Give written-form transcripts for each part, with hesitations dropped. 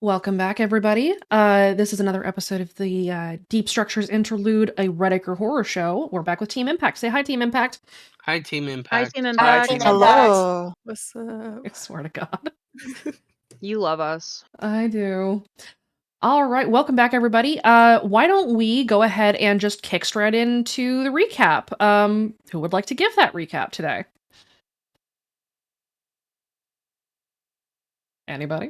Welcome back, everybody. This is another episode of the Deep Structures Interlude, a Redacre horror show. We're back with Team Impact. Say hi, Team Impact. Hi, Team Hi, Impact. Team Hi, Impact. Team Hello. What's up? I swear to God. You love us. I do. All right, welcome back, everybody. Why don't we go ahead and just kick straight into the recap? Who would like to give that recap today? Anybody?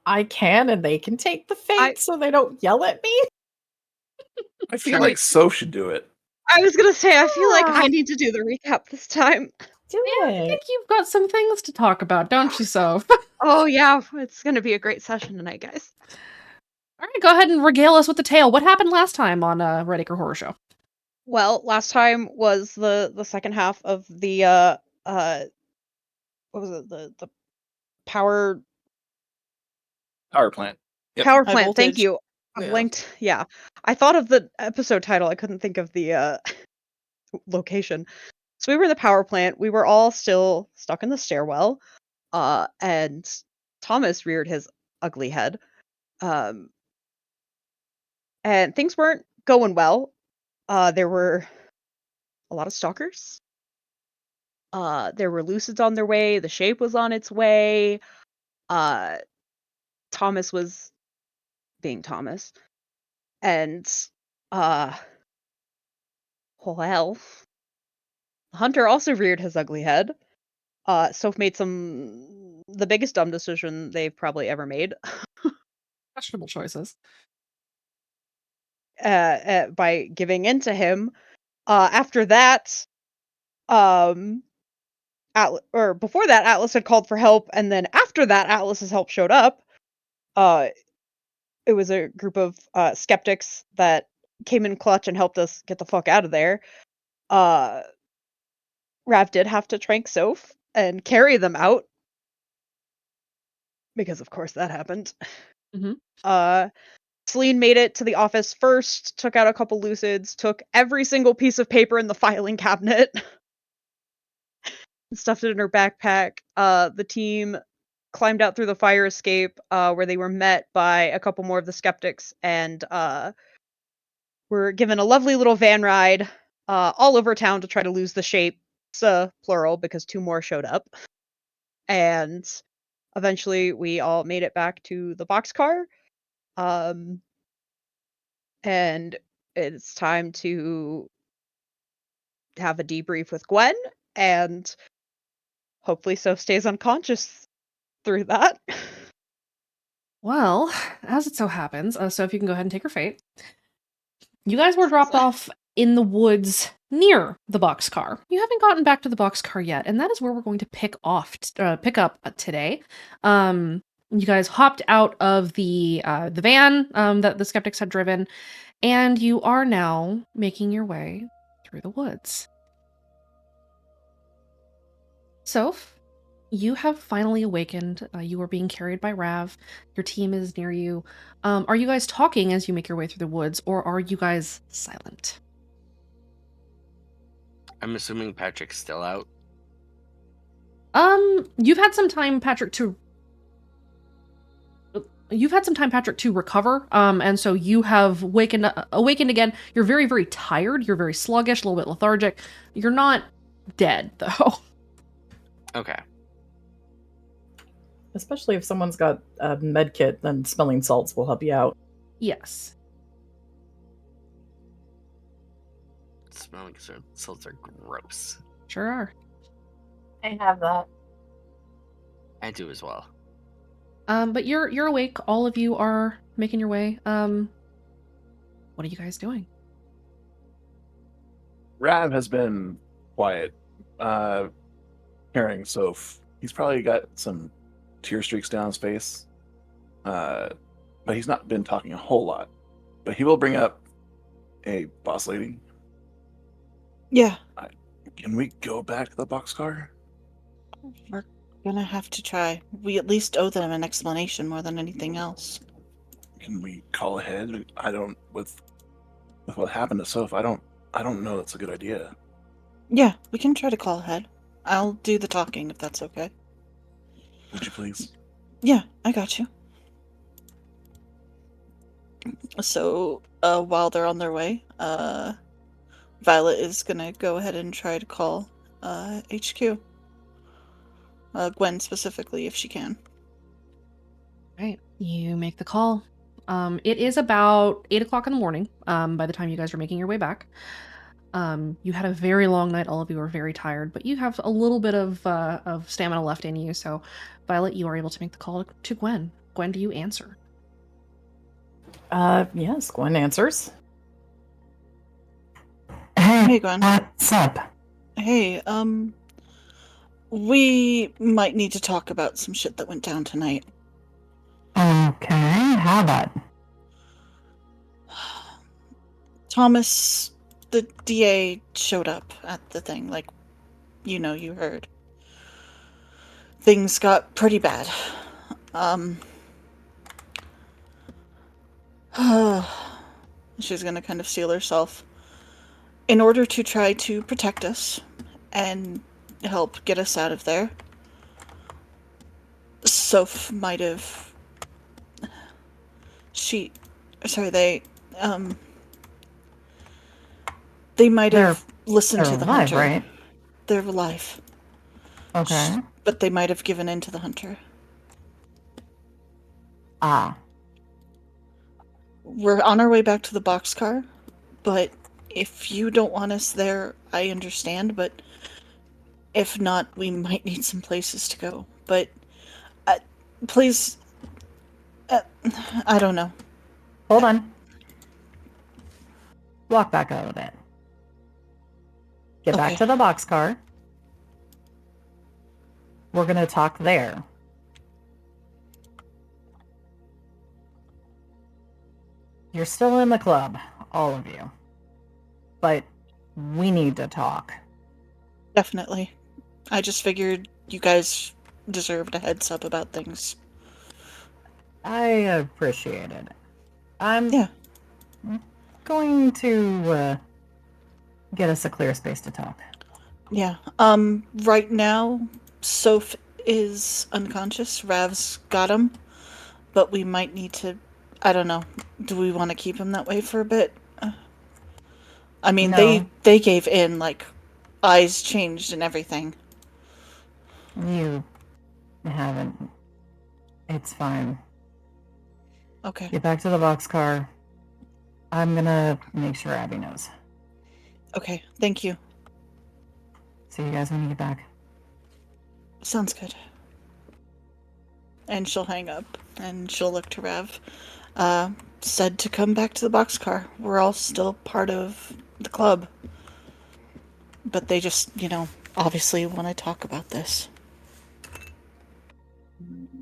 I can, and they can take the fate so they don't yell at me. I feel like Soph should do it. I was gonna say, I feel like I need to do the recap this time. Do I it. think you've got some things to talk about, don't you, Soph? Oh yeah, it's gonna be a great session tonight, guys. All right, go ahead and regale us with the tale. What happened last time on Redacre Horror Show? Well, last time was the second half of the what was it? The power Plant. Yep. power High plant. Thank voltage. you. I Yeah. blinked. Yeah, I thought of the episode title. I couldn't think of the location. So we were in the power plant. We were all still stuck in the stairwell. And Thomas reared his ugly head. And things weren't going well. There were a lot of stalkers. There were lucids on their way. The shape was on its way. Thomas was being Thomas. And, well, Hunter also reared his ugly head. Soph made the biggest dumb decision they've probably ever made. Questionable choices. By giving in to him. After that, before that, Atlas had called for help, and then after that, Atlas's help showed up. It was a group of skeptics that came in clutch and helped us get the fuck out of there. Rav did have to trank Soph and carry them out. Because of course that happened. Mm-hmm. Celine made it to the office first, took out a couple lucids, took every single piece of paper in the filing cabinet, and stuffed it in her backpack. The team climbed out through the fire escape, where they were met by a couple more of the skeptics, and were given a lovely little van ride all over town to try to lose the shape, plural, because 2 more showed up. And eventually we all made it back to the boxcar. And it's time to have a debrief with Gwen, and hopefully Soph stays unconscious through that. Well, as it so happens, so if you can go ahead and take her fate. You guys were dropped off in the woods near the boxcar. You haven't gotten back to the boxcar yet, and that is where we're going to pick up today. You guys hopped out of the van that the skeptics had driven, and you are now making your way through the woods. Soph, you have finally awakened. You are being carried by Rav. Your team is near you. Are you guys talking as you make your way through the woods, or are you guys silent? I'm assuming Patrick's still out. You've had some time, Patrick, to recover. And so you have awakened again. You're very, very tired. You're very sluggish, a little bit lethargic. You're not dead, though. Okay. Especially if someone's got a med kit, then smelling salts will help you out. Yes. Smelling salts are gross. Sure are. I have that. I do as well. But you're awake. All of you are making your way. What are you guys doing? Rav has been quiet, carrying Soph. He's probably got some tear streaks down his face, but he's not been talking a whole lot. But he will bring up, "Hey, boss lady. Yeah, Can we go back to the boxcar? we're gonna have to try. We at least owe them an explanation more than anything else. Can we call ahead? I don't with what happened to Soph. I don't know that's a good idea. Yeah, we can try to call ahead. I'll do the talking if that's okay. Would you please? Yeah, I got you. So, while they're on their way, Violet is gonna go ahead and try to call HQ. Gwen specifically, if she can. Right. You make the call. It is about 8 o'clock in the morning. By the time you guys are making your way back, you had a very long night. All of you are very tired, but you have a little bit of stamina left in you. So, Violet, you are able to make the call to Gwen. Gwen, do you answer? Yes, Gwen answers. Hey, Gwen. What's up? Hey, we might need to talk about some shit that went down tonight. Okay, how about? Thomas, the DA, showed up at the thing, like, you heard. Things got pretty bad. She's gonna kind of seal herself. In order to try to protect us and help get us out of there, Soph might have... They might have listened to the alive, hunter. right? They're alive. Okay. But they might have given in to the hunter. Ah. We're on our way back to the boxcar, but if you don't want us there, I understand, but if not, we might need some places to go. But please, I don't know. Hold on. Walk back a little bit. Get back Okay. to the boxcar. We're gonna talk there. You're still in the club, all of you. But we need to talk. Definitely. I just figured you guys deserved a heads up about things. I appreciate it. I'm Yeah. going to get us a clear space to talk. Yeah. Right now, Soph is unconscious. Rav's got him. But we might need to... I don't know. Do we want to keep him that way for a bit? I mean, No. they gave in, like, eyes changed and everything. You haven't. It's fine. Okay. Get back to the boxcar. I'm gonna make sure Abby knows. Okay, thank you. See you guys when you get back. Sounds good. And she'll hang up, and she'll look to Rav. Said to come back to the boxcar. We're all still part of the club. But they just, obviously want to talk about this.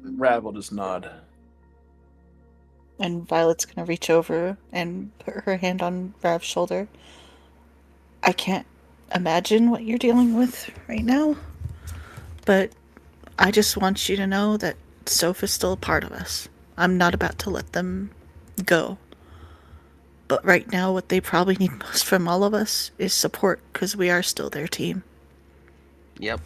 Rav will just nod. And Violet's gonna reach over and put her hand on Rav's shoulder. I can't imagine what you're dealing with right now, but I just want you to know that Soph is still a part of us. I'm not about to let them go. But right now, what they probably need most from all of us is support, because we are still their team. Yep.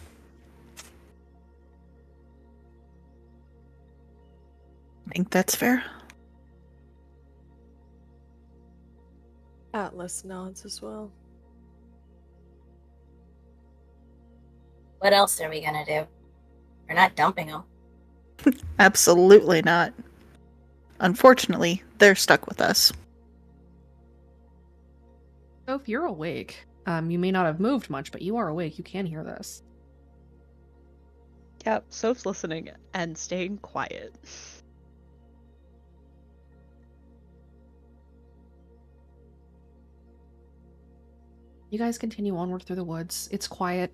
Think that's fair? Atlas nods as well. What else are we gonna do? We're not dumping them. Absolutely not. Unfortunately, they're stuck with us. So if you're awake, you may not have moved much, but you are awake. You can hear this. Yep, Soph's listening and staying quiet. You guys continue onward through the woods. It's quiet.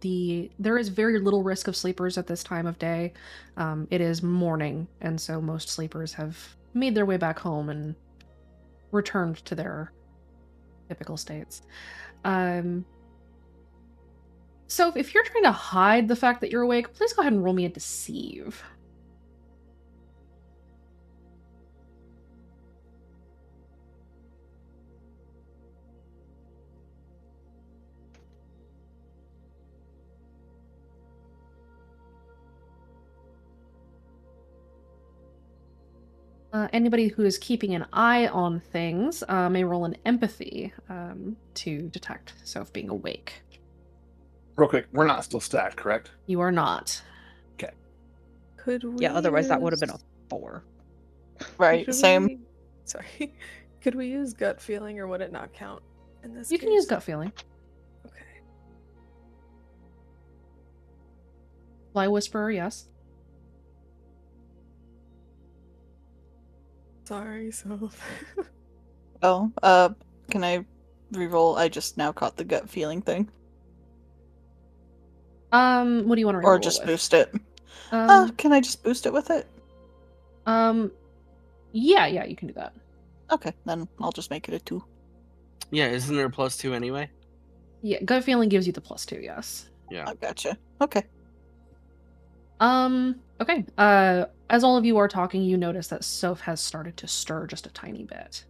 There is very little risk of sleepers at this time of day. It is morning, and so most sleepers have made their way back home and returned to their typical states. So if you're trying to hide the fact that you're awake, please go ahead and roll me a deceive. Anybody who is keeping an eye on things may roll an empathy to detect Soph being awake. Real quick, we're not still stacked, correct? You are not. Could we? Yeah, otherwise that would have been a 4. Right, Should same. we- Sorry. Could we use gut feeling, or would it not count in this You case? can use gut feeling. Okay. Fly Whisperer, yes. Sorry, so. Oh, can I reroll? I just now caught the gut feeling thing. What do you want to reroll Or just with? boost it. Um, Can I just boost it with it? yeah, you can do that. Okay, then I'll just make it a 2. Yeah, isn't there a +2 anyway? Yeah, gut feeling gives you the +2, yes. Yeah. I gotcha. Okay. Okay. As all of you are talking, you notice that Soph has started to stir just a tiny bit.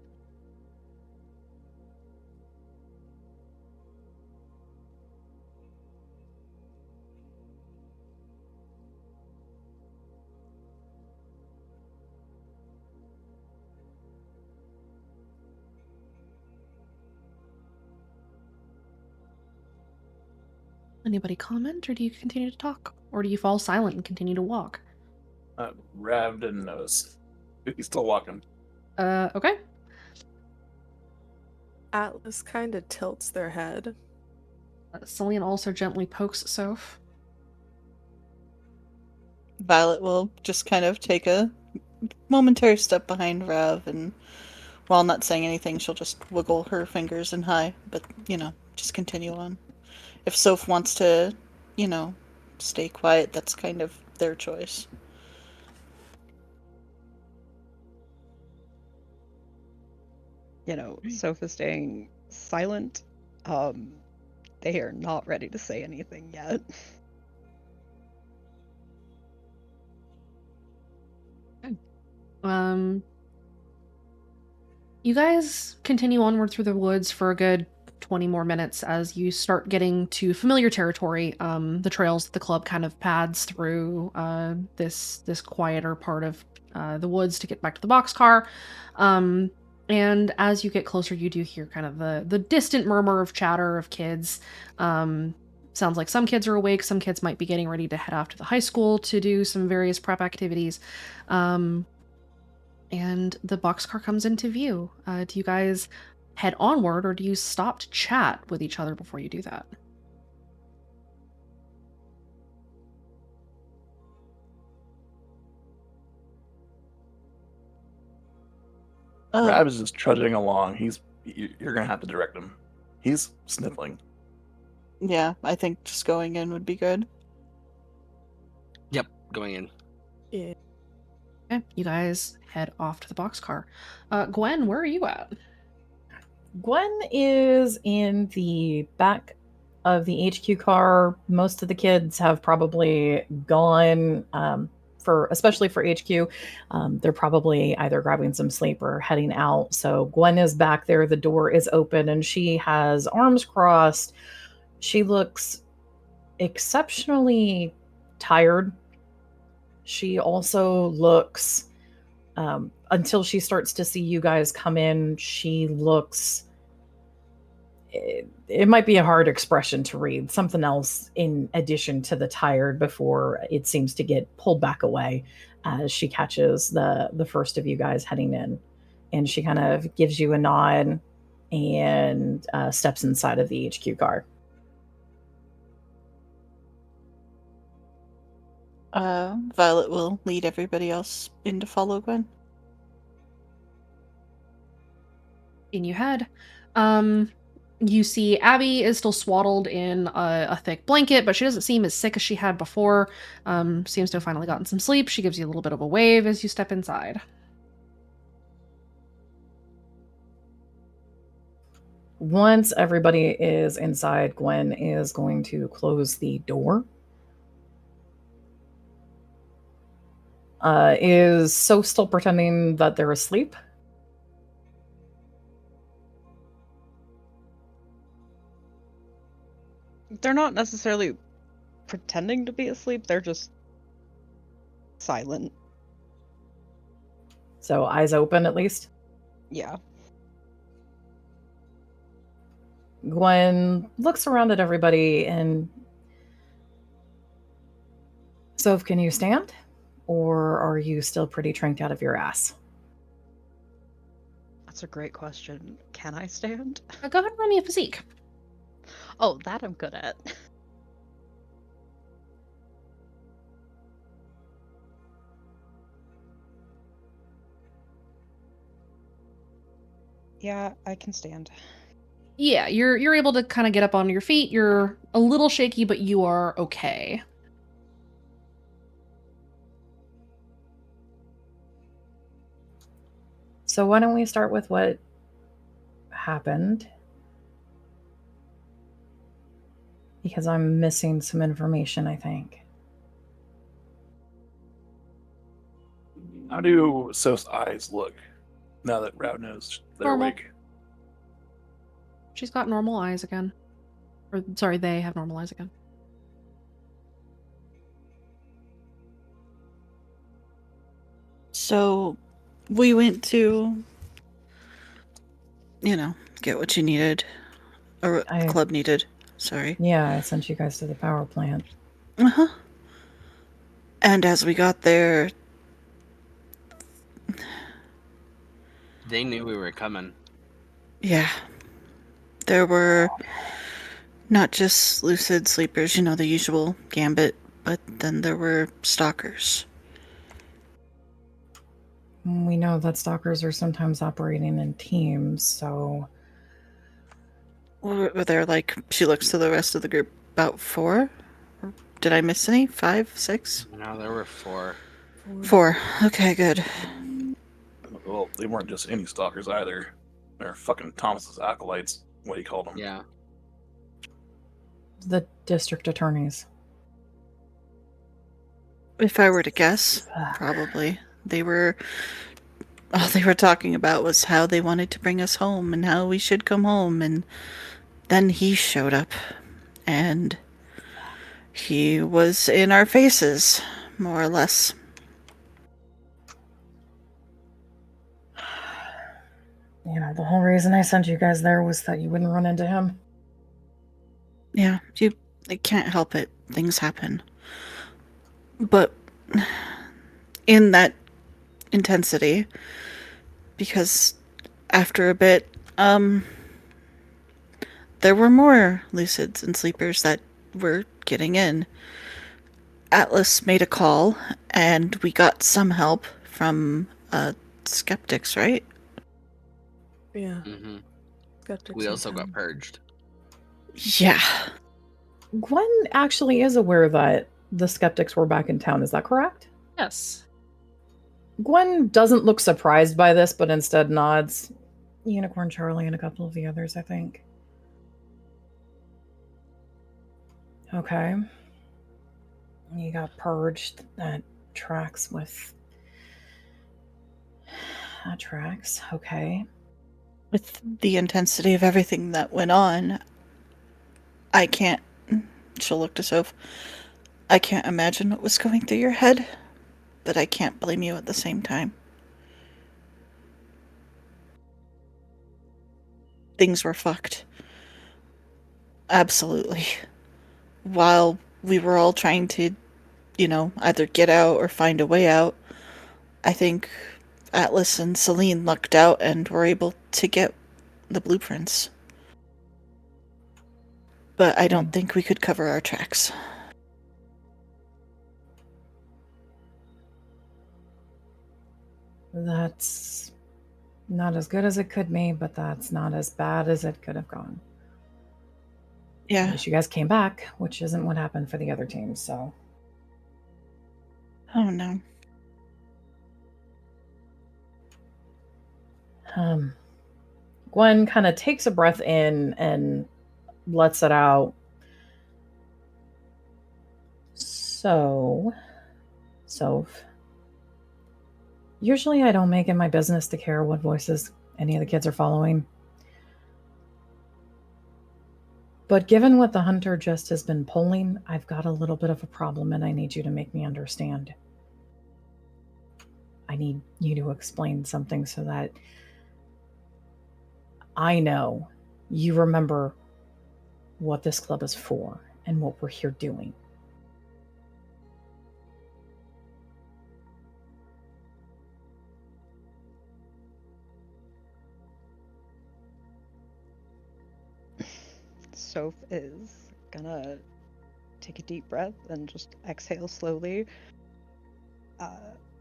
Anybody comment, or do you continue to talk? Or do you fall silent and continue to walk? Rav didn't notice. He's still walking. Okay. Atlas kind of tilts their head. Celine also gently pokes Soph. Violet will just kind of take a momentary step behind Rav, and while not saying anything, she'll just wiggle her fingers and hi, but, just continue on. If Soph wants to, stay quiet, that's kind of their choice. Soph is staying silent. They are not ready to say anything yet. You guys continue onward through the woods for a good 20 more minutes as you start getting to familiar territory. The trails that the club kind of pads through this quieter part of the woods to get back to the boxcar. And as you get closer, you do hear kind of the distant murmur of chatter of kids. Sounds like some kids are awake. Some kids might be getting ready to head off to the high school to do some various prep activities. And the boxcar comes into view. Do you guys head onward, or do you stop to chat with each other before you do that? Rav is just trudging along. You're gonna have to direct him. He's sniffling. Yeah, I think just going in would be good. Yep, going in. Yeah. Okay, you guys head off to the boxcar. Gwen, where are you at? Gwen is in the back of the HQ car. Most of the kids have probably gone, especially for HQ. They're probably either grabbing some sleep or heading out. So Gwen is back there. The door is open and she has arms crossed. She looks exceptionally tired. She also looks, until she starts to see you guys come in, she looks, it might be a hard expression to read, something else in addition to the tired before it seems to get pulled back away as she catches the first of you guys heading in. And she kind of gives you a nod and steps inside of the HQ car. Violet will lead everybody else in to follow Gwen. In you head. You see Abby is still swaddled in a thick blanket, but she doesn't seem as sick as she had before. Seems to have finally gotten some sleep. She gives you a little bit of a wave as you step inside. Once everybody is inside, Gwen is going to close the door. Is Soph still pretending that they're asleep? They're not necessarily pretending to be asleep, they're just silent. So eyes open at least. Yeah. Gwen looks around at everybody and... Soph, can you stand? Or are you still pretty tranked out of your ass? That's a great question. Can I stand? Go ahead and roll me a physique. Oh, that I'm good at. Yeah, I can stand. Yeah, you're able to kind of get up on your feet. You're a little shaky, but you are okay. So why don't we start with what happened? Because I'm missing some information, I think. How do Soph's eyes look now that Rav knows they're Normal. awake? She's got normal eyes again. Or, sorry, they have normal eyes again. So we went to, get what you needed. Or what the club needed. Sorry. Yeah, I sent you guys to the power plant. Uh-huh. And as we got there... They knew we were coming. Yeah. There were not just lucid sleepers, the usual gambit, but then there were stalkers. We know that stalkers are sometimes operating in teams, so... Were there, she looks to the rest of the group, about 4? Did I miss any? 5, 6? No, there were 4. 4. Okay, good. Well, they weren't just any stalkers either. They're fucking Thomas's acolytes, what he called them. Yeah. The district attorneys. If I were to guess, probably. All they were talking about was how they wanted to bring us home and how we should come home, and then he showed up, and he was in our faces, more or less. The whole reason I sent you guys there was that you wouldn't run into him. Yeah, you can't help it. Things happen. But in that intensity, because after a bit, there were more lucids and sleepers that were getting in. Atlas made a call, and we got some help from skeptics, right? Yeah. Mm-hmm. Skeptics We also got sometimes. purged. Yeah. Gwen actually is aware that the skeptics were back in town, is that correct? Yes. Gwen doesn't look surprised by this, but instead nods. Unicorn Charlie and a couple of the others, I think. Okay. You got purged. That tracks with... That tracks. Okay. With the intensity of everything that went on, I can't... She'll look to Soph. I can't imagine what was going through your head, but I can't blame you at the same time. Things were fucked. Absolutely. While we were all trying to, either get out or find a way out, I think Atlas and Celine lucked out and were able to get the blueprints. But I don't think we could cover our tracks. That's not as good as it could be, but that's not as bad as it could have gone. At Yeah. least you guys came back, which isn't what happened for the other teams, so... Oh, no. Gwen kind of takes a breath in and lets it out. So, usually I don't make it my business to care what voices any of the kids are following. But given what the hunter just has been polling, I've got a little bit of a problem and I need you to make me understand. I need you to explain something so that I know you remember what this club is for and what we're here doing. Soph is gonna take a deep breath and just exhale slowly.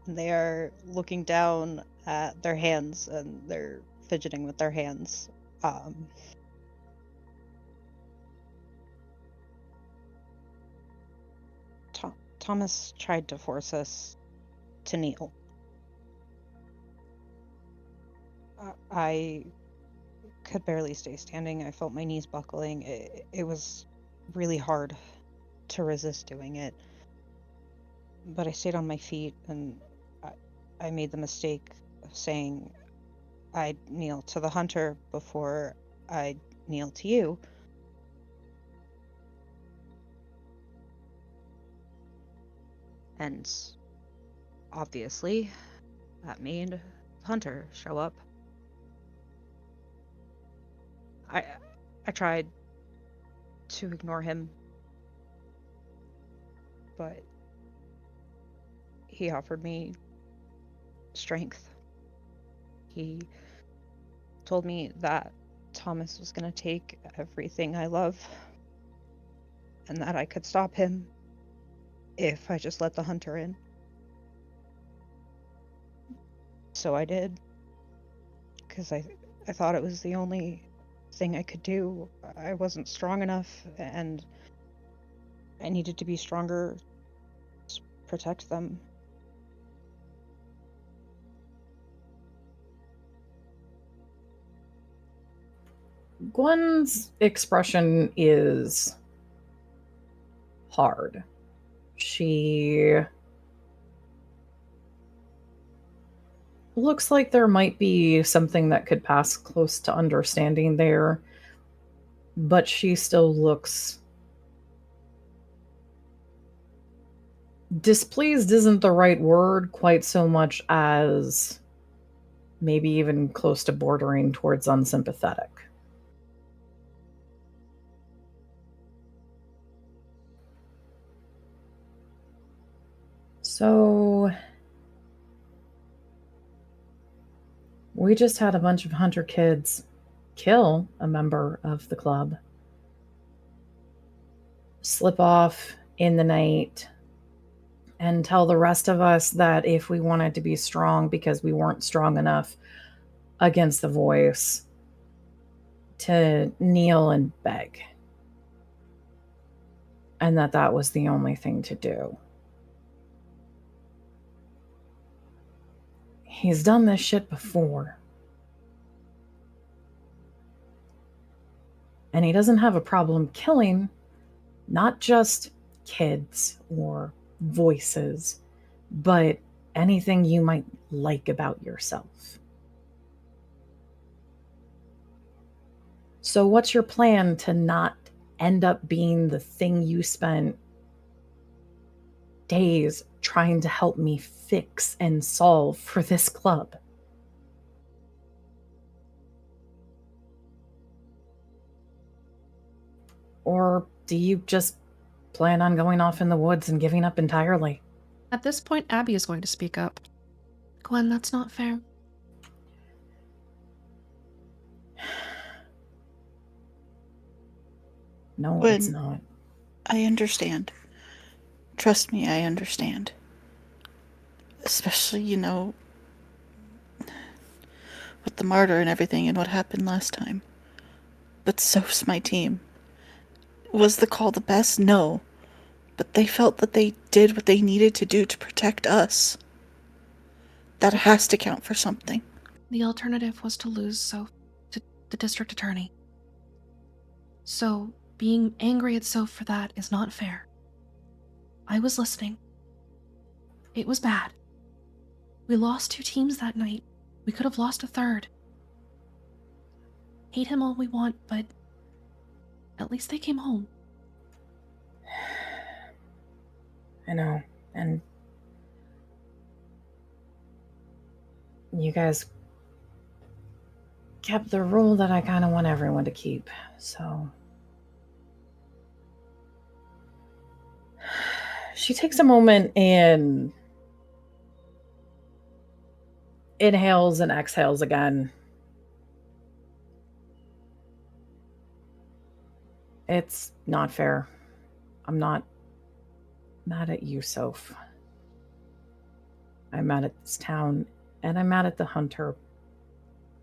They are looking down at their hands and they're fidgeting with their hands. Thomas tried to force us to kneel. I could barely stay standing. I felt my knees buckling. It was really hard to resist doing it. But I stayed on my feet, and I made the mistake of saying I'd kneel to the hunter before I'd kneel to you. And obviously, that made the hunter show up. I tried to ignore him, but he offered me strength. He told me that Thomas was going to take everything I love and that I could stop him if I just let the hunter in. So I did, because I thought it was the only thing I could do. I wasn't strong enough, and I needed to be stronger to protect them. Gwen's expression is hard. She looks like there might be something that could pass close to understanding there, but she still looks displeased isn't the right word quite so much as maybe even close to bordering towards unsympathetic. So we just had a bunch of hunter kids kill a member of the club, slip off in the night, and tell the rest of us that if we wanted to be strong because we weren't strong enough against the voice, to kneel and beg. And that was the only thing to do. He's done this shit before. And he doesn't have a problem killing not just kids or voices, but anything you might like about yourself. So what's your plan to not end up being the thing you spent days trying to help me fix and solve for this club? Or do you just plan on going off in the woods and giving up entirely? At this point, Abby is going to speak up. Gwen, that's not fair. No, Gwen, it's not. I understand. Trust me, I understand. Especially, with the martyr and everything and what happened last time. But so's my team. Was the call the best? No. But they felt that they did what they needed to do to protect us. That has to count for something. The alternative was to lose Soph to the district attorney. So, being angry at Soph for that is not fair. I was listening. It was bad. We lost 2 teams that night. We could have lost a 3rd. Hate him all we want, but at least they came home. I know. And You guys kept the rule that I kind of want everyone to keep, so. She takes a moment and inhales and exhales again. It's not fair. I'm not mad at you, Soph. I'm mad at this town, and I'm mad at the hunter.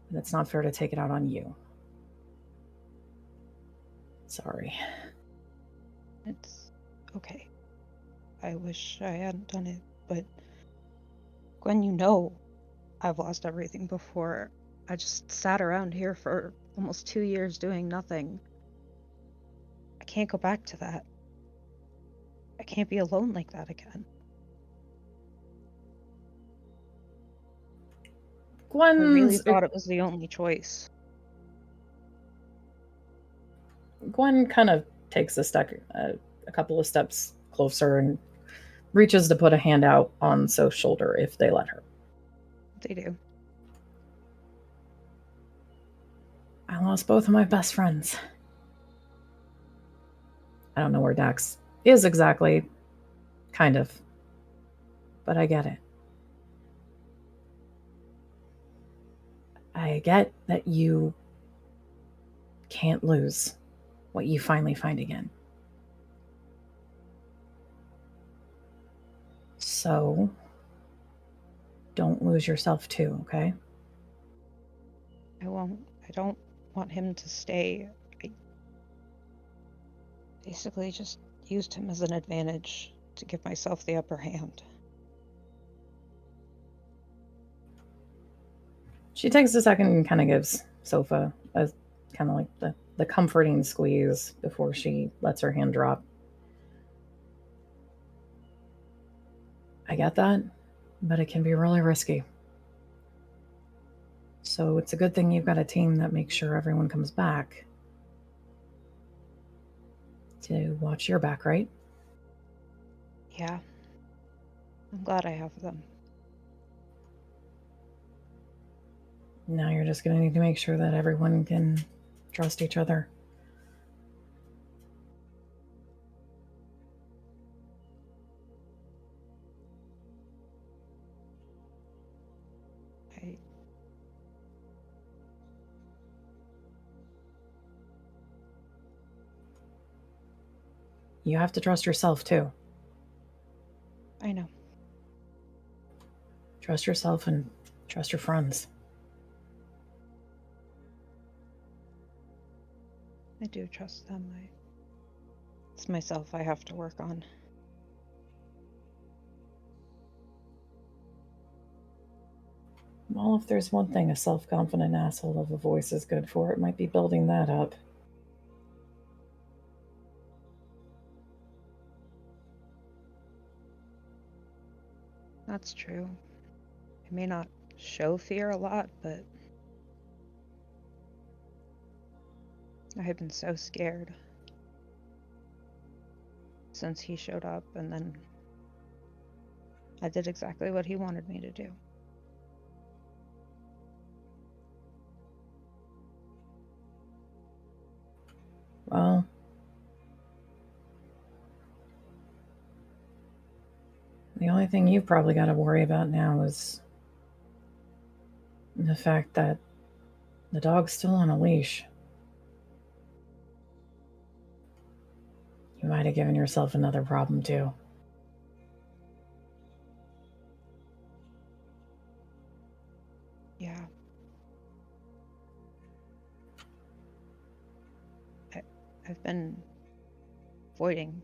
And it's not fair to take it out on you. Sorry. It's okay. I wish I hadn't done it, but Gwen, you know I've lost everything before. I just sat around here for almost 2 years doing nothing. I can't go back to that. I can't be alone like that again. I really thought it was the only choice. Gwen kind of takes a couple of steps closer and reaches to put a hand out on Soph's shoulder if they let her. They do. I lost both of my best friends. I don't know where Dax is exactly. Kind of. But I get it. I get that you can't lose what you finally find again. So, don't lose yourself too, okay? I won't. I don't want him to stay. I basically just used him as an advantage to give myself the upper hand. She takes a second and kind of gives Sofa a kind of like the comforting squeeze before she lets her hand drop. I get that, but it can be really risky. So it's a good thing you've got a team that makes sure everyone comes back to watch your back, right? Yeah. I'm glad I have them. Now you're just going to need to make sure that everyone can trust each other. You have to trust yourself, too. I know. Trust yourself and trust your friends. I do trust them. It's myself I have to work on. Well, if there's one thing a self-confident asshole of a voice is good for, it might be building that up. That's true. I may not show fear a lot, but I have been so scared since he showed up, and then I did exactly what he wanted me to do. Well, the only thing you've probably got to worry about now is the fact that the dog's still on a leash. You might have given yourself another problem, too. Yeah. I've been avoiding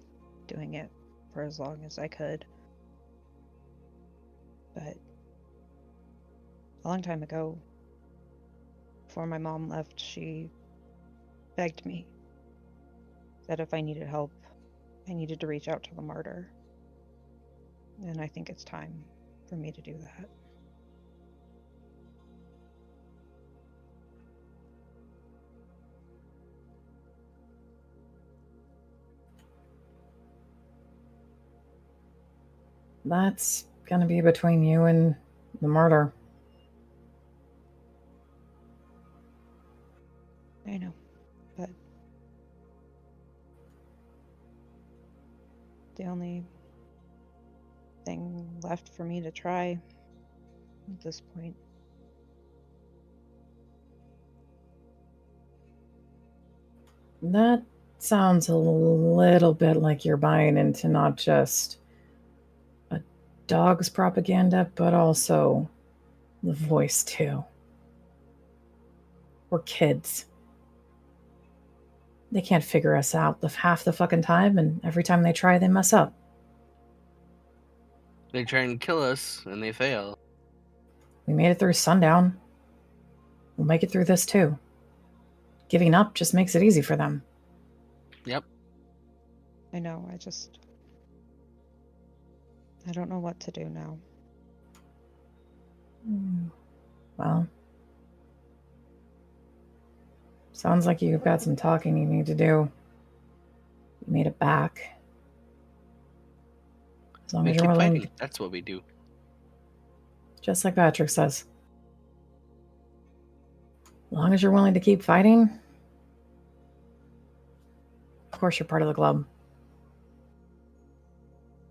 doing it for as long as I could. But a long time ago, before my mom left, she begged me that if I needed help, I needed to reach out to the martyr. And I think it's time for me to do that. That's gonna be between you and the martyr. the only thing left for me to try at this point. That sounds a little bit like you're buying into not just a dog's propaganda, but also the voice, too. We're kids. They can't figure us out half the fucking time, and every time they try, they mess up. They try and kill us, and they fail. We made it through sundown. We'll make it through this, too. Giving up just makes it easy for them. Yep. I know, I don't know what to do now. Well, sounds like you've got some talking you need to do. You made it back. As long We as keep you're willing, fighting. That's what we do. just like Patrick says. As long as you're willing to keep fighting, of course you're part of the club.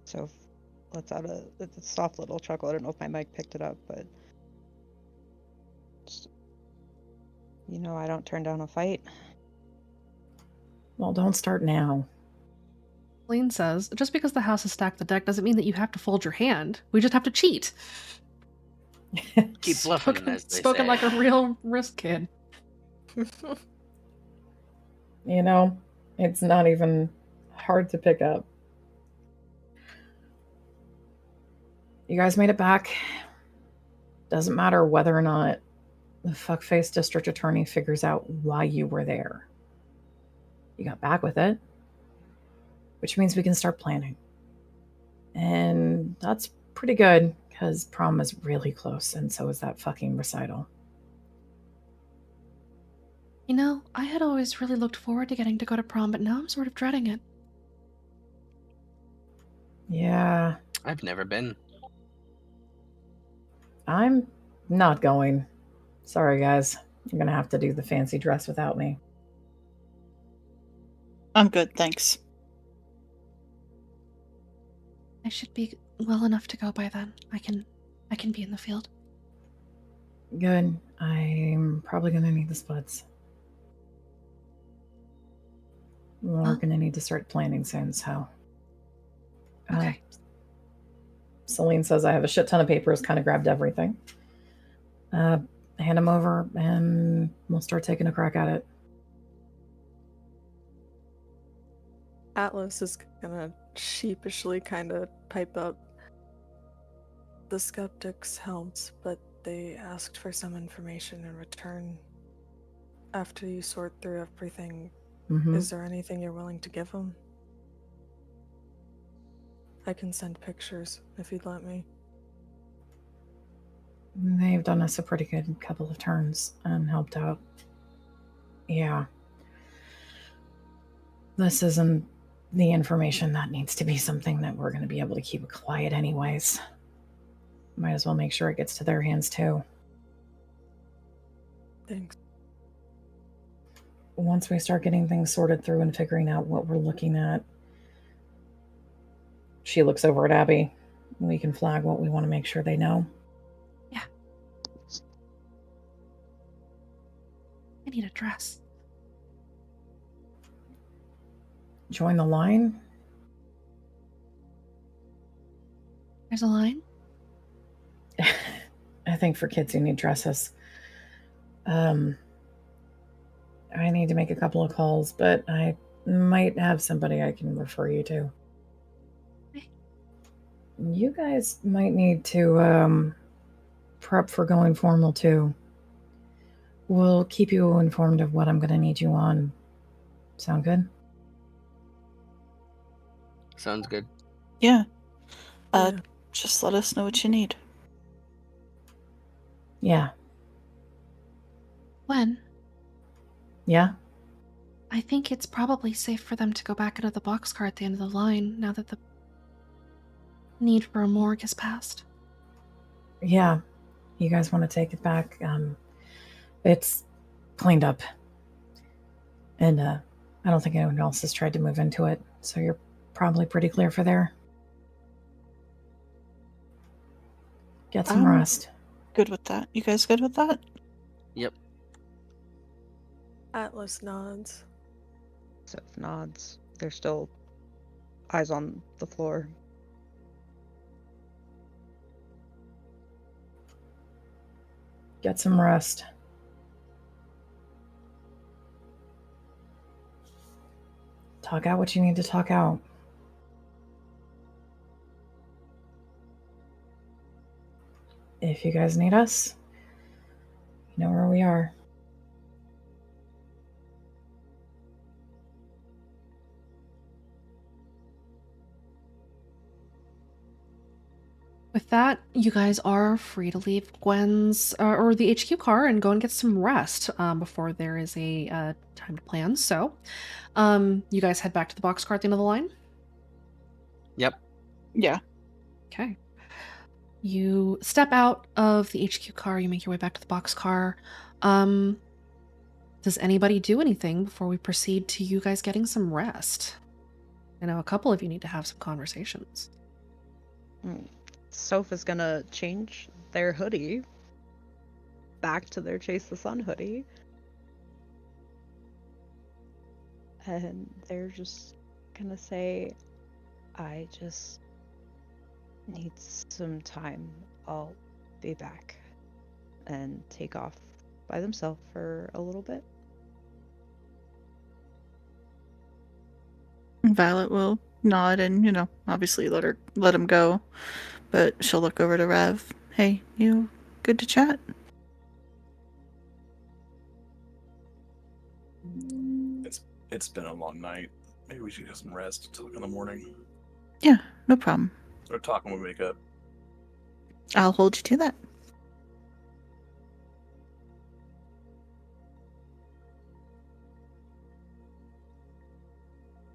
So lets out a soft little chuckle. I don't know if my mic picked it up, but I don't turn down a fight. Well, don't start now. Celine says, just because the house has stacked the deck doesn't mean that you have to fold your hand. We just have to cheat. Keep bluffing, as they Spoken say. like a real risk kid. You know, it's not even hard to pick up. You guys made it back. Doesn't matter whether or not the fuckface district attorney figures out why you were there. You got back with it, which means we can start planning. And that's pretty good, because prom is really close, and so is that fucking recital. I had always really looked forward to getting to go to prom, but now I'm sort of dreading it. Yeah, I've never been. I'm not going. Sorry, guys. You're gonna have to do the fancy dress without me. I'm good, thanks. I should be well enough to go by then. I can be in the field. Good. I'm probably gonna need the spuds. We're Huh? gonna need to start planning soon, so. Okay. Celine says I have a shit ton of papers, kind of grabbed everything. Hand them over, and we'll start taking a crack at it. Atlas is gonna sheepishly kind of pipe up. The skeptics helped, but they asked for some information in return. After you sort through everything, Mm-hmm. is there anything you're willing to give them? I can send pictures if you'd let me. They've done us a pretty good couple of turns and helped out. Yeah. This isn't the information that needs to be something that we're going to be able to keep quiet anyways. Might as well make sure it gets to their hands too. Thanks. Once we start getting things sorted through and figuring out what we're looking at, she looks over at Abby. We can flag what we want to make sure they know. Yeah. I need a dress. Join the line? There's a line? I think for kids who need dresses. I need to make a couple of calls, but I might have somebody I can refer you to. Okay. You guys might need to prep for going formal too. We'll keep you informed of what I'm going to need you on. Sound good? Sounds good. Yeah. Yeah. Just let us know what you need. Yeah. When? Yeah? I think it's probably safe for them to go back into the boxcar at the end of the line now that the need for a morgue has passed. Yeah. You guys want to take it back? It's cleaned up. And I don't think anyone else has tried to move into it, so you're probably pretty clear for there. Get some Um, rest. Good with that. You guys good with that? Yep. Atlas nods. Seth nods. They're still eyes on the floor. Get some rest. Talk out what you need to talk out. If you guys need us, you know where we are. With that, you guys are free to leave Gwen's or the HQ car and go and get some rest before there is a time to plan. So, you guys head back to the boxcar at the end of the line. Yep. Yeah. Okay. You step out of the HQ car. You make your way back to the boxcar. Does anybody do anything before we proceed to you guys getting some rest? I know a couple of you need to have some conversations. Soph is gonna change their hoodie back to their Chase the Sun hoodie. And they're just gonna say, I just need some time. I'll be back. And take off by themselves for a little bit. Violet will nod and, obviously let him go. But she'll look over to Rev. Hey, you good to chat? It's been a long night. Maybe we should get some rest until in the morning. Yeah, no problem. Start talking when we wake up. I'll hold you to that.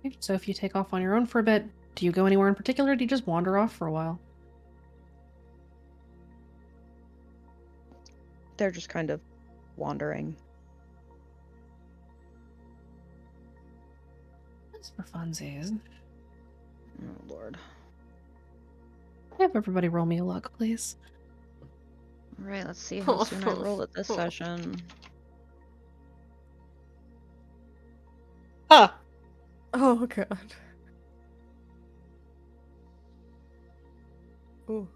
Okay, so if you take off on your own for a bit, do you go anywhere in particular, or do you just wander off for a while? They're just kind of wandering. Just for funsies. Oh, Lord. Have everybody roll me a luck, please. Alright, let's see how soon I roll at this session. Huh. Oh god. Ooh.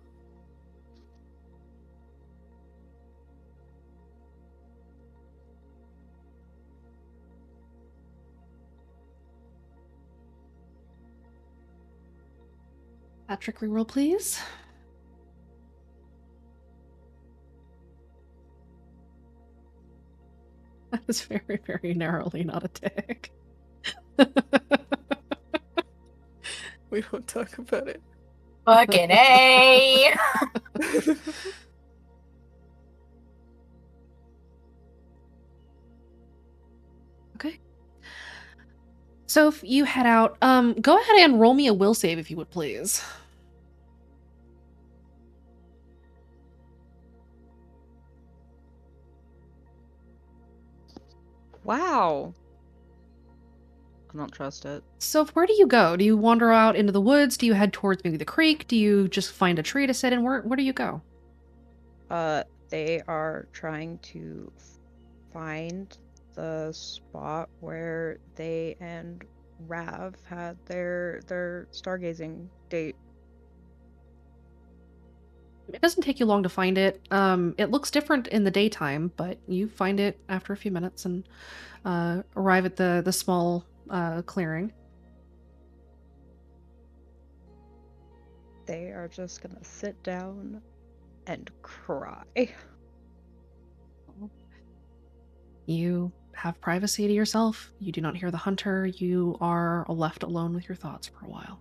Patrick, reroll, please. That was very, very narrowly not a tick. We won't talk about it. Fucking A! Okay. So if you head out, go ahead and roll me a will save if you would, please. Wow. I don't trust it. So where do you go? Do you wander out into the woods? Do you head towards maybe the creek? Do you just find a tree to sit in? Where do you go? They are trying to find the spot where they and Rav had their stargazing date. It doesn't take you long to find it. It looks different in the daytime, but you find it after a few minutes and arrive at the small clearing. They are just gonna sit down and cry. You have privacy to yourself. You do not hear the hunter. You are left alone with your thoughts for a while.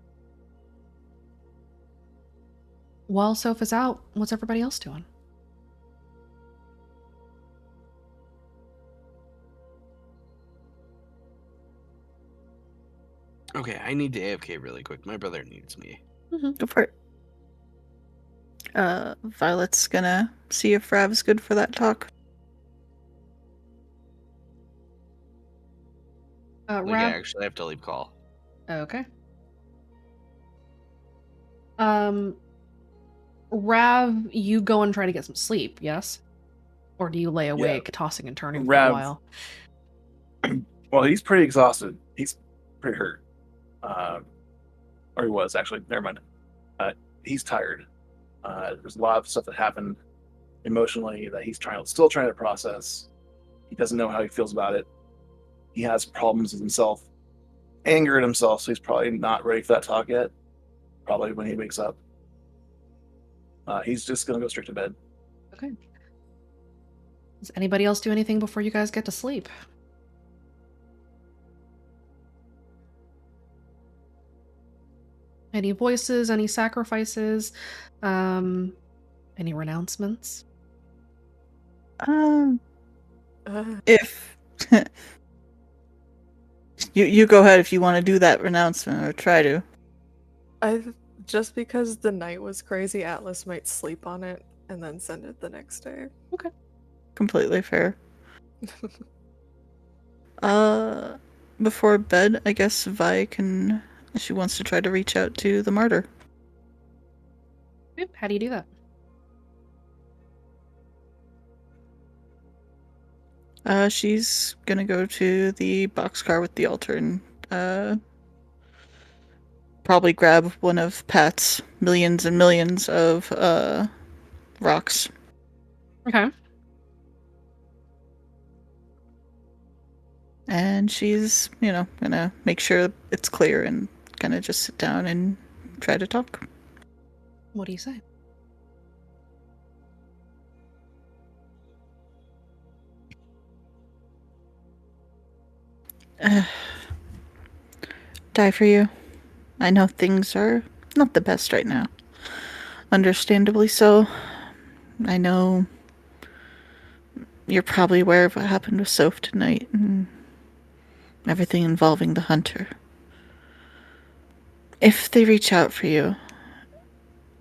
While Soph is out, what's everybody else doing? Okay, I need to AFK really quick. My brother needs me. Go for it. Violet's gonna see if Rav's good for that talk. Like, I Rav. actually have to leave call. Okay. Rav, you go and try to get some sleep, yes? Or do you lay awake, tossing and turning for a Rav- while? Well, he's pretty exhausted. He's pretty hurt. Or he was, actually. Never mind. He's tired. There's a lot of stuff that happened emotionally that he's still trying to process. He doesn't know how he feels about it. He has problems with himself, anger at himself, so he's probably not ready for that talk yet. Probably when he wakes up. He's just going to go straight to bed. Okay. Does anybody else do anything before you guys get to sleep? Any voices, any sacrifices, any renouncements? If you go ahead if you want to do that renouncement or try to. Just because the night was crazy, Atlas might sleep on it and then send it the next day. Okay. Completely fair. Before bed, I guess Vi she wants to try to reach out to the martyr. Yep. How do you do that? She's gonna go to the boxcar with the altar and probably grab one of Pat's millions and millions of rocks. Okay. And she's, gonna make sure it's clear and kind of just sit down and try to talk. What do you say? Die for you. I know things are not the best right now. Understandably so. I know you're probably aware of what happened with Soph tonight and everything involving the hunter. If they reach out for you,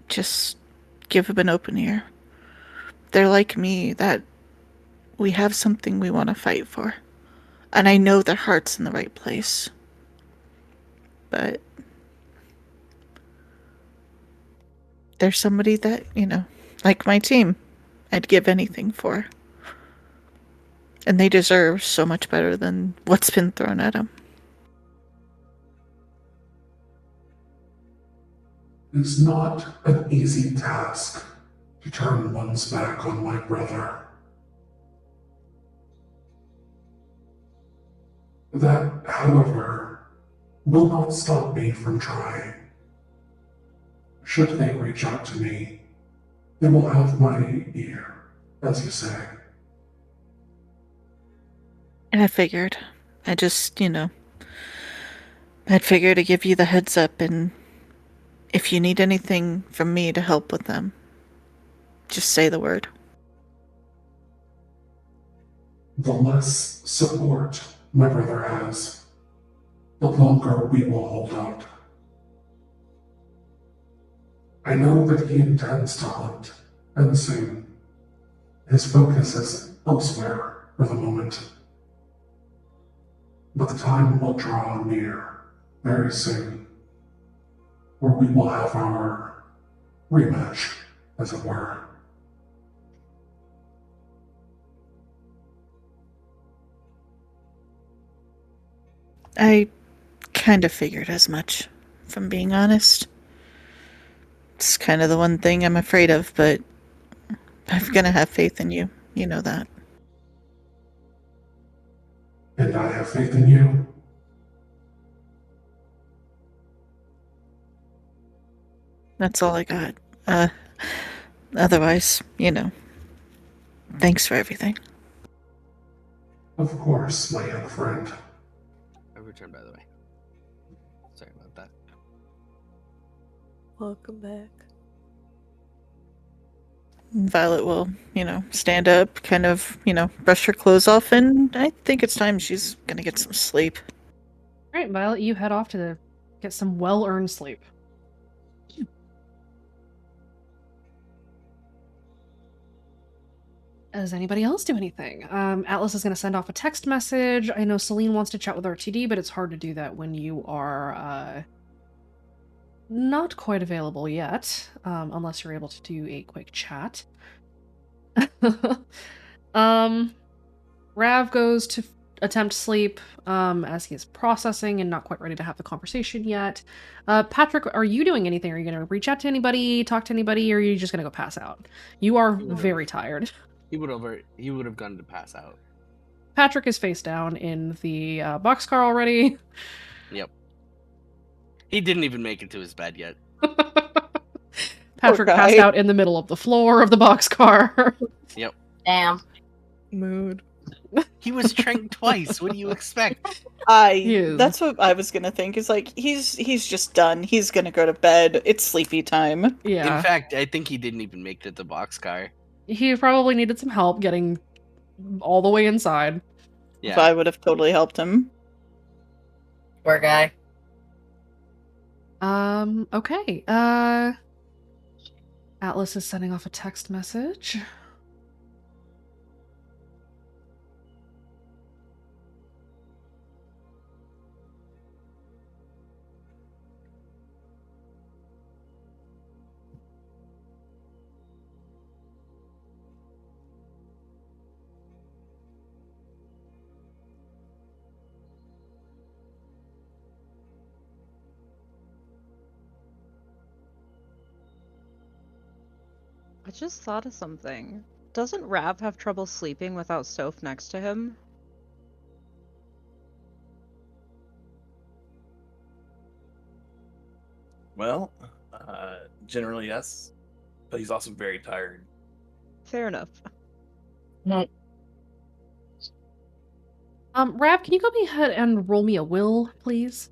just give them an open ear. They're like me, that we have something we want to fight for. And I know their heart's in the right place. But there's somebody that, like my team, I'd give anything for. And they deserve so much better than what's been thrown at them. It's not an easy task to turn one's back on my brother. That, however, will not stop me from trying. Should they reach out to me, they will have my ear, as you say. And I figured. I'd figure to give you the heads up, and if you need anything from me to help with them, just say the word. The less support my brother has, the longer we will hold out. I know that he intends to hunt, and soon. His focus is elsewhere for the moment. But the time will draw near very soon, where we will have our rematch, as it were. I kind of figured as much, if I'm being honest. It's kind of the one thing I'm afraid of, but I'm gonna have faith in you. You know that. And I have faith in you. That's all I got. Otherwise, thanks for everything. Of course, my young friend. I returned, by the way. Sorry about that. Welcome back. Violet will, stand up, kind of, brush her clothes off, and I think it's time she's gonna get some sleep. All right, Violet, you head off to get some well-earned sleep. Does anybody else do anything? Atlas is going to send off a text message. I know Celine wants to chat with RTD, but it's hard to do that when you are not quite available yet, unless you're able to do a quick chat. Rav goes to attempt sleep as he is processing and not quite ready to have the conversation yet. Patrick, are you doing anything? Are you going to reach out to anybody, talk to anybody, or are you just going to go pass out? You are very tired. He would have gone to pass out. Patrick is face down in the boxcar already. Yep. He didn't even make it to his bed yet. Patrick Poor passed guy. out in the middle of the floor of the boxcar. Yep. Damn. Mood. He was trained twice. What do you expect? That's what I was gonna think. Is like he's just done. He's gonna go to bed. It's sleepy time. Yeah. In fact, I think he didn't even make it to the boxcar. He probably needed some help getting all the way inside. Yeah. If I would have totally helped him. Poor guy. Okay. Atlas is sending off a text message. I just thought of something. Doesn't Rav have trouble sleeping without Soph next to him? Well, generally yes, but he's also very tired. Fair enough. Rav, can you go ahead and roll me a will, please?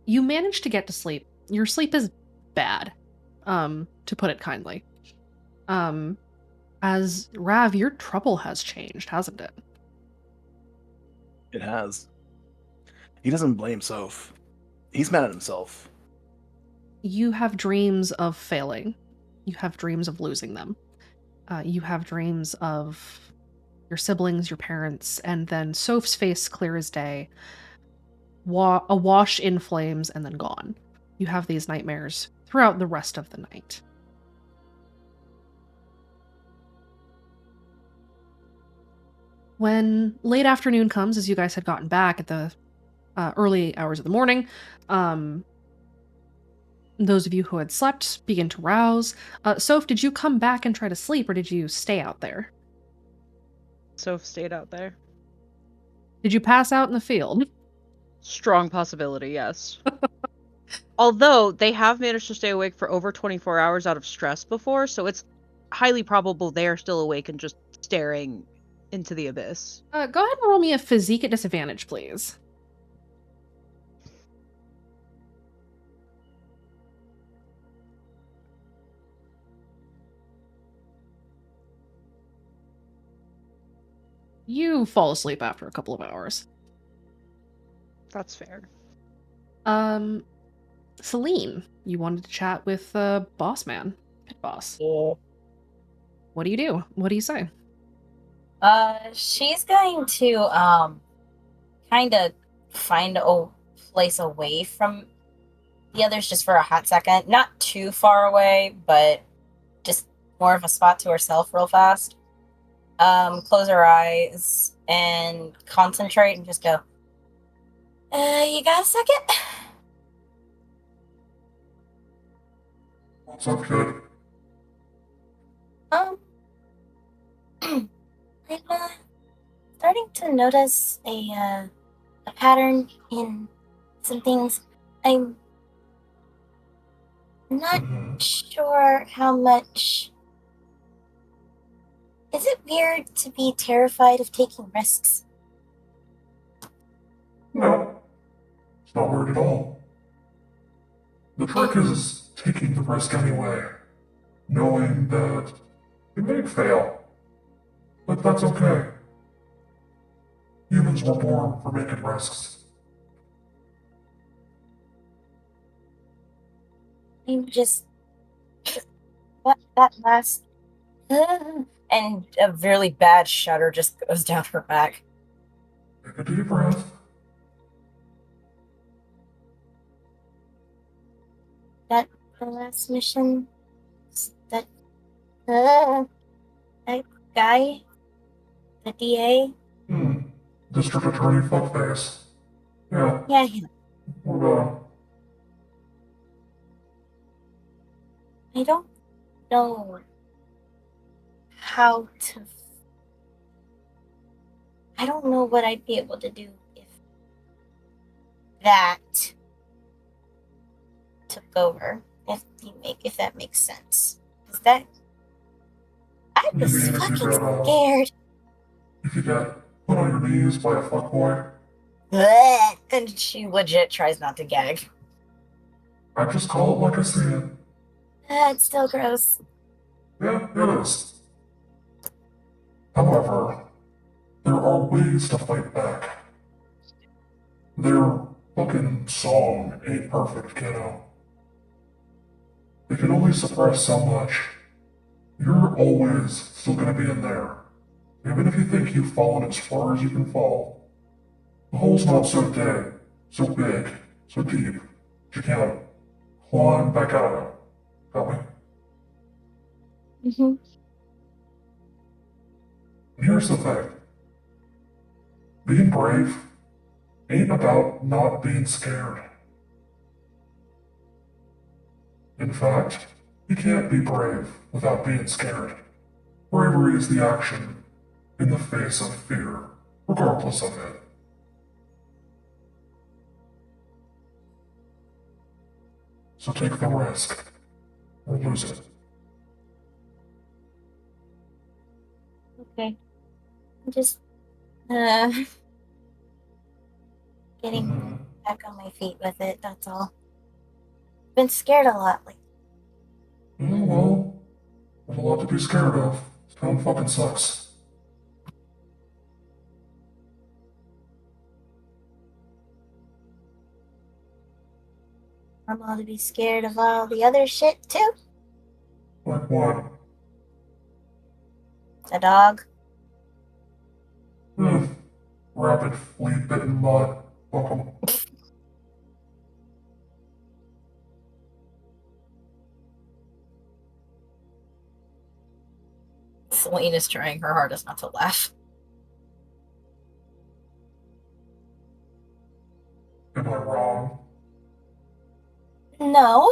You manage to get to sleep. Your sleep is bad, to put it kindly. As Rav, your trouble has changed, hasn't it? It has. He doesn't blame Soph. He's mad at himself. You have dreams of failing. You have dreams of losing them. You have dreams of your siblings, your parents, and then Soph's face clear as day, awash in flames, and then gone. You have these nightmares throughout the rest of the night. When late afternoon comes, as you guys had gotten back at the early hours of the morning, those of you who had slept begin to rouse. Soph, did you come back and try to sleep, or did you stay out there? Soph stayed out there. Did you pass out in the field? Strong possibility, yes. Although they have managed to stay awake for over 24 hours out of stress before, so it's highly probable they are still awake and just staring into the abyss. Go ahead and roll me a physique at disadvantage, please. You fall asleep after a couple of hours. That's fair. Celine, you wanted to chat with boss man, pit boss. Yeah. What do you do? What do you say? She's going to kind of find a place away from the others just for a hot second. Not too far away, but just more of a spot to herself real fast. Close her eyes and concentrate and just go, you got a second? What's up, kid? I'm starting to notice a pattern in some things. I'm not sure how much. Is it weird to be terrified of taking risks? No, it's not weird at all. The trick is taking the risk anyway, knowing that you may fail, but that's okay. Humans were born for making risks. I'm just that last and a really bad shudder just goes down her back. Take a deep breath. That the last mission. That that guy, the DA. District Attorney Fuckface. Yeah. Yeah, him. What about him? I don't know how to. I don't know what I'd be able to do if that took over. If that makes sense. Is that I You was mean if you fucking got, scared. if you got put on your knees by a fuckboy? Blech. And she legit tries not to gag. I just call it like I see it. It's still gross. Yeah, it is. However, there are ways to fight back. Their fucking song ain't perfect, kiddo. They can only suppress so much. You're always still gonna be in there. Even if you think you've fallen as far as you can fall. The hole's not so dead, so big, so deep, that you can't climb back out of it. Got me? Mm-hmm. And here's the thing. Being brave ain't about not being scared. In fact, you can't be brave without being scared. Bravery is the action in the face of fear, regardless of it. So take the risk, or lose it. Okay. I'm just getting back on my feet with it, that's all. Been scared a lot lately. Oh, well, there's a lot to be scared of. This town fucking sucks. I'm all to be scared of all the other shit too. Like what? The dog. Rapid flea-bitten mud. Welcome. Celine is trying her hardest not to laugh. Am I wrong? No.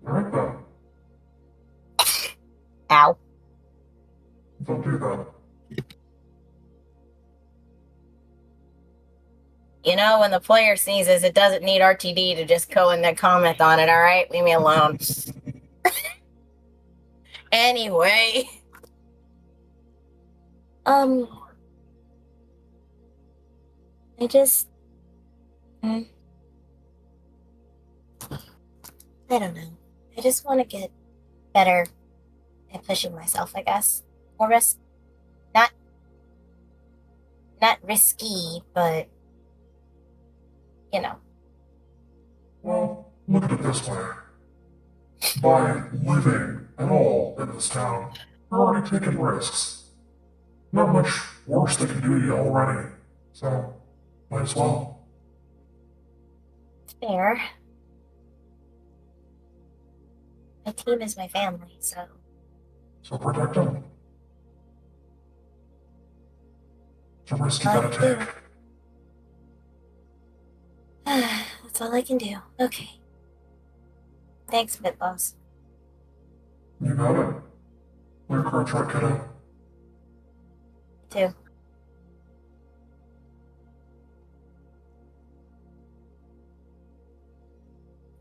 Alright then. Ow. Don't do that. You know, when the player sneezes, it doesn't need RTD to just go in and comment on it, alright? Leave me alone. Anyway. I just... I don't know. I just want to get better at pushing myself, I guess. More risk... Not risky, but... You know. Well, look at it this way. By living at all in this town, you're already taking risks. Not much worse they can do to you already. So, might as well. Fair. My team is my family, so... So protect them. It's a risk you gotta take. That's all I can do. Okay. Thanks, Pit Boss. You got it. Clear car truck, kiddo. You too.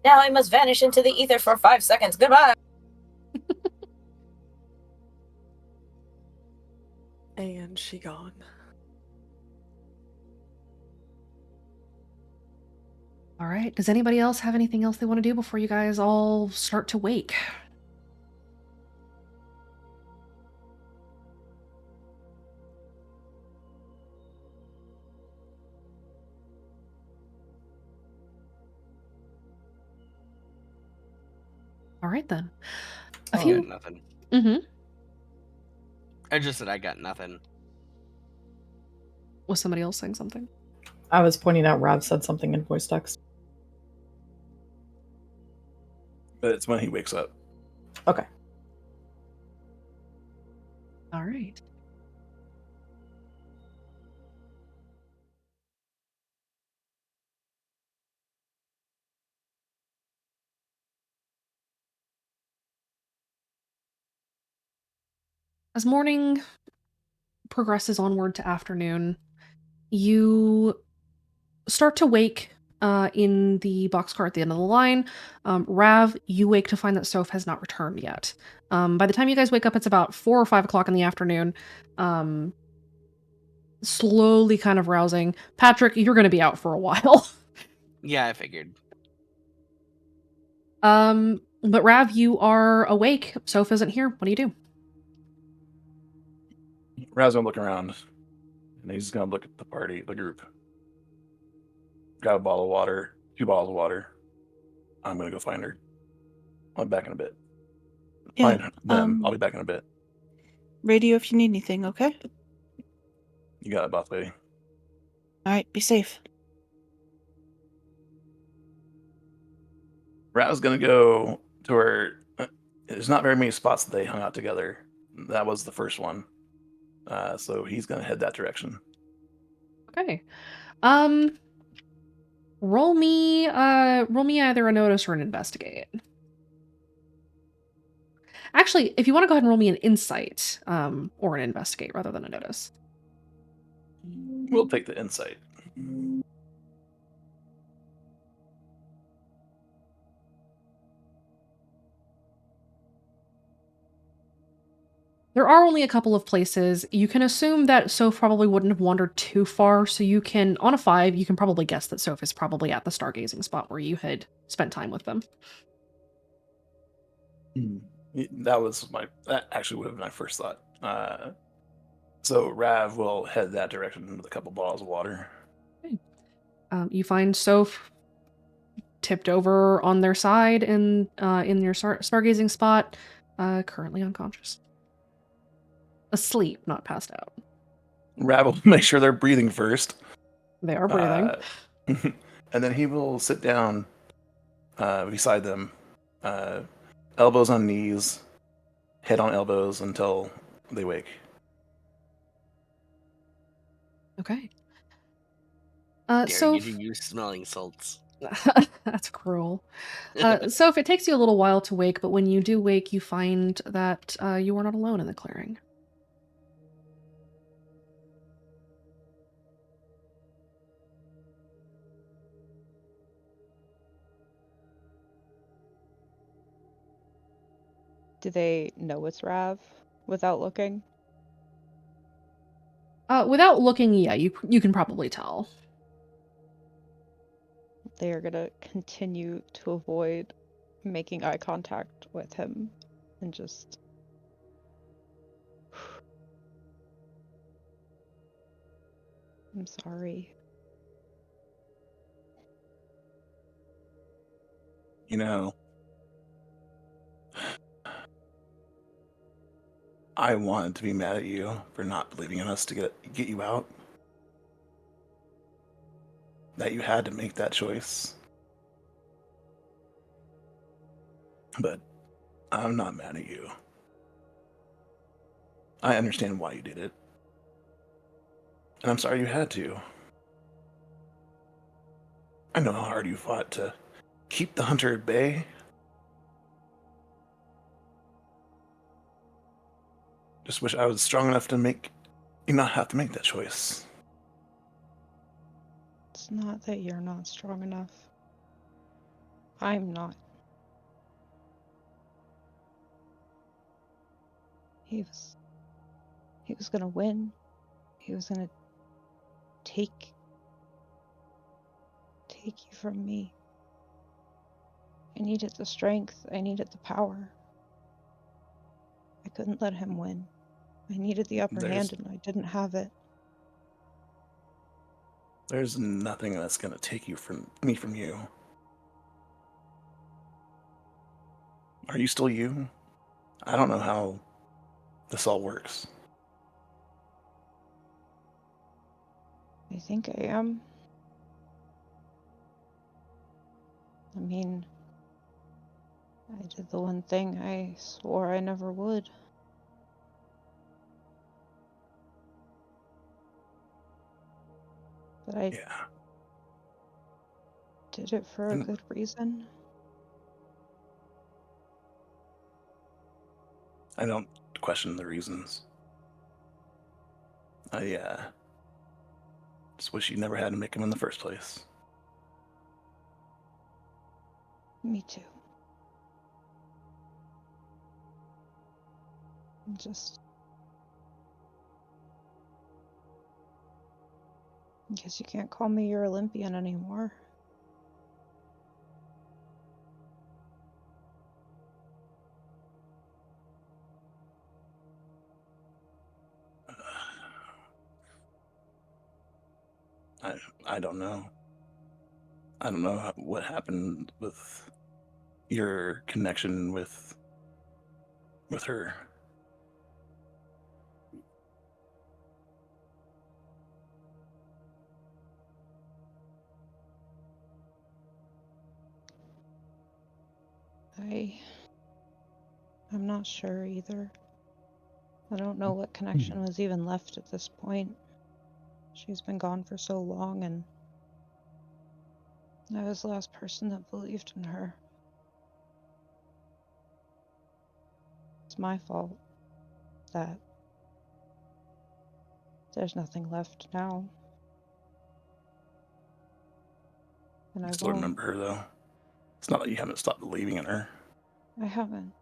Now I must vanish into the ether for 5 seconds. Goodbye! And she gone. All right. Does anybody else have anything else they want to do before you guys all start to wake? All right then. I got nothing. Mm-hmm. I just said I got nothing. Was somebody else saying something? I was pointing out Rav said something in voice text. But it's when he wakes up. Okay. All right. As morning progresses onward to afternoon, you start to wake in the boxcar at the end of the line. Rav, you wake to find that Soph has not returned yet. By the time you guys wake up, it's about 4 or 5 o'clock in the afternoon. Slowly kind of rousing. Patrick, you're going to be out for a while. Yeah, I figured. But Rav, you are awake. Soph isn't here. What do you do? Raz gonna look around, and he's gonna look at the party, the group. Got a bottle of water, 2 bottles of water. I'm gonna go find her. I'll be back in a bit. Yeah, Find them. I'll be back in a bit. Radio if you need anything, okay? You got it, boss lady. All right, be safe. Raz gonna go to where there's not very many spots that they hung out together. That was the first one. So he's gonna head that direction. Okay. Roll me either a notice or an investigate. Actually, if you want to go ahead and roll me an insight, or an investigate rather than a notice. We'll take the insight. There are only a couple of places. You can assume that Soph probably wouldn't have wandered too far, so you can, on a 5, you can probably guess that Soph is probably at the stargazing spot where you had spent time with them. That actually would have been my first thought. So Rav will head that direction with a couple bottles of water. Okay. You find Soph tipped over on their side in your stargazing spot, currently unconscious. Asleep, not passed out. Rav will make sure they're breathing first. They are breathing. And then he will sit down beside them, elbows on knees, head on elbows until they wake. Okay. Dare So you to use smelling salts. that's cruel. So if it takes you a little while to wake, but when you do wake, you find that you are not alone in the clearing. Do they know it's Rav without looking? Without looking, yeah, you can probably tell. They are gonna continue to avoid making eye contact with him and just I'm sorry. You know, I wanted to be mad at you for not believing in us to get you out. That you had to make that choice. But I'm not mad at you. I understand why you did it. And I'm sorry you had to. I know how hard you fought to keep the hunter at bay. Just wish I was strong enough to make you not have to make that choice. It's not that you're not strong enough. I'm not. He was gonna win. He was gonna take you from me. I needed the strength. I needed the power. I couldn't let him win. I needed the upper hand and I didn't have it. There's nothing that's gonna take you from me from you. Are you still you? I don't know how this all works. I think I am. I mean, I did the one thing I swore I never would. But I Yeah. did it for a And- good reason. I don't question the reasons. I just wish you never had to make them in the first place. Me too. Just... I guess you can't call me your Olympian anymore. I don't know. I don't know what happened with your connection with her. I'm not sure either. I don't know what connection was even left at this point. She's been gone for so long, and I was the last person that believed in her. It's my fault that there's nothing left now. And I I still won't. remember her, though. It's not like you haven't stopped believing in her. I haven't.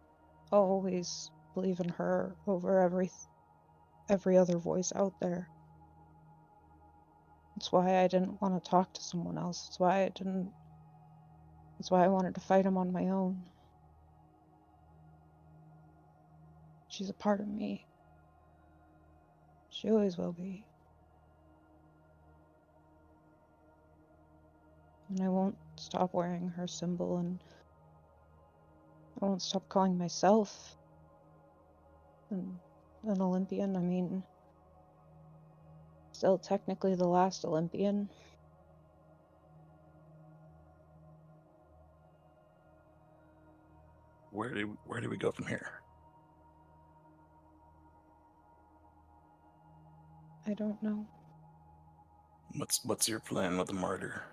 I'll always believe in her over every other voice out there. That's why I didn't want to talk to someone else. That's why I wanted to fight him on my own. She's a part of me. She always will be. And I won't stop wearing her symbol, and I won't stop calling myself an Olympian. I mean, still technically the last Olympian. Where do we go from here? I don't know. What's your plan with the martyr?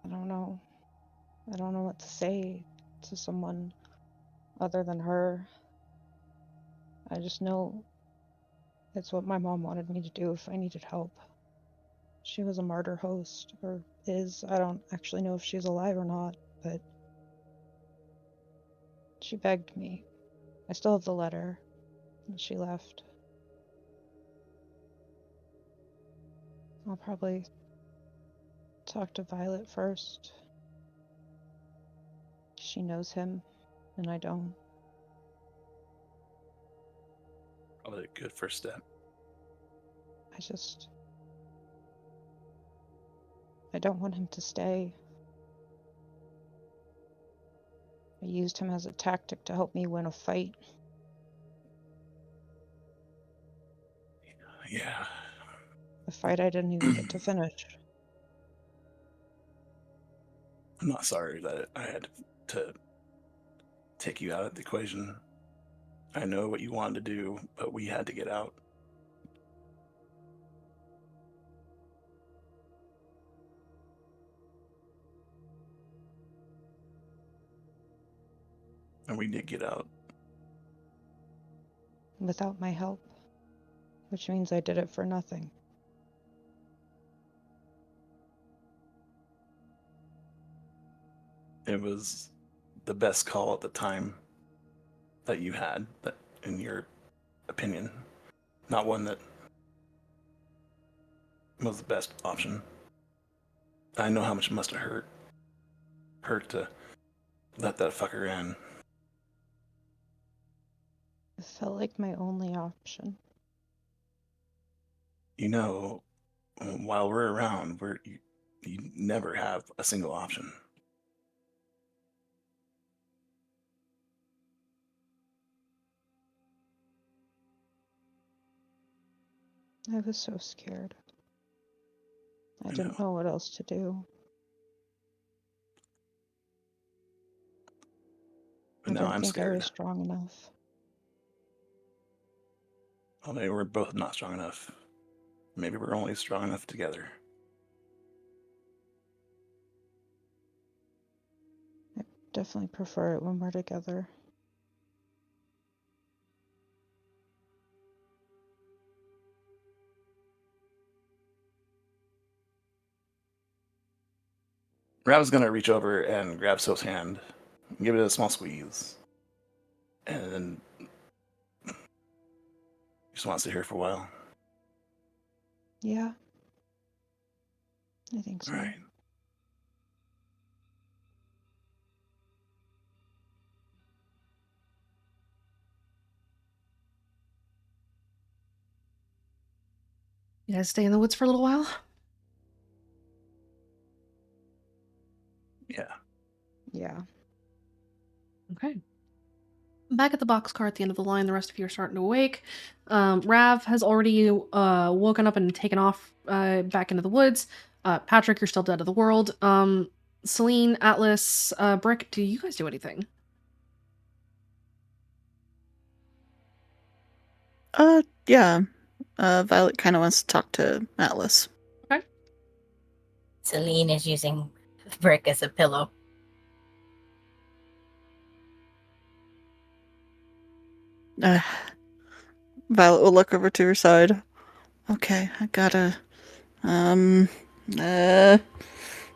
I don't know. I don't know what to say to someone other than her. I just know it's what my mom wanted me to do if I needed help. She was a martyr host, or is. I don't actually know if she's alive or not, but she begged me. I still have the letter, and she left. I'll probably talk to Violet first. She knows him, and I don't. Probably a good first step. I don't want him to stay. I used him as a tactic to help me win a fight. Yeah. A fight I didn't even get to finish. I'm not sorry that I had to take you out of the equation. I know what you wanted to do, but we had to get out. And we did get out. Without my help. Which means I did it for nothing. It was the best call at the time that you had, that, in your opinion. Not one that was the best option. I know how much it must have hurt to let that fucker in. It felt like my only option. You know, while we're around, you never have a single option. I was so scared. I I didn't know. know what else to do. I No, didn't I'm think I scared. was strong enough. Well, maybe we're both not strong enough. Maybe we're only strong enough together. I definitely prefer it when we're together. Rav's gonna reach over and grab Soph's hand, and give it a small squeeze, and then just wants to sit here for a while. Yeah. I think so. All right. You guys stay in the woods for a little while? Yeah. Yeah. Okay. Back at the boxcar at the end of the line, the rest of you are starting to awake. Rav has already woken up and taken off back into the woods. Patrick, you're still dead of the world. Celine, Atlas, Brick, do you guys do anything? Yeah. Violet kind of wants to talk to Atlas. Celine is using Brick as a pillow. Violet will look over to her side. Okay, I gotta,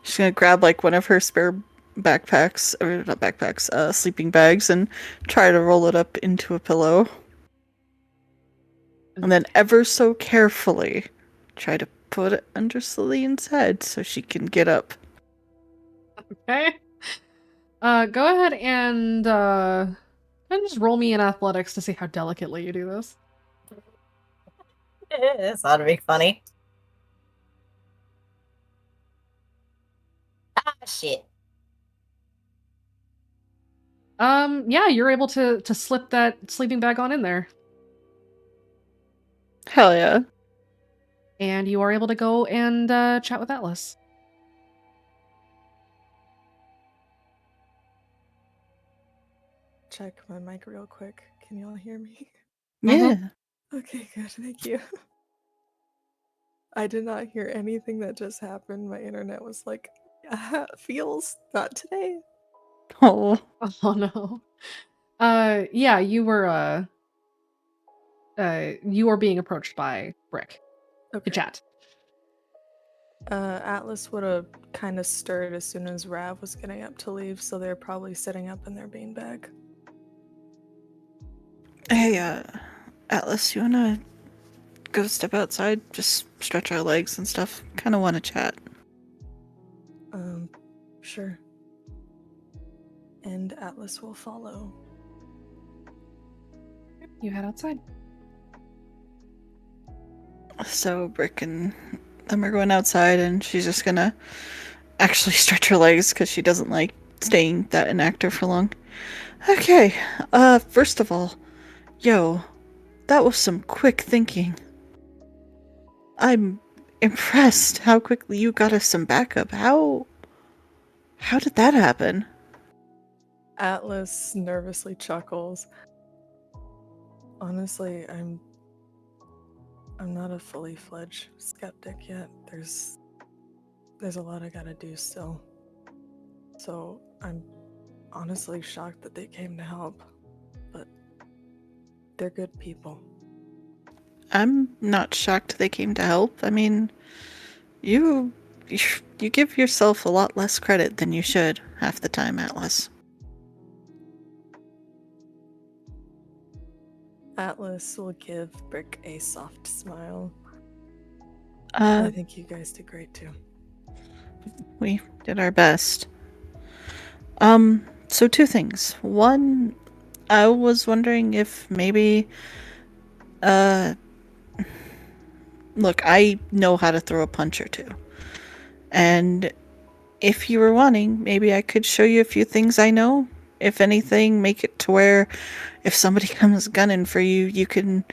she's gonna grab like one of her spare backpacks, or not backpacks, sleeping bags, and try to roll it up into a pillow. And then ever so carefully try to put it under Celine's head so she can get up. Okay. Go ahead and just roll me in athletics to see how delicately you do this. This ought to be funny. Ah, shit. Yeah, you're able to slip that sleeping bag on in there. Hell yeah. And you are able to go and chat with Atlas. Check my mic real quick. Can y'all hear me? Yeah. Okay, good. Thank you. I did not hear anything that just happened. My internet was like, feels not today. Oh. Oh no. Yeah, you were being approached by Brick. Okay. To chat. Atlas would have kind of stirred as soon as Rav was getting up to leave, so they're probably sitting up in their beanbag. Hey, Atlas, you wanna go step outside? Just stretch our legs and stuff. Kinda wanna chat. Sure. And Atlas will follow. You head outside. So Brick and them are going outside, and she's just gonna actually stretch her legs because she doesn't like staying that inactive for long. Okay, first of all, yo, that was some quick thinking. I'm impressed how quickly you got us some backup. How did that happen? Atlas nervously chuckles. Honestly, I'm not a fully fledged skeptic yet. There's a lot I gotta do still. So I'm honestly shocked that they came to help. But they're good people. I'm not shocked they came to help. I mean, you give yourself a lot less credit than you should half the time, Atlas. Atlas will give Brick a soft smile. Uh, I think you guys did great too. we did our best. So two things. One, I was wondering if maybe, look, I know how to throw a punch or two. And if you were wanting, maybe I could show you a few things I know. If anything, make it to where if somebody comes gunning for you, you can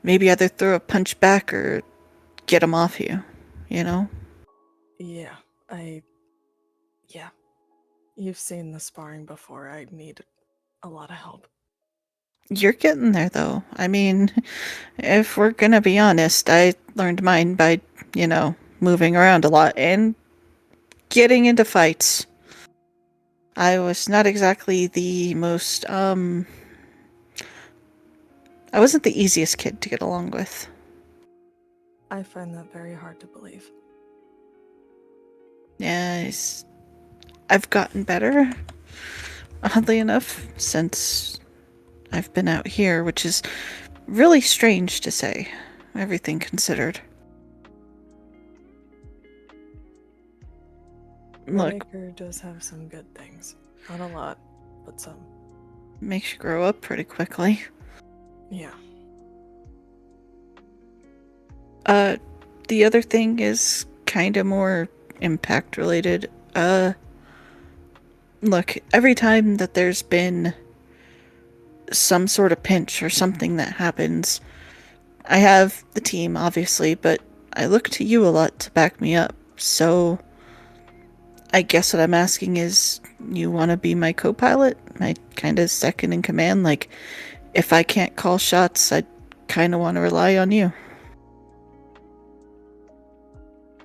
maybe either throw a punch back or get him off you, you know? Yeah, yeah. You've seen the sparring before. I need a lot of help. You're getting there, though. I mean, if we're gonna be honest, I learned mine by, moving around a lot and getting into fights. I was not exactly the most, I wasn't the easiest kid to get along with. I find that very hard to believe. Yeah, I've gotten better, oddly enough, since I've been out here, which is really strange to say, everything considered. Look, Redacre does have some good things. Not a lot, but some. makes you grow up pretty quickly. Yeah. The other thing is kind of more impact related. Look, every time that there's been some sort of pinch or something that happens, I have the team, obviously, but I look to you a lot to back me up. So, I guess what I'm asking is, you want to be my co-pilot? My kind of second in command? Like, if I can't call shots, I kind of want to rely on you.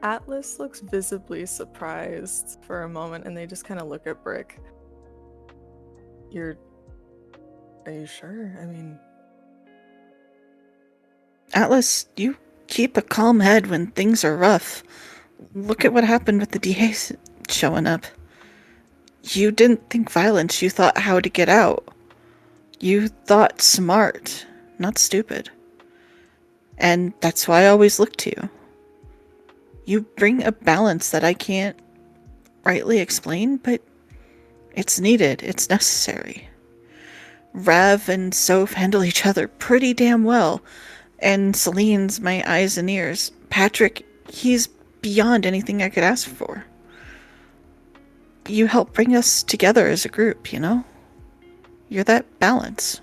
Atlas looks visibly surprised for a moment, and they just kind of look at Brick. Are you sure? I mean... Atlas, you keep a calm head when things are rough. Look at what happened with the DA showing up. You didn't think violence, you thought how to get out. You thought smart, not stupid. And that's why I always look to you. You bring a balance that I can't rightly explain, but it's needed, it's necessary. Rav and Soph handle each other pretty damn well, and Celine's my eyes and ears. Patrick, he's beyond anything I could ask for. You help bring us together as a group, you know? You're that balance.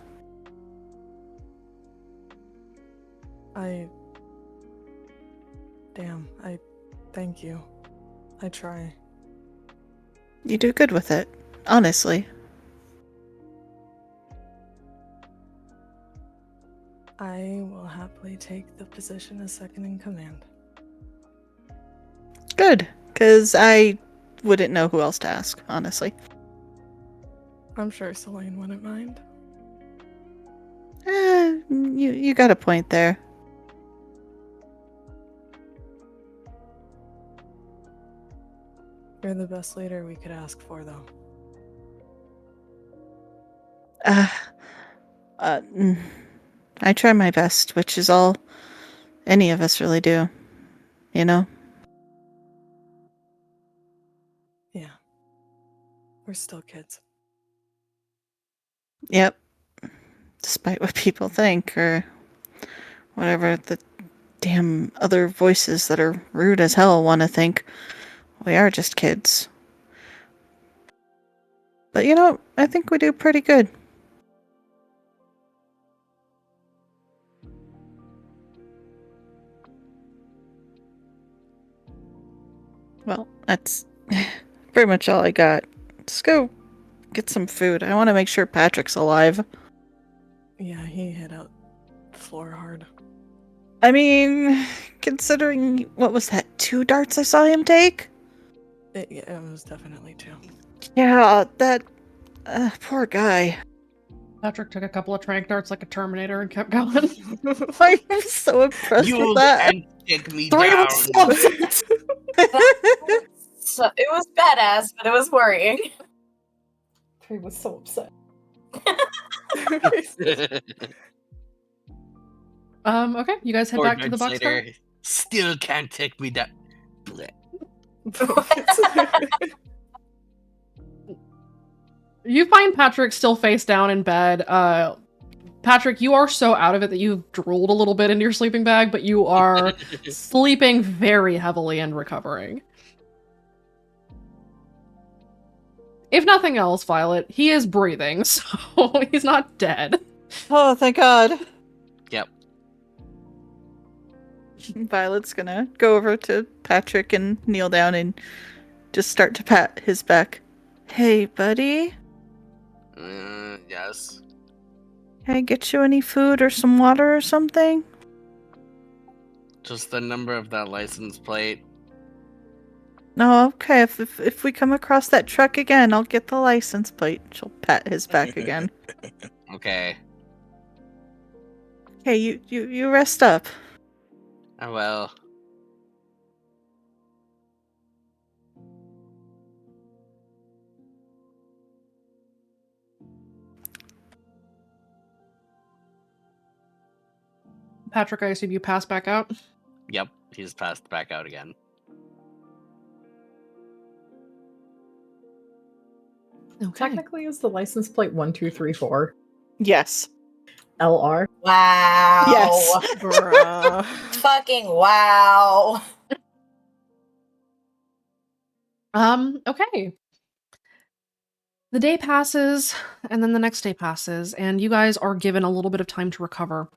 I thank you. I try. You do good with it, honestly. I will happily take the position as second in command. Good, because I wouldn't know who else to ask, honestly. I'm sure Celine wouldn't mind. You got a point there. You're the best leader we could ask for, though. I try my best, which is all any of us really do, you know? Yeah. We're still kids. Yep. Despite what people think, or whatever the damn other voices that are rude as hell want to think, we are just kids. But you know, I think we do pretty good. Well, that's pretty much all I got. Let's go get some food. I want to make sure Patrick's alive. Yeah, he hit out the floor hard. I mean, considering, what was that, 2 darts I saw him take? It was definitely 2. Yeah, that poor guy. Patrick took a couple of trank darts like a Terminator and kept going. I'm so impressed You with that. can't take me 3 down. was So it was badass, but it was worrying. Trey was so upset. Okay, you guys head Four back to the darts boxcar. later, still can't take me down. Blech. You find Patrick still face down in bed. Patrick, you are so out of it that you've drooled a little bit into your sleeping bag, but you are sleeping very heavily and recovering. If nothing else, Violet, he is breathing, so he's not dead. Oh, thank God. Yep. Violet's gonna go over to Patrick and kneel down and just start to pat his back. Hey, buddy. Yes. Can I get you any food or some water or something? Just the number of that license plate. No, okay. If we come across that truck again, I'll get the license plate. She'll pat his back again. Okay. Hey, you rest up. Oh well. Patrick, I assume you pass back out. Yep. He's passed back out again. Okay. Technically, is the license plate 1234 Yes. LR? Wow. Yes. Bruh. Fucking wow. Okay. The day passes, and then the next day passes, and you guys are given a little bit of time to recover.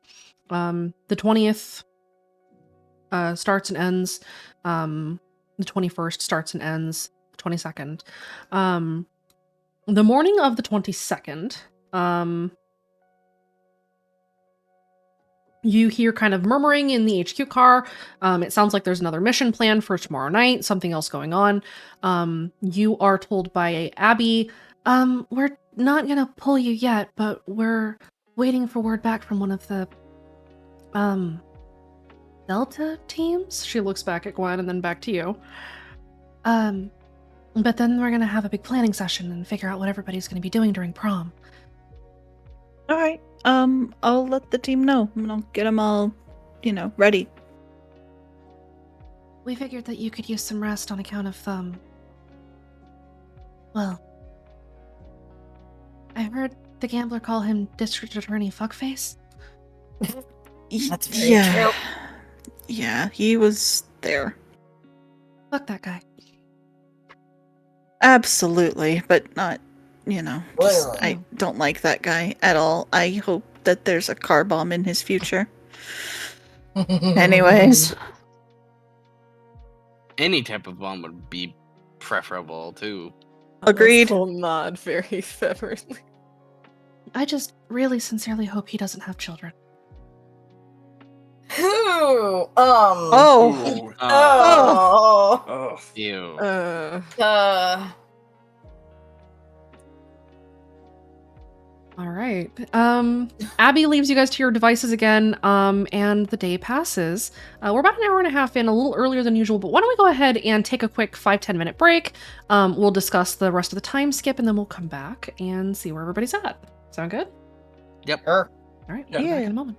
The 20th starts and ends. The 21st starts and ends. The 22nd. The morning of the 22nd, you hear kind of murmuring in the HQ car. It sounds like there's another mission planned for tomorrow night, something else going on. You are told by Abby, we're not gonna pull you yet, but we're waiting for word back from one of the, Delta teams? She looks back at Gwen and then back to you. But then we're gonna have a big planning session and figure out what everybody's gonna be doing during prom. All right. I'll let the team know, and I'll get them all, ready. We figured that you could use some rest on account of, well, I heard the gambler call him District Attorney Fuckface. That's very yeah. true. Yeah, he was there. Fuck that guy. Absolutely, but not, just, Literally. I don't like that guy at all. I hope that there's a car bomb in his future. Anyways. Any type of bomb would be preferable too. Agreed. Will nod very fervently. I just really sincerely hope he doesn't have children. Who? Oh. Ooh, Oh. Oh, ew. All right. Abby leaves you guys to your devices again, and the day passes. We're about an hour and a half in, a little earlier than usual, but why don't we go ahead and take a quick 5-10 minute break? We'll discuss the rest of the time skip, and then we'll come back and see where everybody's at. Sound good? Yep. Sure. All right, we'll be back in a moment.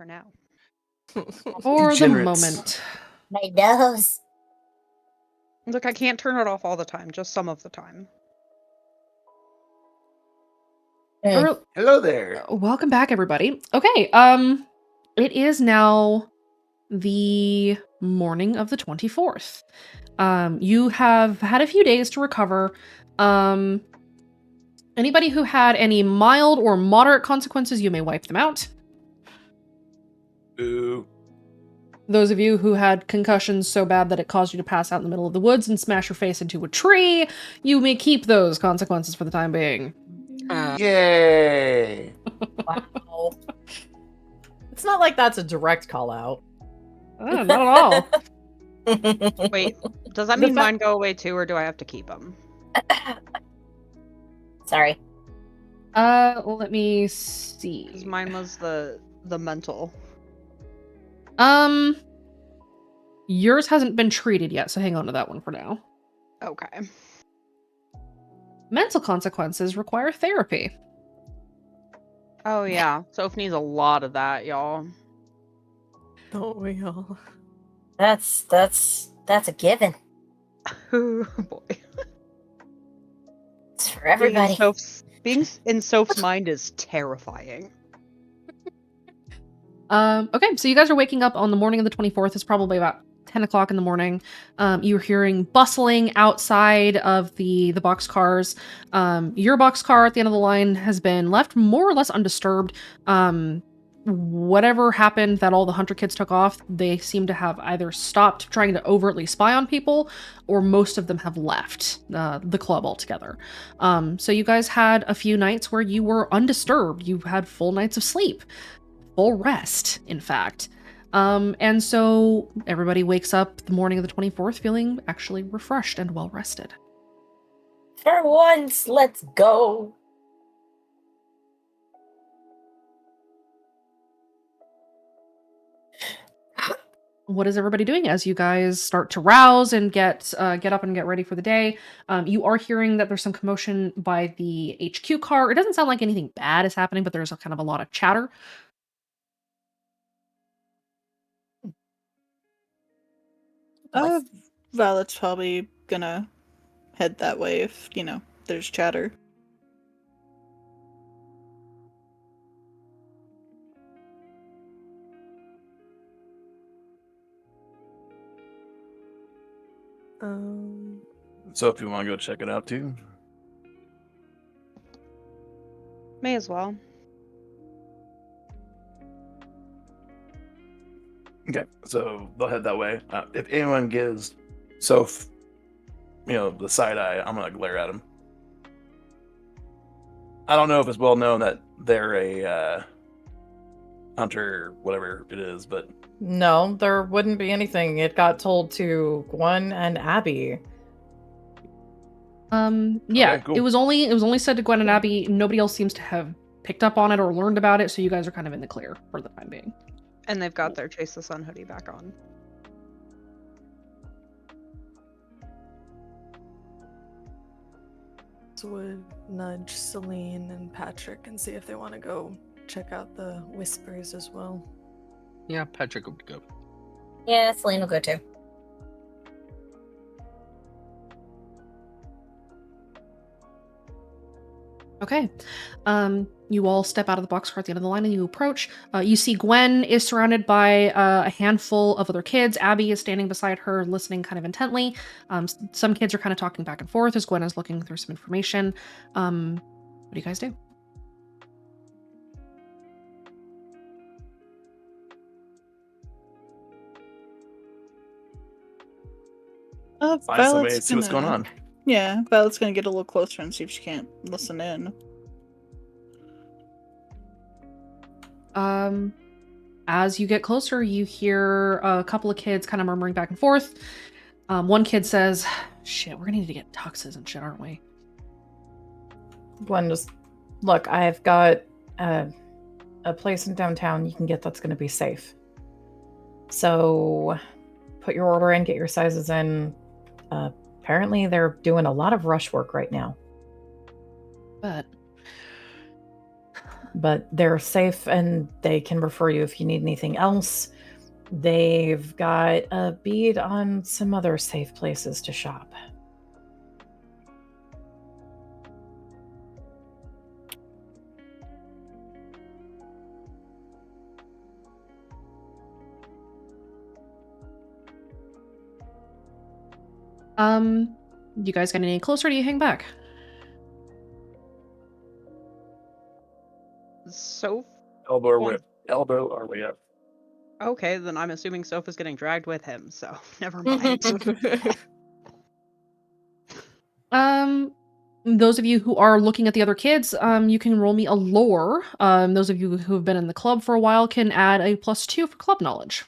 for now. For the Degenerates. moment. My nose. Look, I can't turn it off all the time, just some of the time. Er, Hello there. Welcome back, everybody. Okay, it is now the morning of the 24th. You have had a few days to recover. Anybody who had any mild or moderate consequences, you may wipe them out. Ooh. Those of you who had concussions so bad that it caused you to pass out in the middle of the woods and smash your face into a tree, you may keep those consequences for the time being. Yay! Wow. It's not like that's a direct call out. Not at all. Wait, does that The mean fa- mine go away too, or do I have to keep them? Sorry. Let me Because see. mine was the mental. Yours hasn't been treated yet, so hang on to that one for now. Okay. Mental consequences require therapy. Oh yeah, Soph needs a lot of that, y'all. Don't we all? That's a given. Oh boy. It's for everybody. Being in Soph's mind is terrifying. Okay, so you guys are waking up on the morning of the 24th. It's probably about 10 o'clock in the morning. You're hearing bustling outside of the boxcars. Your boxcar at the end of the line has been left more or less undisturbed. Whatever happened that all the hunter kids took off, they seem to have either stopped trying to overtly spy on people, or most of them have left the club altogether. So you guys had a few nights where you were undisturbed. You had full nights of sleep. Full rest, in fact. And so everybody wakes up the morning of the 24th feeling actually refreshed and well rested. For once, let's go. What is everybody doing as you guys start to rouse and get up and get ready for the day? You are hearing that there's some commotion by the HQ car. It doesn't sound like anything bad is happening, but there's kind of a lot of chatter. Violet's probably gonna head that way if, there's chatter. So if you want to go check it out too. May as well. Okay, so they'll head that way. If anyone gives Soph, the side eye, I'm gonna glare at him. I don't know if it's well known that they're a hunter, whatever it is, but No, there wouldn't be anything. It got told to Gwen and Abby. Yeah, Okay, cool. it was only said to Gwen and Abby. Nobody else seems to have picked up on it or learned about it, so you guys are kind of in the clear for the time being. And they've got their Chase the Sun hoodie back on. Would nudge Celine and Patrick and see if they want to go check out the Whispers as well. Yeah, Patrick would go. Yeah, Celine will go too. Okay. You all step out of the boxcar at the end of the line and you approach. You see Gwen is surrounded by a handful of other kids. Abby is standing beside her, listening kind of intently. Some kids are kind of talking back and forth as Gwen is looking through some information. What do you guys do? find somebody and see what's going on. Yeah, Violet's gonna get a little closer and see if she can't listen in. As you get closer, you hear a couple of kids kind of murmuring back and forth. One kid says, "Shit, we're gonna need to get tuxes and shit, aren't we?" Gwen just, look, I've got a place in downtown you can get that's going to be safe. So put your order in, get your sizes in. Apparently they're doing a lot of rush work right now. But but they're safe and they can refer you if you need anything else. They've got a bead on some other safe places to shop. You guys get any closer? Or do you hang back? Soph? Elbow our way up. Okay, then I'm assuming Soph is getting dragged with him, so never mind. Those of you who are looking at the other kids, you can roll me a lore. Those of you who have been in the club for a while can add a +2 for club knowledge.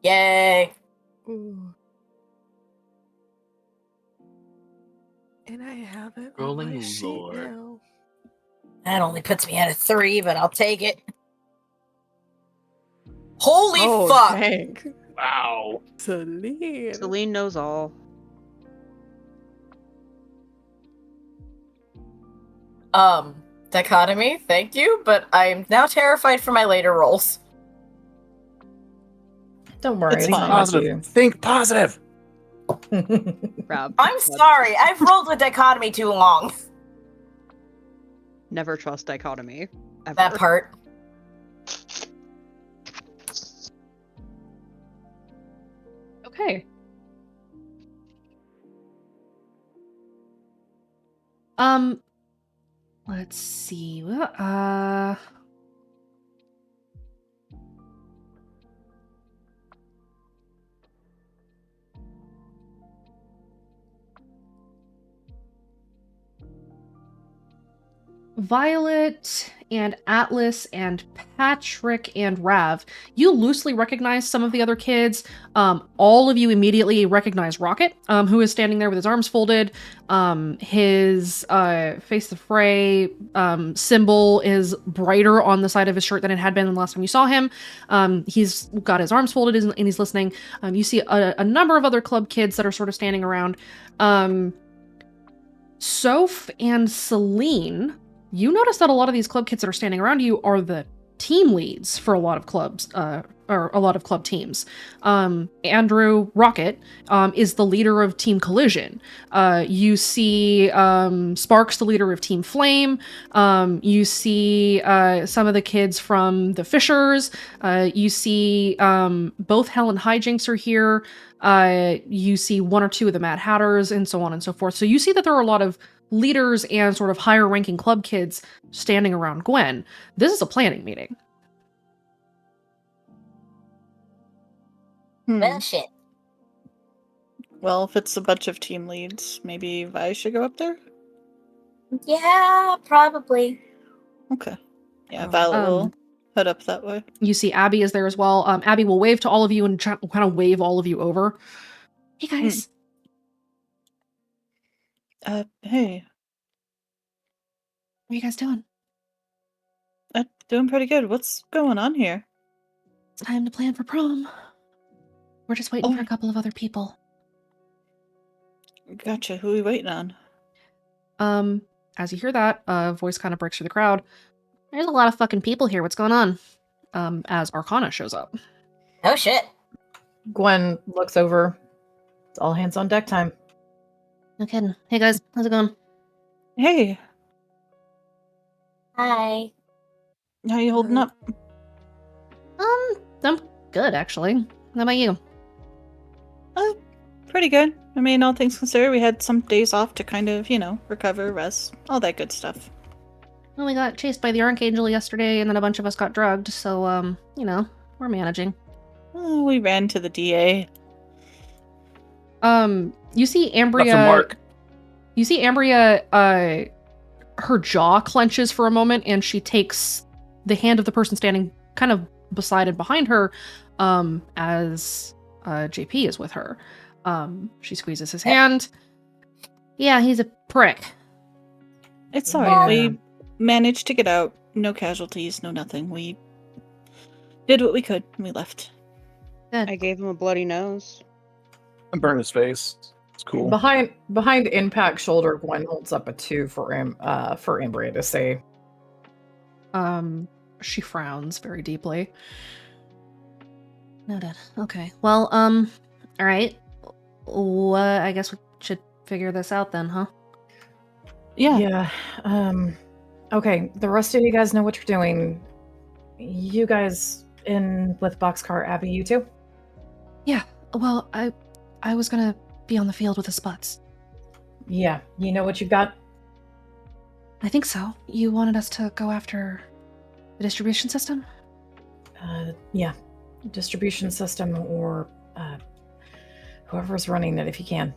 Yay! Ooh. And I have it on Rolling my sheet lore. now. That only puts me at a 3, but I'll take it. Holy fuck! Dang. Wow. Celine. Celine knows all. Dichotomy, thank you, but I'm now terrified for my later rolls. Don't worry, It's it's fine. not Positive. Think positive. you. Rob. I'm sorry, I've rolled with dichotomy too long. Never trust dichotomy. Ever. That part. Okay. Let's see. Violet and Atlas and Patrick and Rav, you loosely recognize some of the other kids. All of you immediately recognize Rocket, who is standing there with his arms folded. His Face the Fray symbol is brighter on the side of his shirt than it had been the last time you saw him. He's got his arms folded and he's listening. You see a number of other club kids that are sort of standing around. Soph and Celine, you notice that a lot of these club kids that are standing around you are the team leads for a lot of clubs, or a lot of club teams. Andrew Rocket is the leader of Team Collision. You see Sparks, the leader of Team Flame. You see some of the kids from the Fishers. You see both Hell and Hijinks are here. You see one or two of the Mad Hatters, and so on and so forth. So you see that there are a lot of leaders and sort of higher ranking club kids standing around Gwen. This is a planning meeting. Well, shit. Well, if it's a bunch of team leads, maybe Vi should go up there? Yeah, probably. Okay. Yeah, Violet will head up that way. You see Abby is there as well. Abby will wave to all of you and kind of wave all of you over. Hey guys. Hey. What are you guys doing? Doing pretty good. What's going on here? It's time to plan for prom. We're just waiting for a couple of other people. Gotcha. Who are we waiting on? As you hear that, a voice kind of breaks through the crowd. There's a lot of fucking people here. What's going on? As Arcana shows up. Oh shit. Gwen looks over. It's all hands on deck time. No kidding. Hey guys, how's it going? Hey, Hi. how you holding up? I'm good actually. How about you? Pretty good. I mean, all things considered, we had some days off to kind of, recover, rest, all that good stuff. Well, we got chased by the Archangel yesterday, and then a bunch of us got drugged, so, we're managing. Oh, we ran to the DA. You see Ambria... Left a mark. You see Ambria, her jaw clenches for a moment, and she takes the hand of the person standing kind of beside and behind her, as JP is with her. She squeezes his hand. Yeah, he's a prick. It's alright. We managed to get out. No casualties, no nothing. We did what we could, and we left. I gave him a bloody nose. And burn his face. It's cool. Behind Impact's shoulder, Gwen holds up a 2 for Ambria to say, She frowns very deeply. Noted. Okay. Well, all right. I guess we should figure this out then, huh? Yeah. Okay, the rest of you guys know what you're doing. You guys in with Boxcar Abby, you too? Yeah. Well, I was gonna be on the field with the Spuds. Yeah, you know what you've got? I think so. You wanted us to go after the distribution system? Yeah. Distribution system or whoever's running it if you can.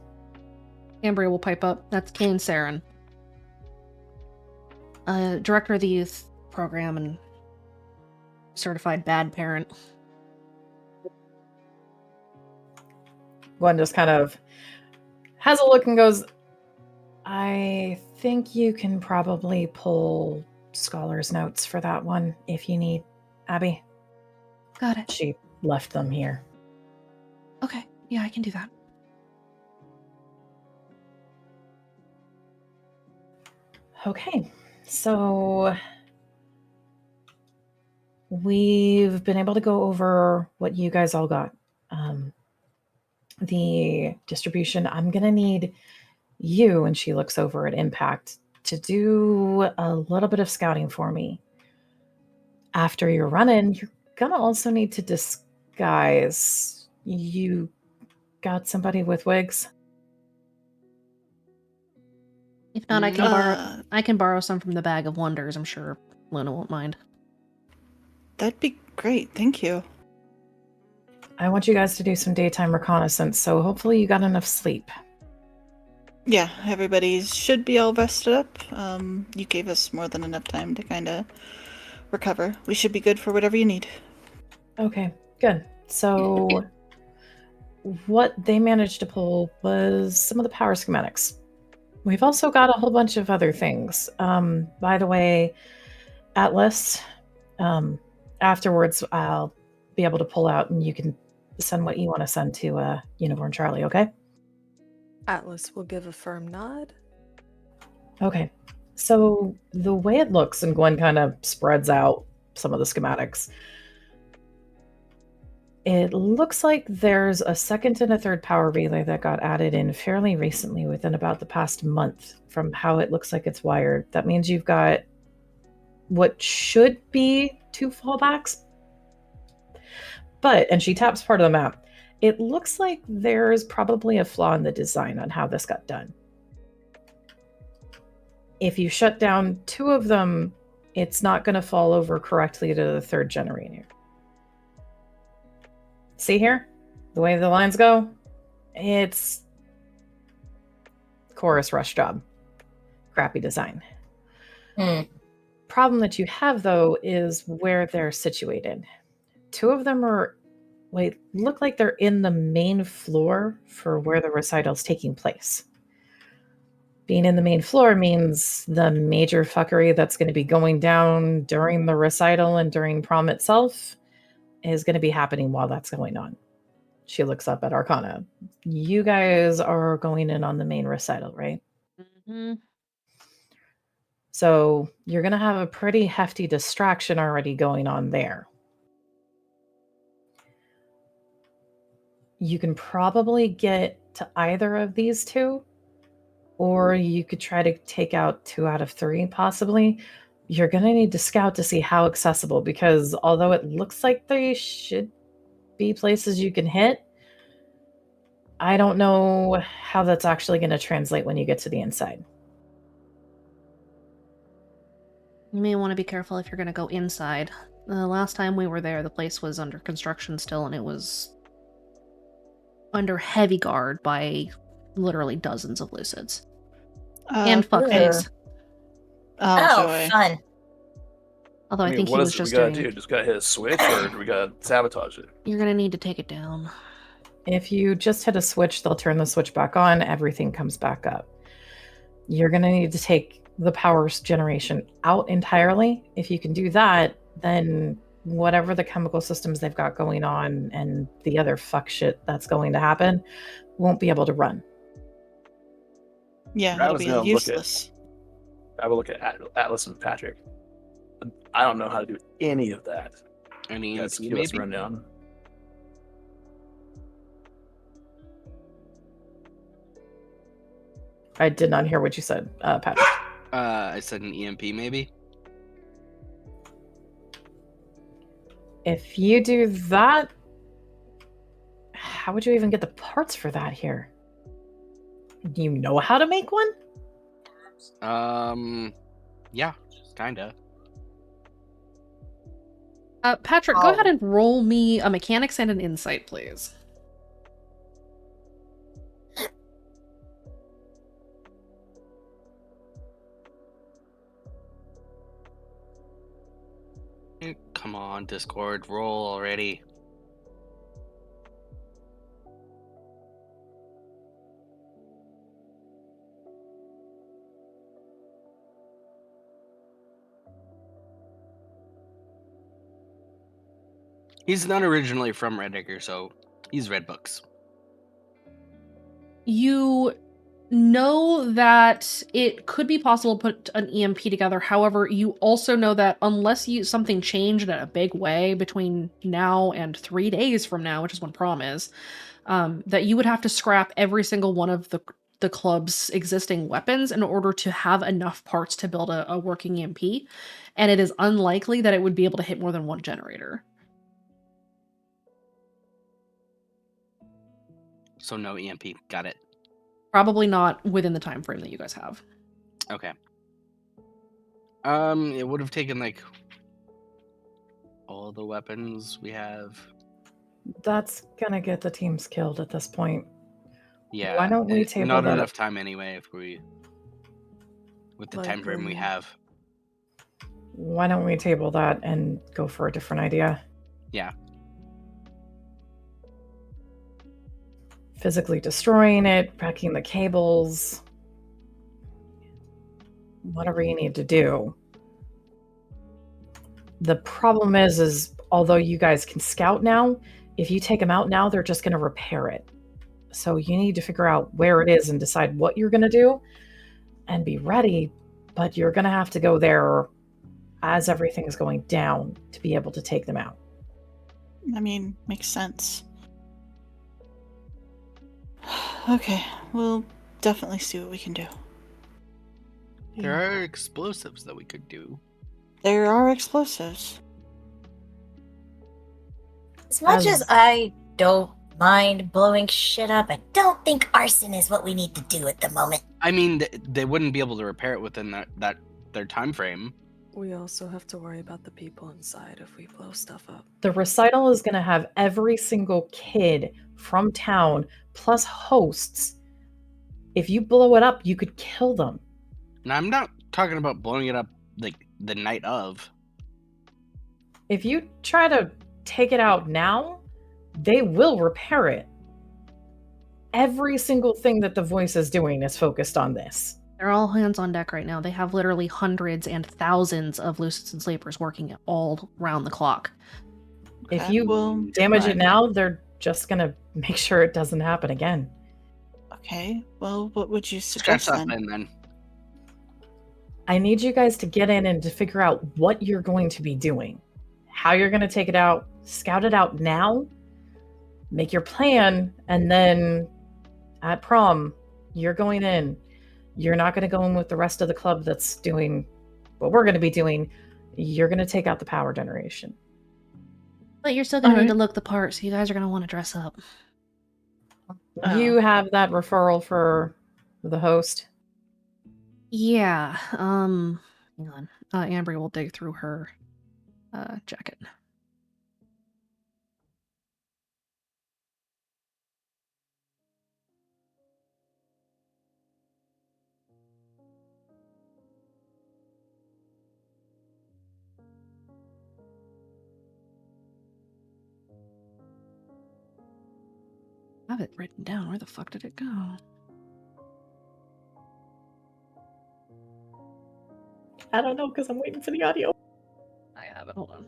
Cambria will pipe up. That's Kane Saren. Director of the youth program and certified bad parent. Gwen just kind of has a look and goes, I think you can probably pull scholar's notes for that one if you need, Abby. Got it. She left them here. Okay. Yeah, I can do that. Okay, so we've been able to go over what you guys all got. The distribution, I'm going to need you, and she looks over at Impact, to do a little bit of scouting for me. After you're running, you're going to also need to disguise. You got somebody with wigs? If not, No. I can borrow some from the Bag of Wonders. I'm sure Luna won't mind. That'd be great. Thank you. I want you guys to do some daytime reconnaissance, so hopefully you got enough sleep. Yeah, everybody should be all rested up. You gave us more than enough time to kind of recover. We should be good for whatever you need. Okay, good. So what they managed to pull was some of the power schematics. We've also got a whole bunch of other things. By the way, Atlas, afterwards I'll be able to pull out and you can send what you want to send to Unicorn Charlie, okay? Atlas will give a firm nod. Okay. So the way it looks, and Gwen kind of spreads out some of the schematics, it looks like there's a second and a third power relay that got added in fairly recently, within about the past month, from how it looks like it's wired. That means you've got what should be 2 fallbacks. But, and she taps part of the map, it looks like there's probably a flaw in the design on how this got done. If you shut down 2 of them, it's not going to fall over correctly to the 3rd generator. See here? The way the lines go? It's chorus rush job. Crappy design. Problem that you have, though, is where they're situated. 2 of them look like they're in the main floor for where the recital's taking place. Being in the main floor means the major fuckery that's going to be going down during the recital and during prom itself is going to be happening while that's going on. She looks up at Arcana. You guys are going in on the main recital, right? Mm-hmm. So you're going to have a pretty hefty distraction already going on there. You can probably get to either of these 2, or you could try to take out 2 out of 3, possibly. You're going to need to scout to see how accessible, because although it looks like they should be places you can hit, I don't know how that's actually going to translate when you get to the inside. You may want to be careful if you're going to go inside. The last time we were there, the place was under construction still, and it was under heavy guard by literally dozens of Lucids. And fuckface. Oh, joy. Fun. Although I think he what was is it just we gotta doing... do? Just gotta hit a switch, or do we gotta sabotage it? You're going to need to take it down. If you just hit a switch, they'll turn the switch back on. Everything comes back up. You're going to need to take the power generation out entirely. If you can do that, then whatever the chemical systems they've got going on and the other fuck shit that's going to happen won't be able to run. Yeah, I it'll was be gonna useless. I will look at Atlas and Patrick. I don't know how to do any of that. Any Yes, EMP give us a maybe? rundown. I did not hear what you said, Patrick. I said an EMP maybe. If you do that, how would you even get the parts for that here? Do you know how to make one? Yeah, kinda. Patrick, go ahead Oh. and roll me a mechanics and an insight, please. Come on, Discord, roll already. He's not originally from Redacre, so he's read books. You know that it could be possible to put an EMP together. However, you also know that unless something changed in a big way between now and 3 days from now, which is when prom is, that you would have to scrap every single one of the club's existing weapons in order to have enough parts to build a working EMP. And it is unlikely that it would be able to hit more than one generator. So no EMP. Got it. Probably not within the time frame that you guys have. Okay. It would have taken like all the weapons we have. That's gonna get the teams killed at this point. Yeah. Why don't we table not that? enough time anyway if we with the time frame we have. Why don't we table that and go for a different idea? Yeah. Physically destroying it, wrecking the cables, whatever you need to do. The problem is although you guys can scout now, if you take them out now, they're just going to repair it. So you need to figure out where it is and decide what you're going to do and be ready, but you're going to have to go there as everything is going down to be able to take them out. I mean, makes sense. Okay, we'll definitely see what we can do. There are explosives that we could do. There are explosives. As much as I don't mind blowing shit up, I don't think arson is what we need to do at the moment. I mean, they wouldn't be able to repair it within their time frame. We also have to worry about the people inside if we blow stuff up. The recital is going to have every single kid from town plus hosts. If you blow it up, you could kill them. Now, I'm not talking about blowing it up like the night of. If you try to take it out now, they will repair it. Every single thing that the voice is doing is focused on this. They're all hands on deck right now. They have literally hundreds and thousands of Lucids and Sleepers working all round the clock. If Okay, you well, damage it fine. now, they're just going to make sure it doesn't happen again. Okay, well, what would you Scratch suggest that then? then. I need you guys to get in and to figure out what you're going to be doing, how you're going to take it out, scout it out now, make your plan, and then at prom, you're going in. You're not going to go in with the rest of the club that's doing what we're going to be doing. You're going to take out the power generation. But you're still going to need Alright. to look the part, so you guys are going to want to dress up. You have that referral for the host? Yeah, hang on. Ambry will dig through her jacket. I have it written down. Where the fuck did it go? I don't know because I'm waiting for the audio. I have it. Hold on.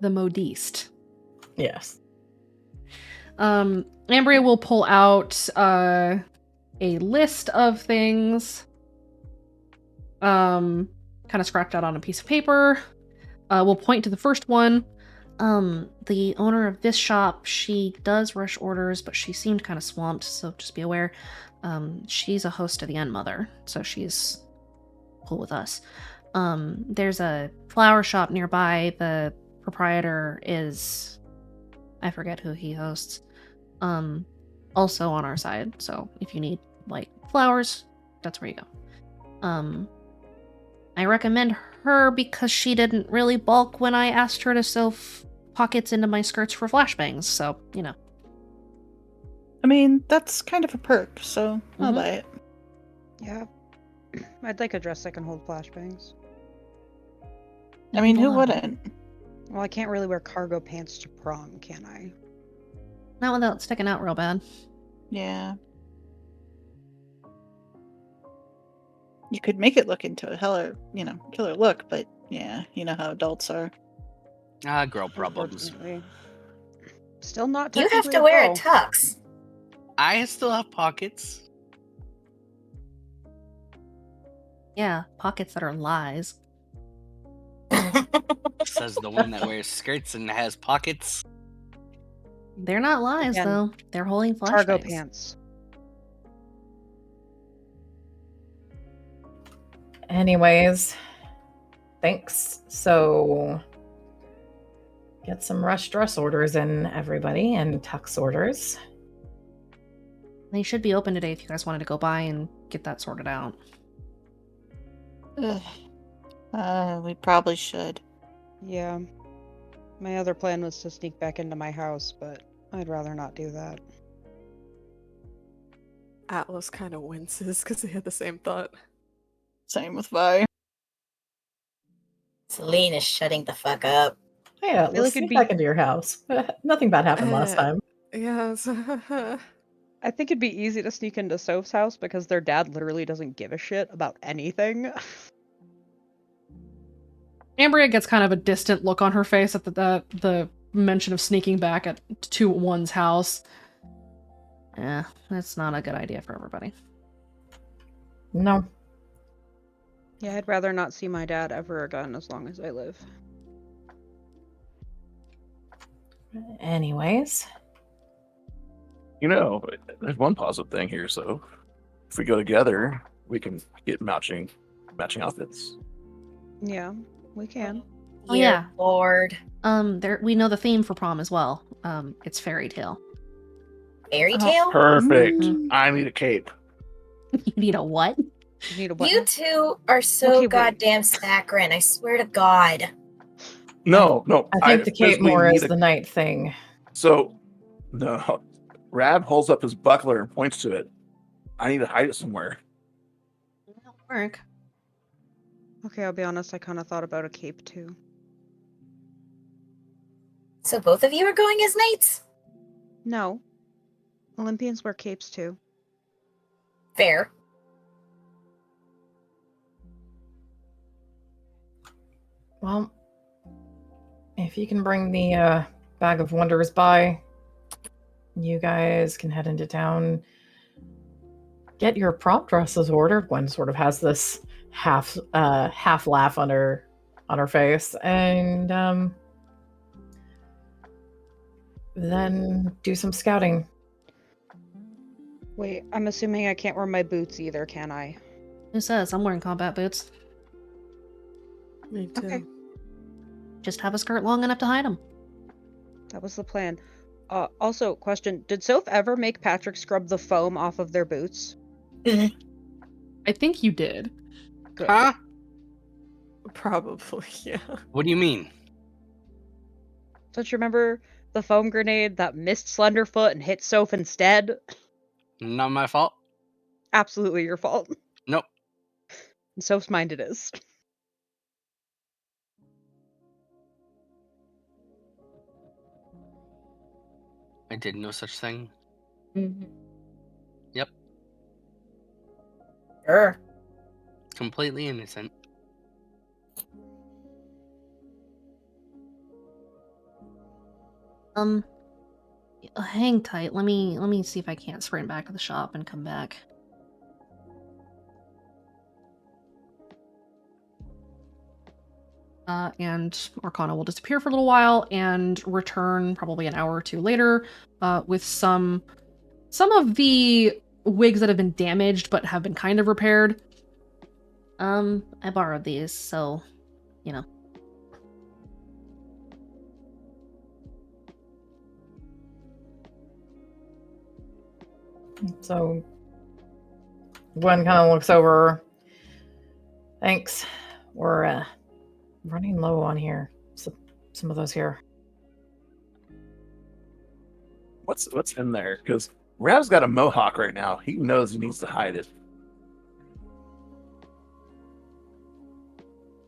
The modiste. Yes. Ambria will pull out a list of things. kind of scratched out on a piece of paper. We'll point to the first one. The owner of this shop, she does rush orders, but she seemed kind of swamped, so just be aware. She's a host of the End Mother, so she's cool with us. There's a flower shop nearby. The proprietor is, I forget who he hosts. Also on our side, so if you need like flowers, that's where you go. I recommend her because she didn't really balk when I asked her to sew pockets into my skirts for flashbangs, so, you know. I mean, that's kind of a perk, so I'll Mhm. buy it. Yeah. I'd like a dress that can hold flashbangs. I mean, who Wow. wouldn't? Well, I can't really wear cargo pants to prom, can I? Not without sticking out real bad. Yeah. You could make it look into a killer look, but yeah, you know how adults are. Girl problems. Unfortunately. Still not You have technically to a wear a girl. tux. I still have pockets. Yeah, pockets that are lies. Says the one that wears skirts and has pockets. They're not lies, Again, though. They're holding flashbangs. Cargo pants. Anyways, thanks. So, get some rush dress orders in, everybody, and tux orders. They should be open today if you guys wanted to go by and get that sorted out. We probably should. Yeah. My other plan was to sneak back into my house, but I'd rather not do that. Atlas kind of winces because he had the same thought. Same with Vi. Celine is shutting the fuck up. Yeah, feel let's like it'd sneak back be- into your house. Nothing bad happened last time. Yes. I think it'd be easy to sneak into Soph's house because their dad literally doesn't give a shit about anything. Ambria gets kind of a distant look on her face at the mention of sneaking back to one's house. That's not a good idea for everybody. No. Yeah, I'd rather not see my dad ever again as long as I live. Anyways. There's one positive thing here. So if we go together, we can get matching outfits. Yeah, we can. Oh, Dear yeah. Lord. We know the theme for prom as well. It's fairy tale. Fairy Oh, tale? Perfect. Mm. I need a cape. You need a what? You need a what? You two are so Okay, wait. goddamn saccharine, I swear to God. No. I think the cape physically more need is a- the night thing. So, no. Rab holds up his buckler and points to it. I need to hide it somewhere. That'll work. Okay, I'll be honest, I kind of thought about a cape too. So both of you are going as knights? No. Olympians wear capes too. Fair. Well, if you can bring the bag of wonders by, you guys can head into town. Get your prom dresses ordered. Gwen sort of has this half laugh on her face, and then do some scouting. Wait, I'm assuming I can't wear my boots either, can I? Who says? I'm wearing combat boots. Me too. Okay. Just have a skirt long enough to hide them. That was the plan. Also, question, did Soph ever make Patrick scrub the foam off of their boots? I think you did. Good. Huh? Probably, yeah. What do you mean? Don't you remember the foam grenade that missed Slenderfoot and hit Soph instead? Not my fault. Absolutely your fault. Nope. In Soph's mind it is. I did no such thing. Yep. Sure. Completely innocent. Hang tight. Let me see if I can't sprint back to the shop and come back. and Arcana will disappear for a little while and return probably an hour or two later with some of the wigs that have been damaged but have been kind of repaired. I borrowed these, so, you know. So Gwen kind of looks over. Thanks. We're running low on here. Some of those here. What's in there? Because Rav's got a mohawk right now. He knows he needs to hide it.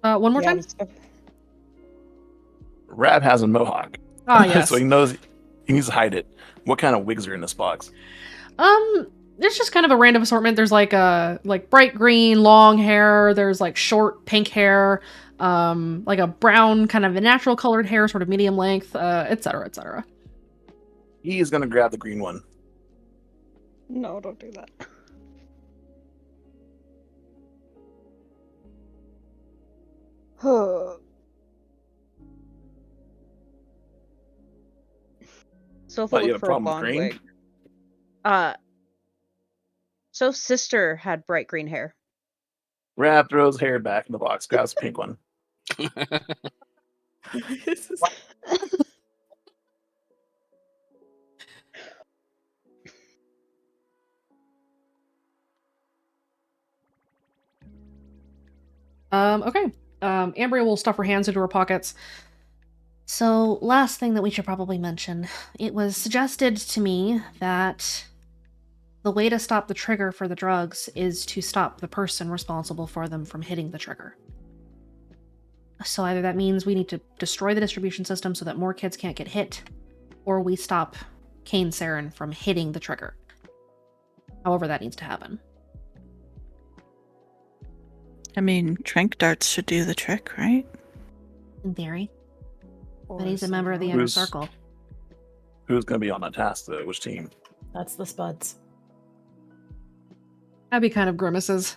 One more time? Rav has a mohawk. Ah, yes. So he knows he needs to hide it. What kind of wigs are in this box? There's just kind of a random assortment. There's like bright green long hair. There's like short pink hair. Like a brown kind of a natural colored hair, sort of medium length, etc., etc. He is gonna grab the green one. No, don't do that. Sofa What, you looked have a for a problem with blonde green? wig. So's sister had bright green hair. Rav throws hair back in the box, grabs the pink one. Okay. Ambria will stuff her hands into her pockets. So, last thing that we should probably mention. It was suggested to me that the way to stop the trigger for the drugs is to stop the person responsible for them from hitting the trigger. So either that means we need to destroy the distribution system so that more kids can't get hit, or we stop Kane Saren from hitting the trigger. However that needs to happen. I mean, trank darts should do the trick, right? In theory. Or But he's a member of the Inner Who's- Circle. Who's gonna be on that task though? Which team? That's the Spuds. Abby kind of grimaces.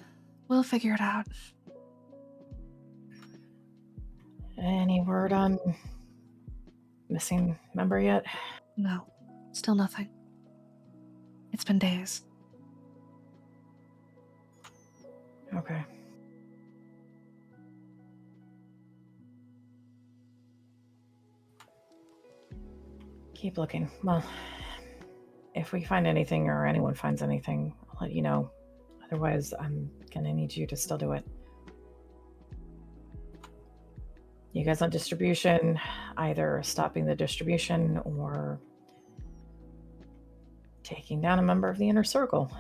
We'll figure it out. Any word on missing member yet? No. Still nothing. It's been days. Okay. Keep looking. Well, if we find anything or anyone finds anything, I'll let you know. Otherwise, I'm gonna need you to still do it. You guys on distribution, either stopping the distribution or taking down a member of the Inner Circle.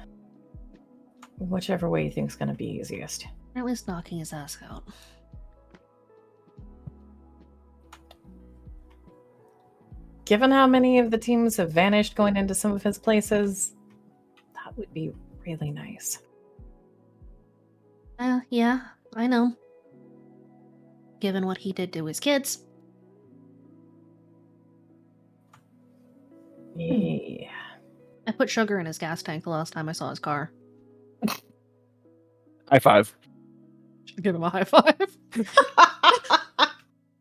Whichever way you think's gonna be easiest. Or at least knocking his ass out. Given how many of the teams have vanished going into some of his places, that would be really nice. Yeah, I know. Given what he did to his kids. Yeah. I put sugar in his gas tank the last time I saw his car. High five. Should give him a high five.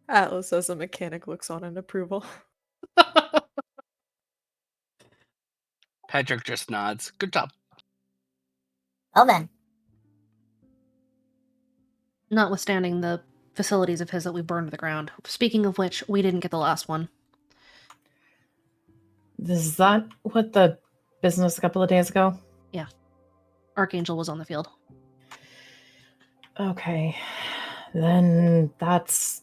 Atlas as a mechanic looks on in approval. Patrick just nods. Good job. Well then. Notwithstanding the facilities of his that we burned to the ground. Speaking of which, we didn't get the last one. Is that what the business a couple of days ago? Yeah. Archangel was on the field. Okay. Then that's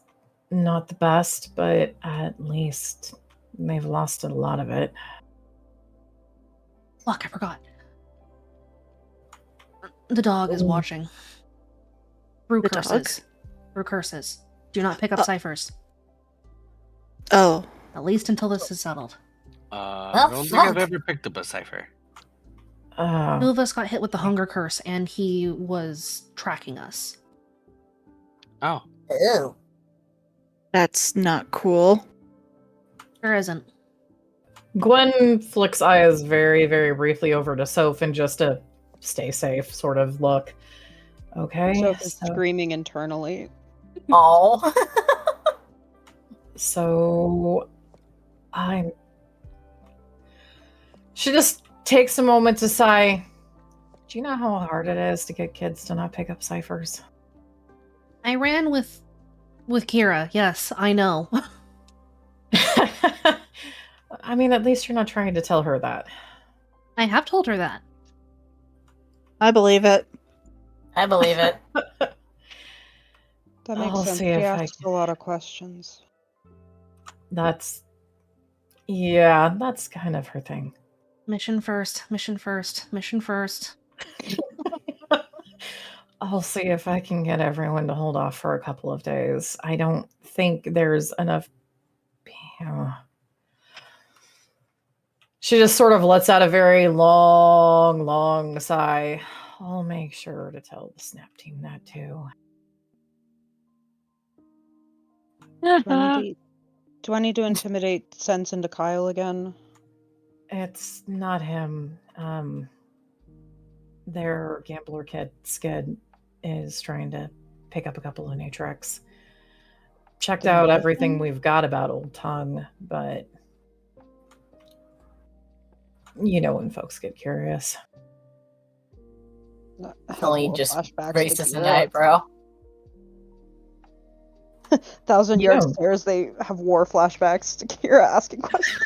not the best, but at least they've lost a lot of it. Fuck, I forgot. The dog is Oh. watching. Through The curses. dog? Through curses. Do not pick up ciphers. Oh, At least until this is settled. I don't think I've fuck. ever picked up a cipher. Two of us got hit with the hunger curse, and he was tracking us. Oh. Ooh. that's not cool. There isn't. Gwen flicks eyes very, very briefly over to Soph and just a stay safe sort of look. Okay. Sophie's so- screaming internally. Oh. So, she just takes a moment to sigh. Do you know how hard it is to get kids to not pick up ciphers? I ran with Kira. Yes, I know. I mean, at least you're not trying to tell her that. I have told her that. I believe it. I believe it. That makes I'll sense. see She if I asks can- a lot of questions. That's kind of her thing. Mission first, mission first, mission first. I'll see if I can get everyone to hold off for a couple of days. I don't think there's enough. She just sort of lets out a very long, long sigh. I'll make sure to tell the snap team that too. Do I need to intimidate sense into Kyle again? It's not him. Their gambler kid, Skid, is trying to pick up a couple of new tricks. Checked out everything we've got about Old Tongue, but you know when folks get curious. Only More just flashbacks to raises an Kira. eyebrow. 1,000-yard Yeah. stares. They have war flashbacks to Kira asking questions.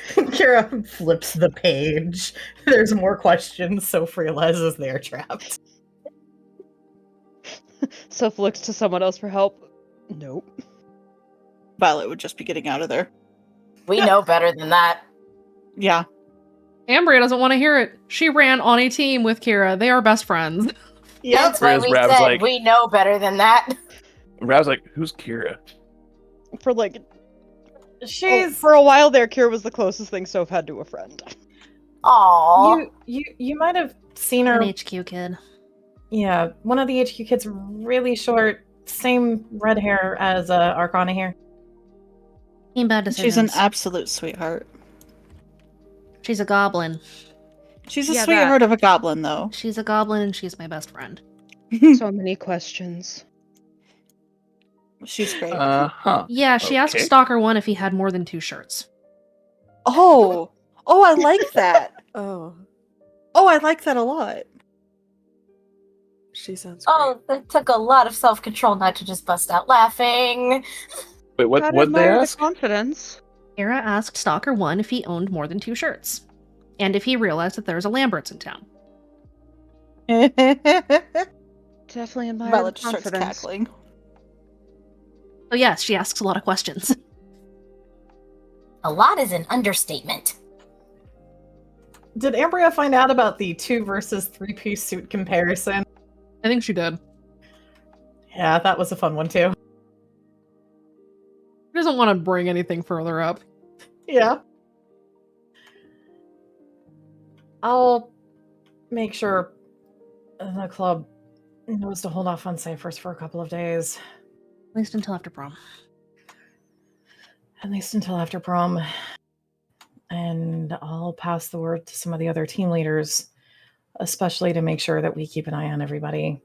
Kira flips the page. There's more questions. Soph realizes they're trapped. Soph looks to someone else for help. Nope. Violet would just be getting out of there. We know better than that. Yeah. Ambria doesn't want to hear it. She ran on a team with Kira. They are best friends. That's why Whereas we Rab's said like- we know better than that. Rab's like, who's Kira? For like She's for a while there, Kira was the closest thing Soph had to a friend. Aww. you might have seen her. An HQ kid. Yeah, one of the HQ kids, really short, same red hair as Arcana here. Making bad decisions. She's an absolute sweetheart. She's a goblin. She's a Yeah, sweetheart of a goblin, though. She's a goblin and she's my best friend. So many questions. She's great. Huh. Yeah, she asked Okay. Stalker 1 if he had more than 2 shirts. Oh, I like that. Oh, Oh, I like that a lot. she sounds great. Oh, that took a lot of self-control not to just bust out laughing. Wait, what? Gotta What they admire the ask? confidence. Kira asked Stalker 1 if he owned more than 2 shirts. And if he realized that there's a Lambert's in town. Definitely admire Violet the just starts confidence. cackling. So yes, she asks a lot of questions. A lot is an understatement. Did Ambria find out about the 2 versus 3-piece suit comparison? I think she did. Yeah, that was a fun one too. She doesn't want to bring anything further up. Yeah. I'll make sure the club knows to hold off on ciphers for a couple of days. At least until after prom. At least until after prom. And I'll pass the word to some of the other team leaders, especially to make sure that we keep an eye on everybody.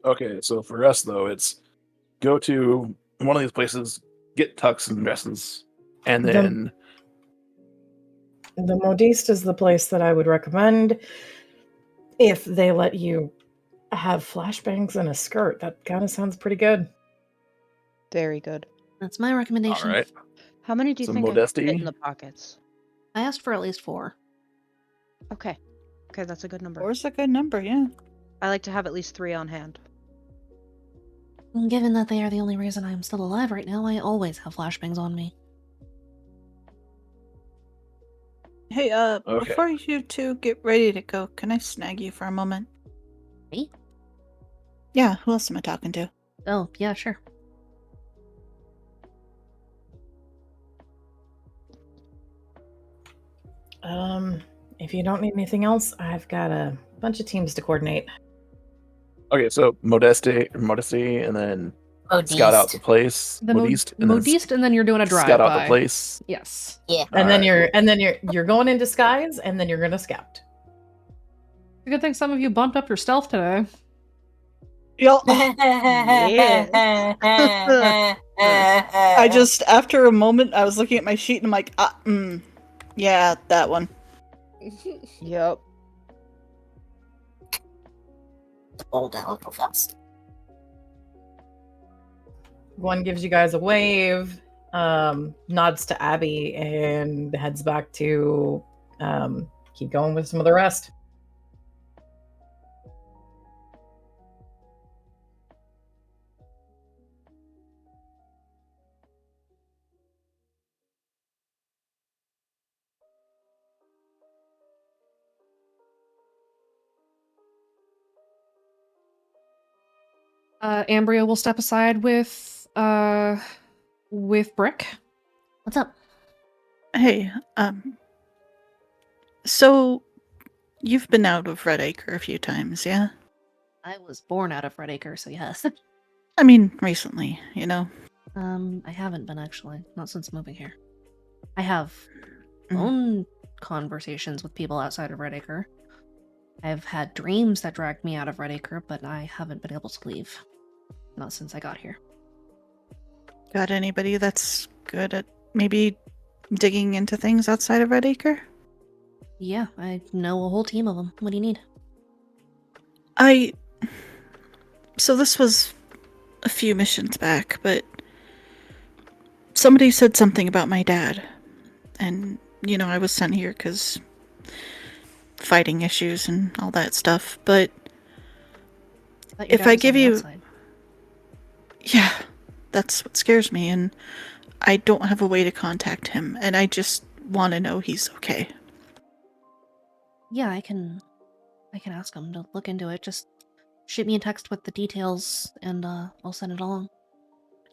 Okay, so for us though, it's go to one of these places, get tux and dresses, and The- then The Modiste is the place that I would recommend if they let you have flashbangs and a skirt. That kind of sounds pretty good. Very good. That's my all recommendation. right. How many do you Some think I could modesty. fit in the pockets? I asked for at least 4. Okay. Okay, that's a good number. Four's a good number, yeah. I like to have at least 3 on hand. Given that they are the only reason I'm still alive right now, I always have flashbangs on me. Hey, Okay. before you two get ready to go, can I snag you for a moment? Me? Yeah, who else am I talking to? Oh, yeah, sure. If you don't need anything else, I've got a bunch of teams to coordinate. Okay, so modesty, and then Modiste. scout out the place. The Modiste, and then Modiste, and then you're doing a drive scout out the by. place. Yes. Yeah. And then Alright. you're going in disguise, and then you're gonna scout. It's a good thing some of you bumped up your stealth today. Yo, I I just, after a moment, I was looking at my sheet and I'm like, yeah, that one. Yep. Hold down real fast. Gwen gives you guys a wave, nods to Abby, and heads back to keep going with some of the rest. Ambria will step aside with Brick. What's up? Hey, so you've been out of Redacre a few times, yeah? I was born out of Redacre, so yes. I mean, recently, you know? I haven't been actually, not since moving here. I have Mm. phone conversations with people outside of Redacre. I've had dreams that dragged me out of Redacre, but I haven't been able to leave. Not since I got here. Got anybody that's good at maybe digging into things outside of Redacre? Yeah, I know a whole team of them. What do you need? So this was a few missions back, but somebody said something about my dad. And, you know, I was sent here because fighting issues and all that stuff. But if I give you... outside. Yeah, that's what scares me. And I don't have a way to contact him. And I just want to know he's okay. Yeah, I can ask him to look into it. Just shoot me a text with the details, and I'll send it along.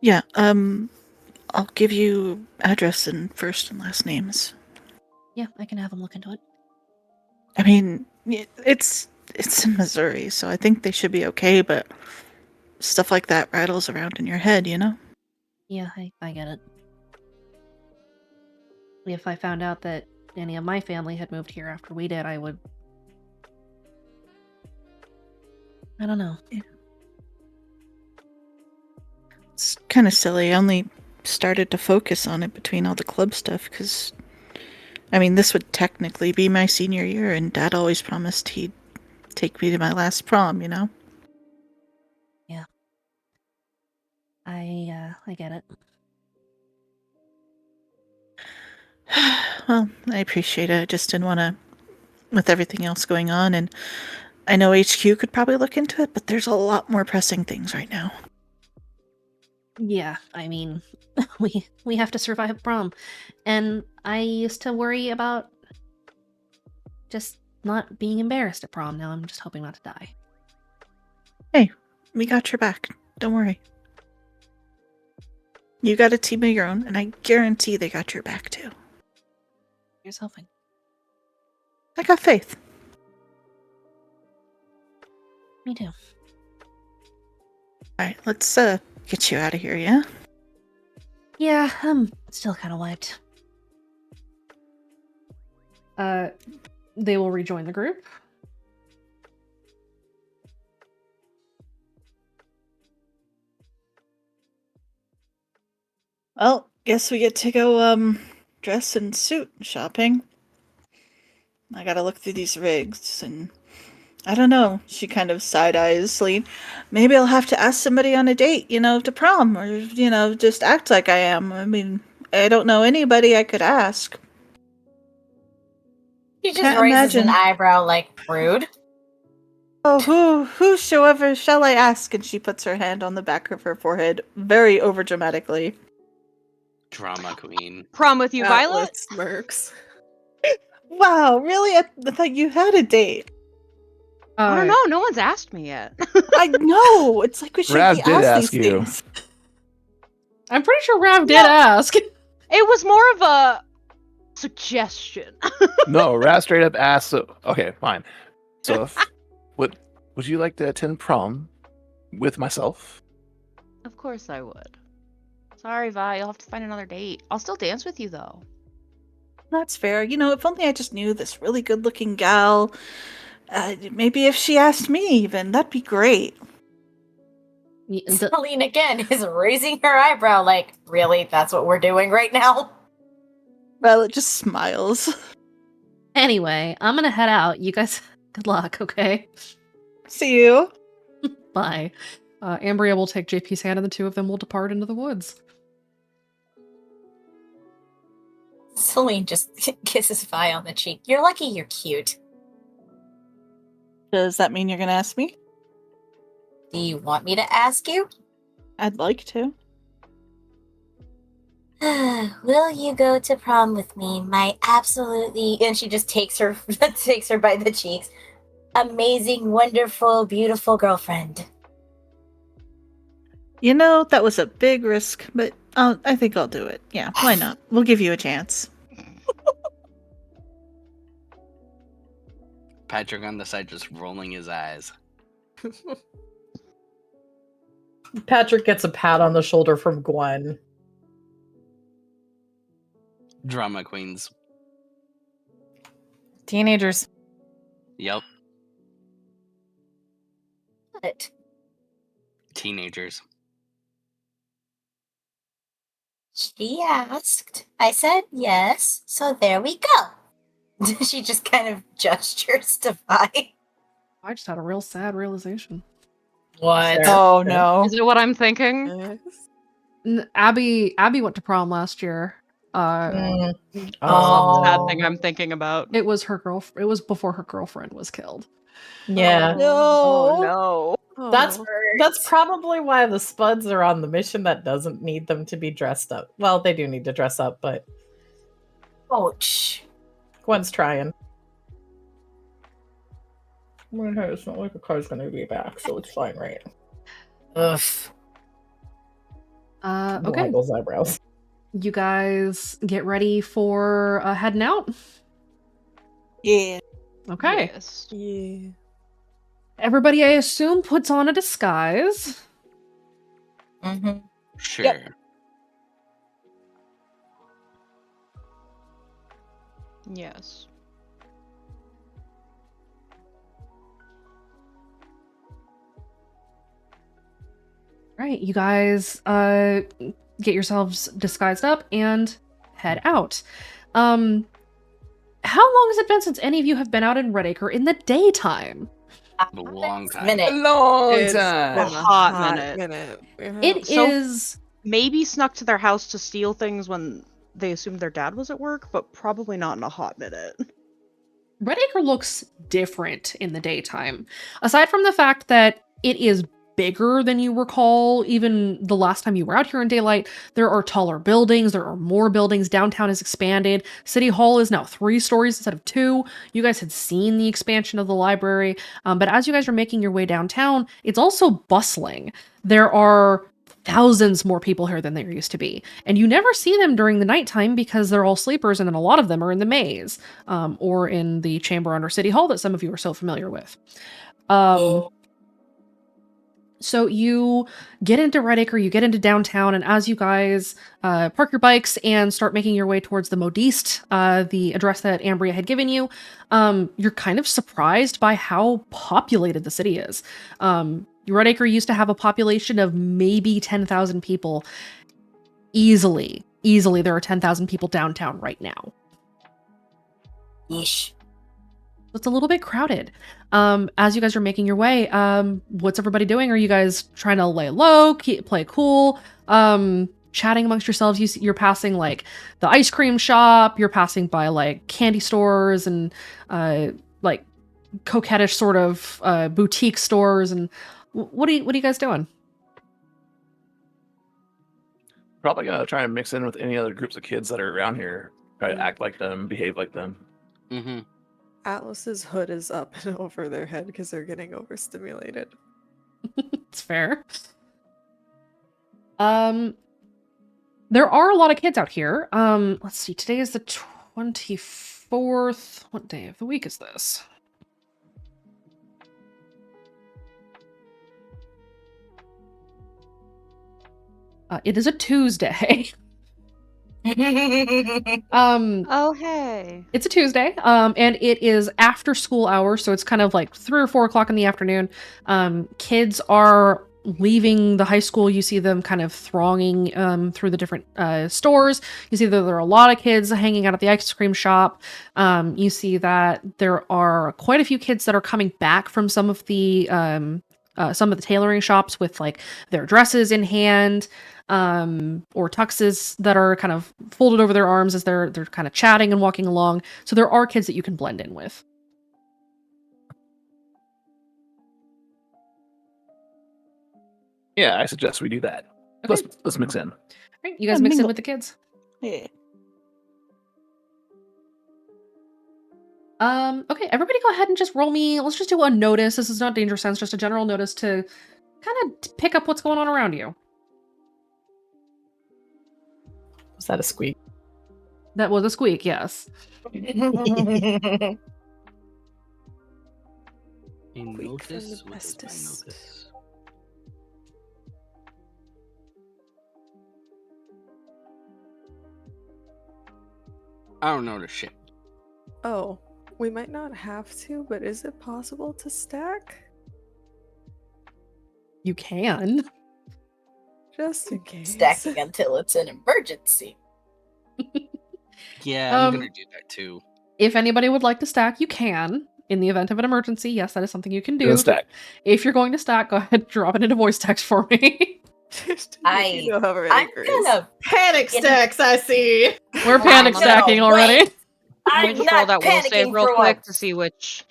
Yeah, I'll give you address and first and last names. Yeah, I can have him look into it. I mean, it's in Missouri, so I think they should be okay, but stuff like that rattles around in your head, you know? Yeah, I get it. If I found out that any of my family had moved here after we did, I would... I don't know. It's kind of silly. I only started to focus on it between all the club stuff, because, I mean, this would technically be my senior year, and Dad always promised he'd take me to my last prom, you know? Yeah. I get it. Well, I appreciate it. I just didn't want to, with everything else going on, and I know HQ could probably look into it, but there's a lot more pressing things right now. Yeah, I mean, we have to survive prom. And I used to worry about just not being embarrassed at prom. Now I'm just hoping not to die. Hey, we got your back. Don't worry. You got a team of your own, and I guarantee they got your back too. Here's hoping. I got faith. Me too. Alright, let's get you out of here, yeah? Yeah, I'm still kind of wiped. They will rejoin the group. Well, guess we get to go dress and suit shopping. I gotta look through these rigs, and I don't know. She kind of side-eyes Celine. Maybe I'll have to ask somebody on a date, you know, to prom, or, you know, just act like I am. I mean, I don't know anybody I could ask. He just Can't raises imagine. an eyebrow like rude. Oh, whosoever shall I ask? And she puts her hand on the back of her forehead, very overdramatically. Drama queen. Prom with you, Violet? Atlas smirks. Wow, really? I thought you had a date. I don't know. No one's asked me yet. I know. It's like we should Rav be did asked ask these you. things. I'm pretty sure Rav did No. ask. It was more of a suggestion. No, Rat straight up asked. So, okay, fine. So, would you like to attend prom with myself? Of course I would. Sorry, Vi. You'll have to find another date. I'll still dance with you, though. That's fair. You know, if only I just knew this really good-looking gal. Maybe if she asked me, even that'd be great. Celine again is raising her eyebrow like, really? That's what we're doing right now? Violet just smiles. Anyway, I'm gonna head out. You guys, good luck, okay? See you. Bye. Ambria will take JP's hand and the two of them will depart into the woods. Celine just kisses Vi on the cheek. You're lucky you're cute. Does that mean you're gonna ask me? Do you want me to ask you? I'd like to. Will you go to prom with me, my absolutely... And she just takes her by the cheeks. Amazing, wonderful, beautiful girlfriend. You know, that was a big risk, but I think I'll do it. Yeah, why not? We'll give you a chance. Patrick on the side just rolling his eyes. Patrick gets a pat on the shoulder from Gwen. Drama queens. Teenagers. Yep. What? Teenagers. She asked. I said yes, so there we go. She just kind of gestures to Vi. I just had a real sad realization. What? Oh no. Is it what I'm thinking? Yes. Abby went to prom last year. Mm. Oh, sad thing I'm thinking about. It was her It was before her girlfriend was killed. Yeah. Oh no. That's Oh. that's probably why the Spuds are on the mission that doesn't need them to be dressed up. Well, they do need to dress up, but Ouch. Gwen's trying. Well, hey, it's not like a car's gonna be back, so it's fine, right? Ugh. Okay. Waggles eyebrows. You guys get ready for heading out? Yeah. Okay. Yes. Yeah. Everybody, I assume, puts on a disguise. Mm-hmm. Sure. Yes. Right, you guys get yourselves disguised up and head out. How long has it been since any of you have been out in Redacre in the daytime? A long time. A Minute. long It's time. a hot minute. It So- is Maybe snuck to their house to steal things when they assumed their dad was at work, but probably not in a hot minute. Redacre looks different in the daytime. Aside from the fact that it is bigger than you recall even the last time you were out here in daylight, there are taller buildings, there are more buildings, downtown is expanded, City Hall is now 3 stories instead of 2. You guys had seen the expansion of the library, but as you guys are making your way downtown, it's also bustling. There are thousands more people here than there used to be. And you never see them during the nighttime because they're all sleepers, and then a lot of them are in the maze, or in the chamber under City Hall that some of you are so familiar with. So you get into Redacre, you get into downtown, and as you guys park your bikes and start making your way towards the Modiste, the address that Ambria had given you, you're kind of surprised by how populated the city is. Redacre used to have a population of maybe 10,000 people. Easily, there are 10,000 people downtown right now. Yeesh. It's a little bit crowded. As you guys are making your way, what's everybody doing? Are you guys trying to lay low, play cool, chatting amongst yourselves? You're passing like the ice cream shop, you're passing by like candy stores and like coquettish sort of boutique stores. And what are you guys doing? Probably gonna try and mix in with any other groups of kids that are around here. Try to act like them, behave like them. Mm-hmm. Atlas's hood is up and over their head because they're getting overstimulated. It's fair. There are a lot of kids out here. Let's see. Today is the 24th. What day of the week is this? It is a Tuesday. Oh, hey. It's a Tuesday, and it is after school hours, so it's kind of like 3 or 4 o'clock in the afternoon. Kids are leaving the high school, you see them kind of thronging through the different stores. You see that there are a lot of kids hanging out at the ice cream shop. You see that there are quite a few kids that are coming back from some of the tailoring shops with like their dresses in hand, or tuxes that are kind of folded over their arms as they're kind of chatting and walking along. So there are kids that you can blend in with. Yeah, I suggest we do that. Okay. Let's mix in. Right, you guys Yeah, mix in mingle. with the kids. Yeah. Okay, everybody go ahead and just roll me. Let's just do a notice. This is not danger sense, just a general notice to kind of pick up what's going on around you. Was that a squeak? That was a squeak, yes. A notice? What is my notice? I don't notice shit. Oh, we might not have to, but is it possible to stack? You can. Just in case. Stacking until it's an emergency. Yeah, I'm gonna do that too. If anybody would like to stack, you can. In the event of an emergency, yes, that is something you can do. Let's stack. If you're going to stack, go ahead and drop it into voice text for me. You know how I'm Redacre is. gonna Panic stacks, I see. We're panic no, stacking wait. already. I'm Let me just roll not that will save panicking real for quick once. to see which.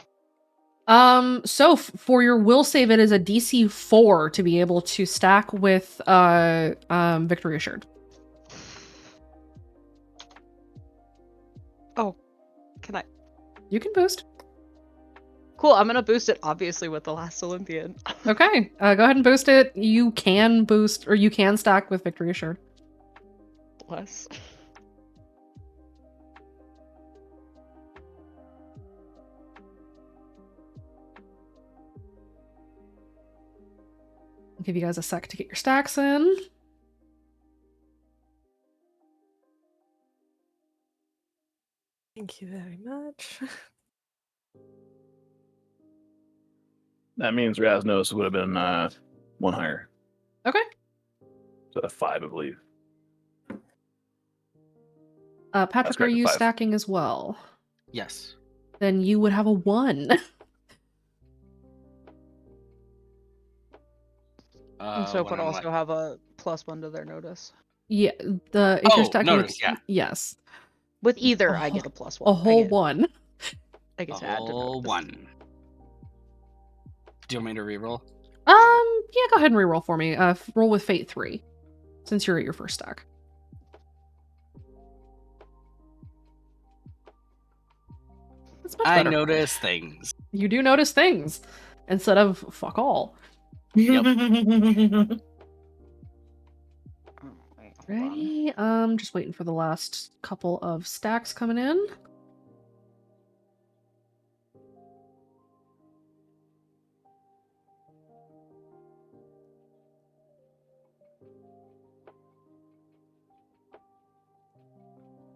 So for your will save, it is a DC 4 to be able to stack with Victory Assured. Oh, can I? You can boost. Cool. I'm gonna boost it obviously with the last Olympian. Okay, go ahead and boost it. You can boost, or you can stack with Victory Assured. Bless. I'll give you guys a sec to get your stacks in. Thank you very much. That means Raznos would have been one higher. Okay. So a 5, I believe. Patrick, are correct, you 5. stacking as well? Yes. Then you would have a 1. And so When could I'm also what? have a +1 to their notice. Yeah, if you're Oh, stacking notice, with yeah. yes, With either, I Oh, get a +1. a whole I get, 1. I get A to add to whole notice. 1. Do you want me to reroll? Yeah, go ahead and reroll for me. Roll with Fate 3, since you're at your first stack. That's much I better. notice things. You do notice things instead of fuck all. Yep. Oh, wait, hold on. Ready? Just waiting for the last couple of stacks coming in.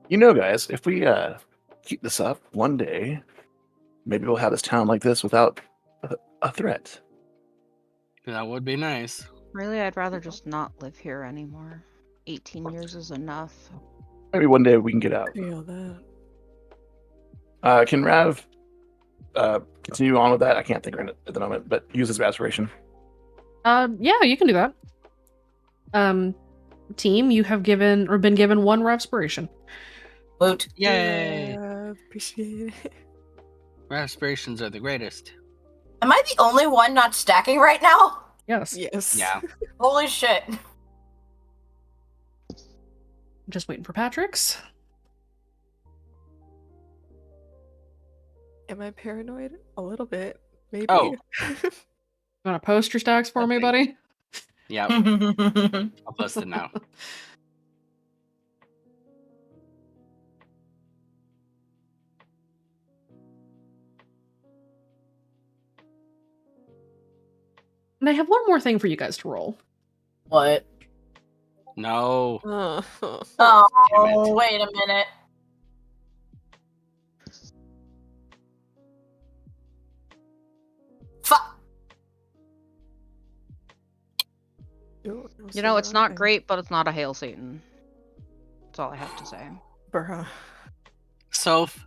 You know, guys, if we keep this up one day, maybe we'll have this town like this without a threat. That would be nice. Really, I'd rather just not live here anymore. 18 years is enough. Maybe one day we can get out. Feel that. Can Rav continue on with that? I can't think right at the moment, but use his aspiration. Yeah, you can do that. Team, you have given or been given 1 Revspiration. Woot. Yay! Yeah, appreciate it. Aspirations are the greatest. Am I the only one not stacking right now? Yes. Yes. Yeah. Holy shit. Just waiting for Patrick's. Am I paranoid? A little bit. Maybe. Oh. You want to post your stacks for I me, think- buddy? Yeah, I'll post it now. And I have one more thing for you guys to roll. What? No. Oh. Oh, wait a minute. Fuck. You'll You see know, it's not nothing. great, but it's not a hail Satan. That's all I have to say. Bruh. Soph,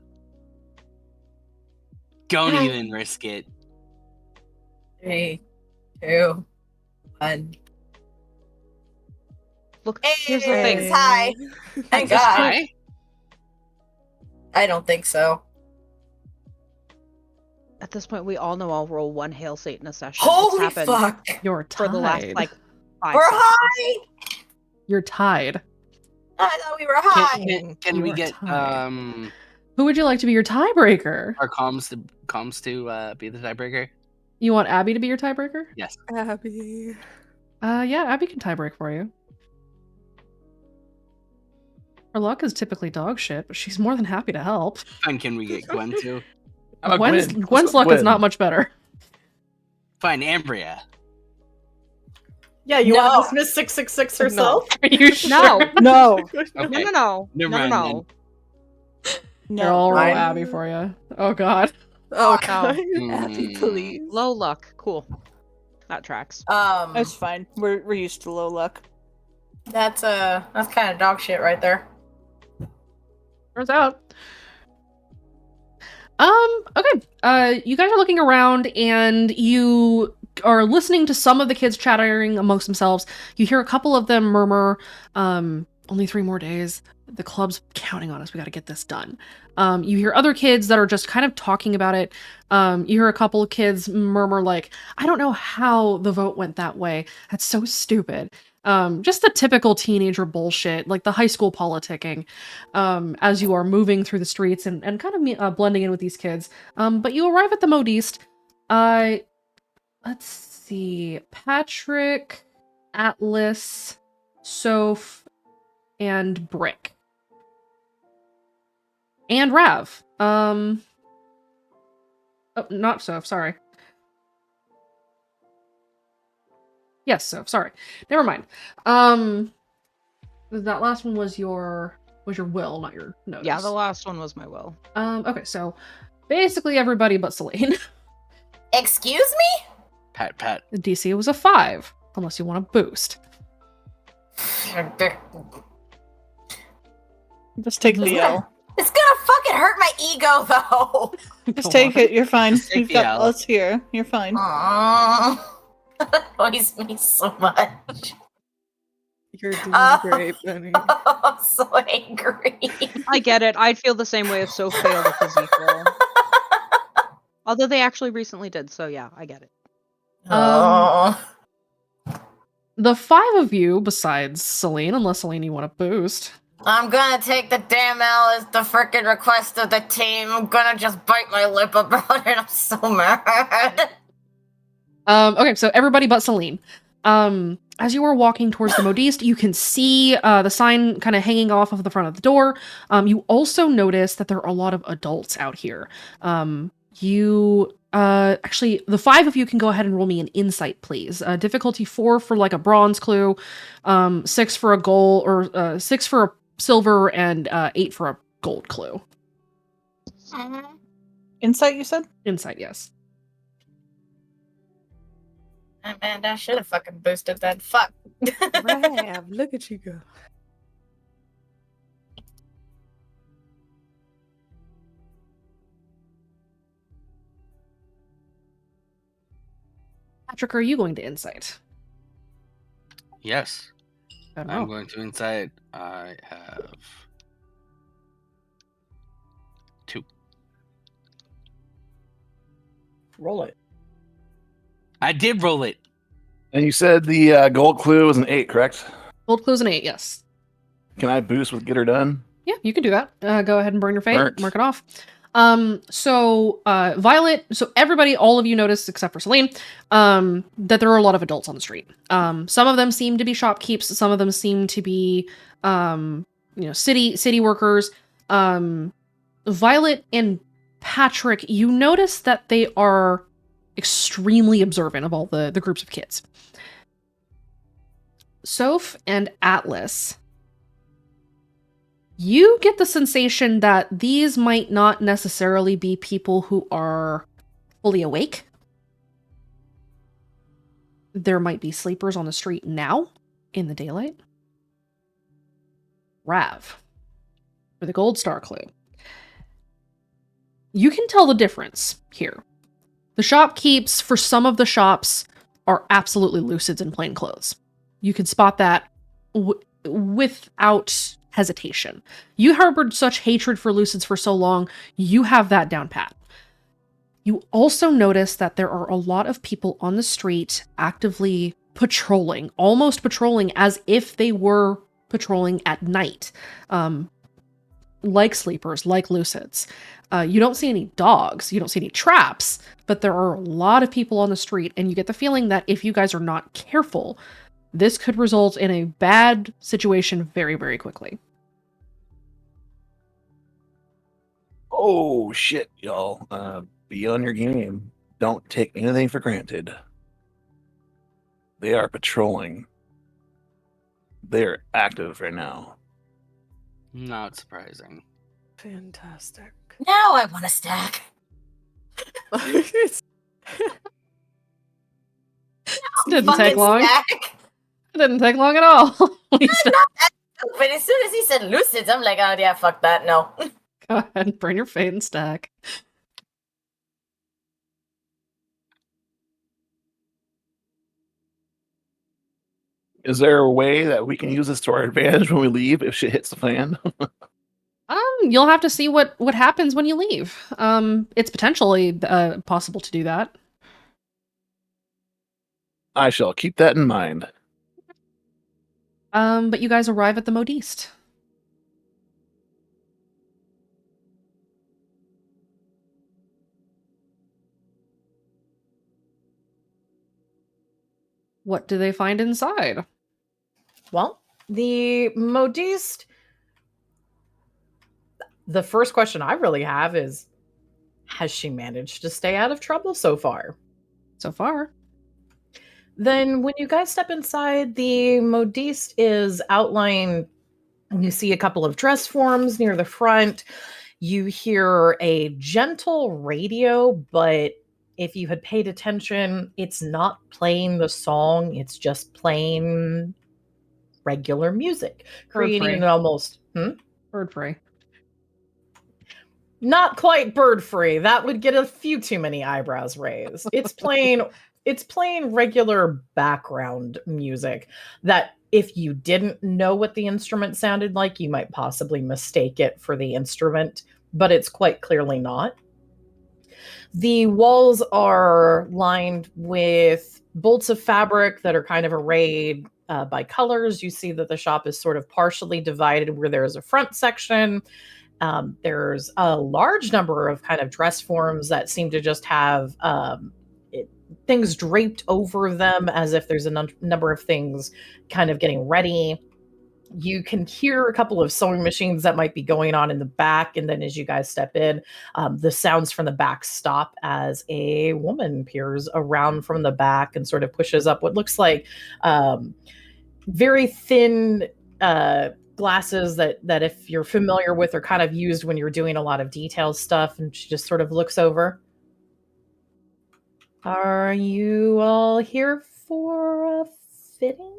don't even risk it. 3, 2, 1. Look, Hey, here's the thing. it's high. Thank this God. point- Hi. I don't think so. At this point, we all know I'll roll one hail Satan a session. Holy it's happened fuck. You're for the last tied. like 5 We're sessions. high. You're tied. I thought we were high. Can You we are get tied. Who would you like to be your tiebreaker? our comms to be the tiebreaker? You want Abby to be your tiebreaker? Yes. Abby. Yeah, Abby can tiebreak for you. Her luck is typically dog shit, but she's more than happy to help. Fine. Can we get Gwen too? How about Gwen? Gwen's Let's go luck is Gwen. not much better. Fine, Ambria. Yeah, you No. want to dismiss 666 herself? Are you sure? No, No. Okay. no. Never no, mind no. Here, I'll roll Fine. Abby for you. Oh god. Oh, no. God. Hmm. Abby, please. Low luck. Cool. That tracks. That's fine. We're used to low luck. That's kind of dog shit right there. Turns out. Okay. You guys are looking around and you are listening to some of the kids chattering amongst themselves. You hear a couple of them murmur, only 3 more days. The club's counting on us. We got to get this done. You hear other kids that are just kind of talking about it. You hear a couple of kids murmur like, I don't know how the vote went that way. That's so stupid. Just the typical teenager bullshit, like the high school politicking, as you are moving through the streets and kind of blending in with these kids. But you arrive at the Modiste. Let's see. Patrick, Atlas, Soph, and Brick. And Rav. Oh, not Soph, sorry. Yes, Soph, sorry. Never mind. That last one was your will, not your notice. Yeah, the last one was my will. Okay, so basically everybody but Celine. Excuse me? Pat. The DC was a 5, unless you want a boost. Just take the L. It's gonna fucking hurt my ego though. Just Go take on. it. You're fine. Just take You've the got L. us here. You're fine. Aww. That annoys me so much. You're doing Oh. great, Benny. I'm so angry. I get it. I'd feel the same way if Soph failed a physique roll. Although they actually recently did, so yeah, I get it. Oh. The 5 of you, besides Celine, unless Celine you want a boost. I'm gonna take the damn L as the frickin' request of the team. I'm gonna just bite my lip about it. I'm so mad. Okay, so everybody but Celine. As you are walking towards the Modiste, you can see the sign kind of hanging off of the front of the door. You also notice that there are a lot of adults out here. Actually, the 5 of you can go ahead and roll me an insight, please. Difficulty 4 for like a bronze clue, 6 for a gold, or 6 for a silver, and 8 for a gold clue. Insight, you said? Insight, yes. Oh, man, I should have fucking boosted that. Fuck. Rav, look at you go. Patrick, are you going to insight? Yes. I don't I'm know. going to insight. I have 2. Roll it. I did roll it. And you said the gold clue was an 8, correct? Gold clue's an 8, yes. Can I boost with Get Her Done? Yeah, you can do that. Go ahead and burn your fate. Burnt. Mark it off. So Violet, so everybody, all of you noticed except for Celine, that there are a lot of adults on the street. Some of them seem to be shopkeepers, some of them seem to be city workers. Violet and Patrick, you notice that they are extremely observant of all the groups of kids. Soph and Atlas, you get the sensation that these might not necessarily be people who are fully awake. there might be sleepers on the street now in the daylight. Rav, for the gold star clue. You can tell the difference here. The shopkeeps for some of the shops are absolutely lucids in plain clothes. You can spot that without hesitation. You harbored such hatred for lucids for so long, you have that down pat. You also notice that there are a lot of people on the street actively patrolling, almost patrolling as if they were patrolling at night. Like sleepers, like lucids. You don't see any dogs, you don't see any traps, but there are a lot of people on the street, and you get the feeling that if you guys are not careful, this could result in a bad situation very, very quickly. Oh shit, y'all. Be on your game. Don't take anything for granted. They are patrolling. They're active right now. Not surprising. Fantastic. Now I want a stack. Didn't Fucking take long. stack. It didn't take long at all. But as soon as he said lucids, I'm like, oh yeah, fuck that, no. Go ahead and burn your fate and stack. Is there a way that we can use this to our advantage when we leave if shit hits the fan? You'll have to see what happens when you leave. It's potentially possible to do that. I shall keep that in mind. But you guys arrive at the Modiste. What do they find inside? Well, the Modiste. The first question I really have is, has she managed to stay out of trouble so far? So far. Then when you guys step inside, the Modiste is outlined. You see a couple of dress forms near the front. You hear a gentle radio, but if you had paid attention, it's not playing the song. It's just playing regular music, creating Bird-free. an almost... Bird-free. Not quite bird-free. That would get a few too many eyebrows raised. It's playing regular background music that if you didn't know what the instrument sounded like, you might possibly mistake it for the instrument, but it's quite clearly not. The walls are lined with bolts of fabric that are kind of arrayed by colors. You see that the shop is sort of partially divided where there's a front section. There's a large number of kind of dress forms that seem to just have things draped over them as if there's a number of things kind of getting ready. You can hear a couple of sewing machines that might be going on in the back. And then as you guys step in, the sounds from the back stop as a woman peers around from the back and sort of pushes up what looks like very thin glasses that if you're familiar with are kind of used when you're doing a lot of detail stuff. And she just sort of looks over. Are you all here for a fitting?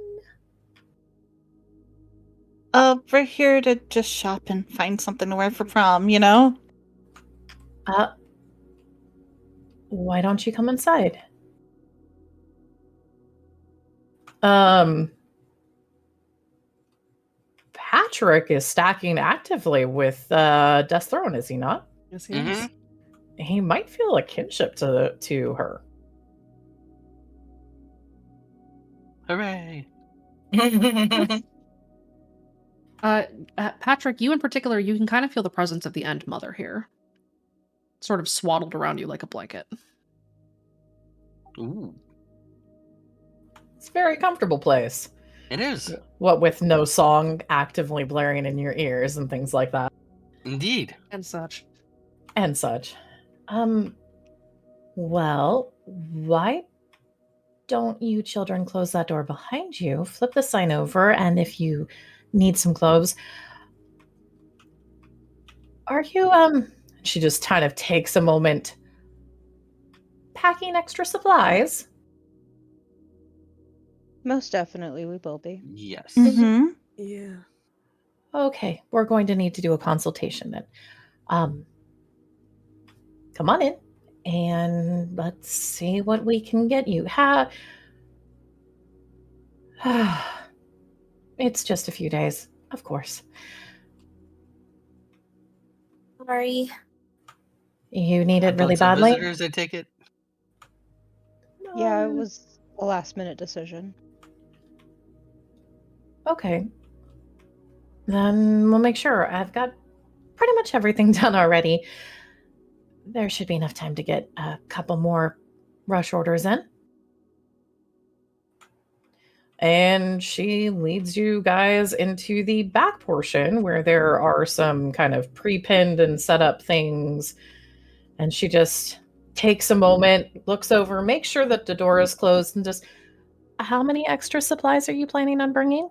We're here to just shop and find something to wear for prom, you know? Why don't you come inside? Patrick is stacking actively with Death Throne, is he not? Yes, he is. He might feel a kinship to her. Hooray! Patrick, you in particular, you can kind of feel the presence of the End Mother here. Sort of swaddled around you like a blanket. Ooh, It's a very comfortable place. it is. What with no song actively blaring in your ears and things like that. Indeed. And such. And such. Well, why don't you children close that door behind you, flip the sign over, and if you need some clothes, are you, she just kind of takes a moment, packing extra supplies? Most definitely, we will be. Yes. Mm-hmm. Yeah. Okay, we're going to need to do a consultation then. Come on in, and let's see what we can get you. It's just a few days, of course. Sorry. You need A it really bunch of badly? visitors, I take it. Yeah, it was a last minute decision. Okay. Then we'll make sure. I've got pretty much everything done already. There should be enough time to get a couple more rush orders in. And she leads you guys into the back portion where there are some kind of pre-pinned and set up things. And she just takes a moment, looks over, makes sure that the door is closed, and just, how many extra supplies are you planning on bringing?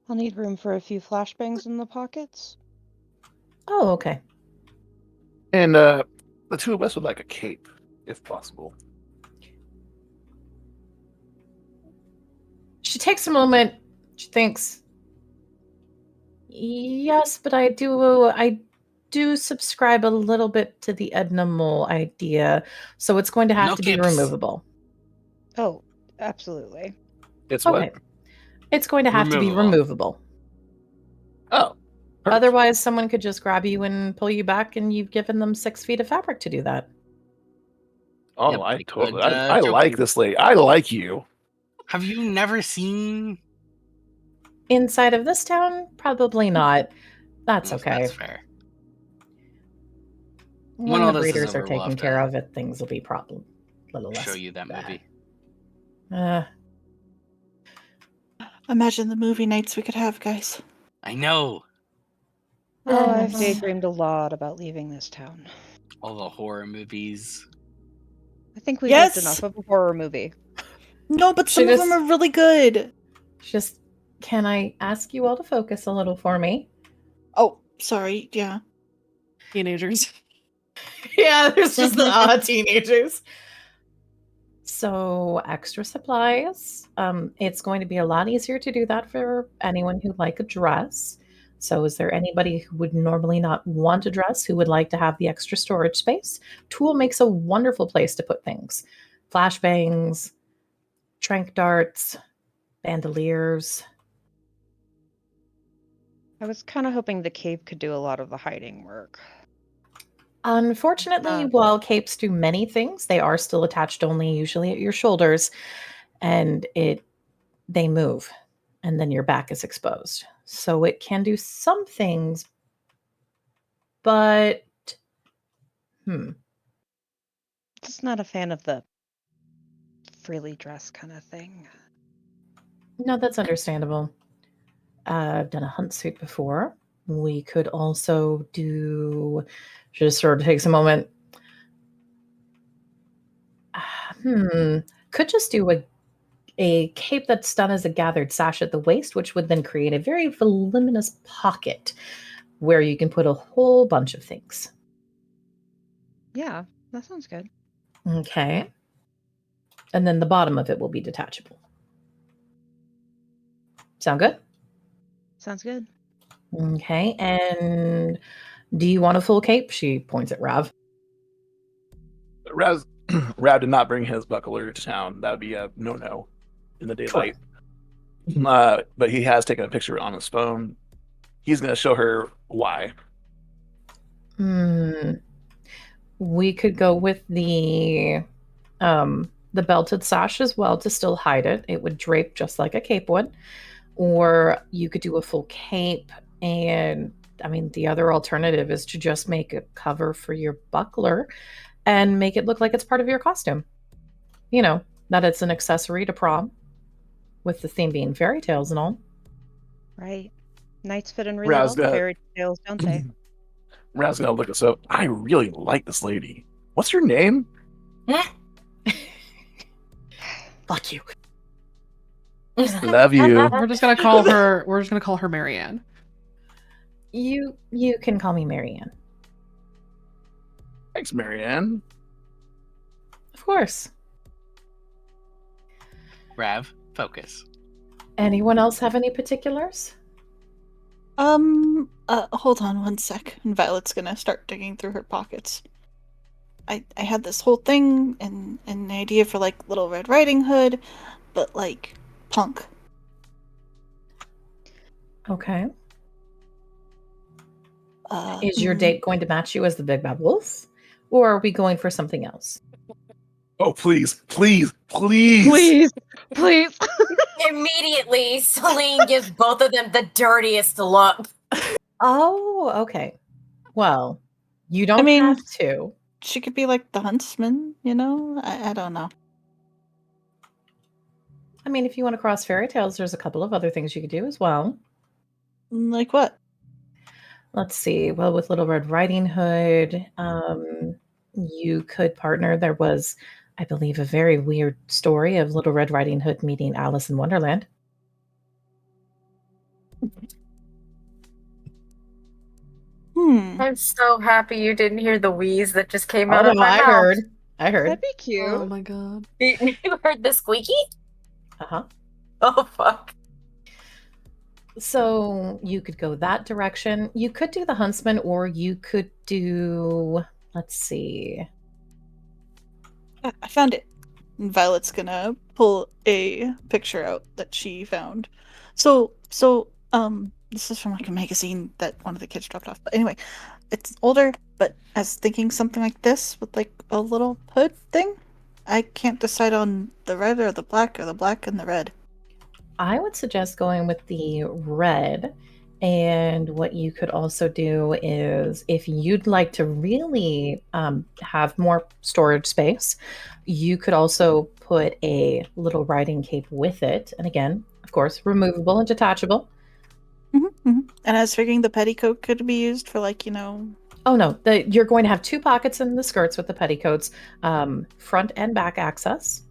I'll need room for a few flashbangs in the pockets. Oh, okay. And the two of us would like a cape, if possible. She takes a moment. She thinks, yes, but I do subscribe a little bit to the Edna Mole idea, so it's going to have No to be capes. removable. Oh, absolutely. It's Okay. what? It's going to have to be Removable. removable. Oh. perfect. Otherwise, someone could just grab you and pull you back, and you've given them 6 feet of fabric to do that. Oh, Yep, I they totally. could, I choke like you. this lady. I like you. Have you never seen? Inside of this town, probably not. That's Mm, okay. That's fair. When all the this is breeders are over, we'll taken have care to of it, things will be problem. Little less show you that bad. movie. Imagine the movie nights we could have, guys. I know. Oh, I've Yes. daydreamed a lot about leaving this town. All the horror movies. I think we've Yes! lived enough of a horror movie. No, but She some of just- them are really good. Just, can I ask you all to focus a little for me? Oh, sorry. Yeah. Teenagers. Yeah, there's just the teenagers. So extra supplies. It's going to be a lot easier to do that for anyone who'd like a dress. So is there anybody who would normally not want a dress who would like to have the extra storage space? Tool makes a wonderful place to put things. Flashbangs, trank darts, bandoliers. I was kind of hoping the cape could do a lot of the hiding work. Unfortunately, while capes do many things, they are still attached only usually at your shoulders, and they move, and then your back is exposed. So it can do some things, but Just not a fan of the frilly dress kind of thing. no, that's understandable. I've done a hunt suit before. We could also do, just sort of takes a moment. Could just do a cape that's done as a gathered sash at the waist, which would then create a very voluminous pocket where you can put a whole bunch of things. Yeah, that sounds good. Okay. And then the bottom of it will be detachable. Sound good? Sounds good. Okay. And do you want a full cape? She points at Rav. Rav did not bring his buckler to town. That would be a no-no in the daylight. But he has taken a picture on his phone. He's going to show her why. We could go with the belted sash as well to still hide it. It would drape just like a cape would. Or you could do a full cape, and I mean the other alternative is to just make a cover for your buckler and make it look like it's part of your costume. You know, that it's an accessory to prom, with the theme being fairy tales and all. Right. Knights fit in really well with fairy tales, don't they? Rav's going to look us up. I really like this lady. What's your name? Fuck you. Love you. We're just gonna call her Marianne. You can call me Marianne. Thanks, Marianne. Of course. Rav, focus. Anyone else have any particulars? Hold on one sec. And Violet's gonna start digging through her pockets. I had this whole thing and an idea for like Little Red Riding Hood, but like punk. Okay. Is Is your date going to match you as the Big Bad Wolf? Or are we going for something else? Oh, please, please, please. Please, please. Immediately, Celine gives both of them the dirtiest look. Oh, okay. Well, you don't mean- have to. She could be like the huntsman, you know? I don't know. I mean, if you want to cross fairy tales, there's a couple of other things you could do as well. Like what? Let's see. Well, with Little Red Riding Hood, you could partner. There was, I believe, a very weird story of Little Red Riding Hood meeting Alice in Wonderland. I'm so happy you didn't hear the wheeze that just came Oh, out of no, my I mouth. heard. I heard. That'd be cute. Oh my god. You heard the squeaky? Uh-huh. Oh, fuck. So you could go that direction. You could do the huntsman, or you could do, let's see. I found it. And Violet's gonna pull a picture out that she found. So, this is from like a magazine that one of the kids dropped off. But anyway, it's older, but I was thinking something like this with like a little hood thing. I can't decide on the red or the black and the red. I would suggest going with the red. And what you could also do is, if you'd like to really have more storage space, you could also put a little riding cape with it. And again, of course, removable and detachable. And I was figuring the petticoat could be used for like, Oh no, you're going to have two pockets in the skirts with the petticoats, front and back access.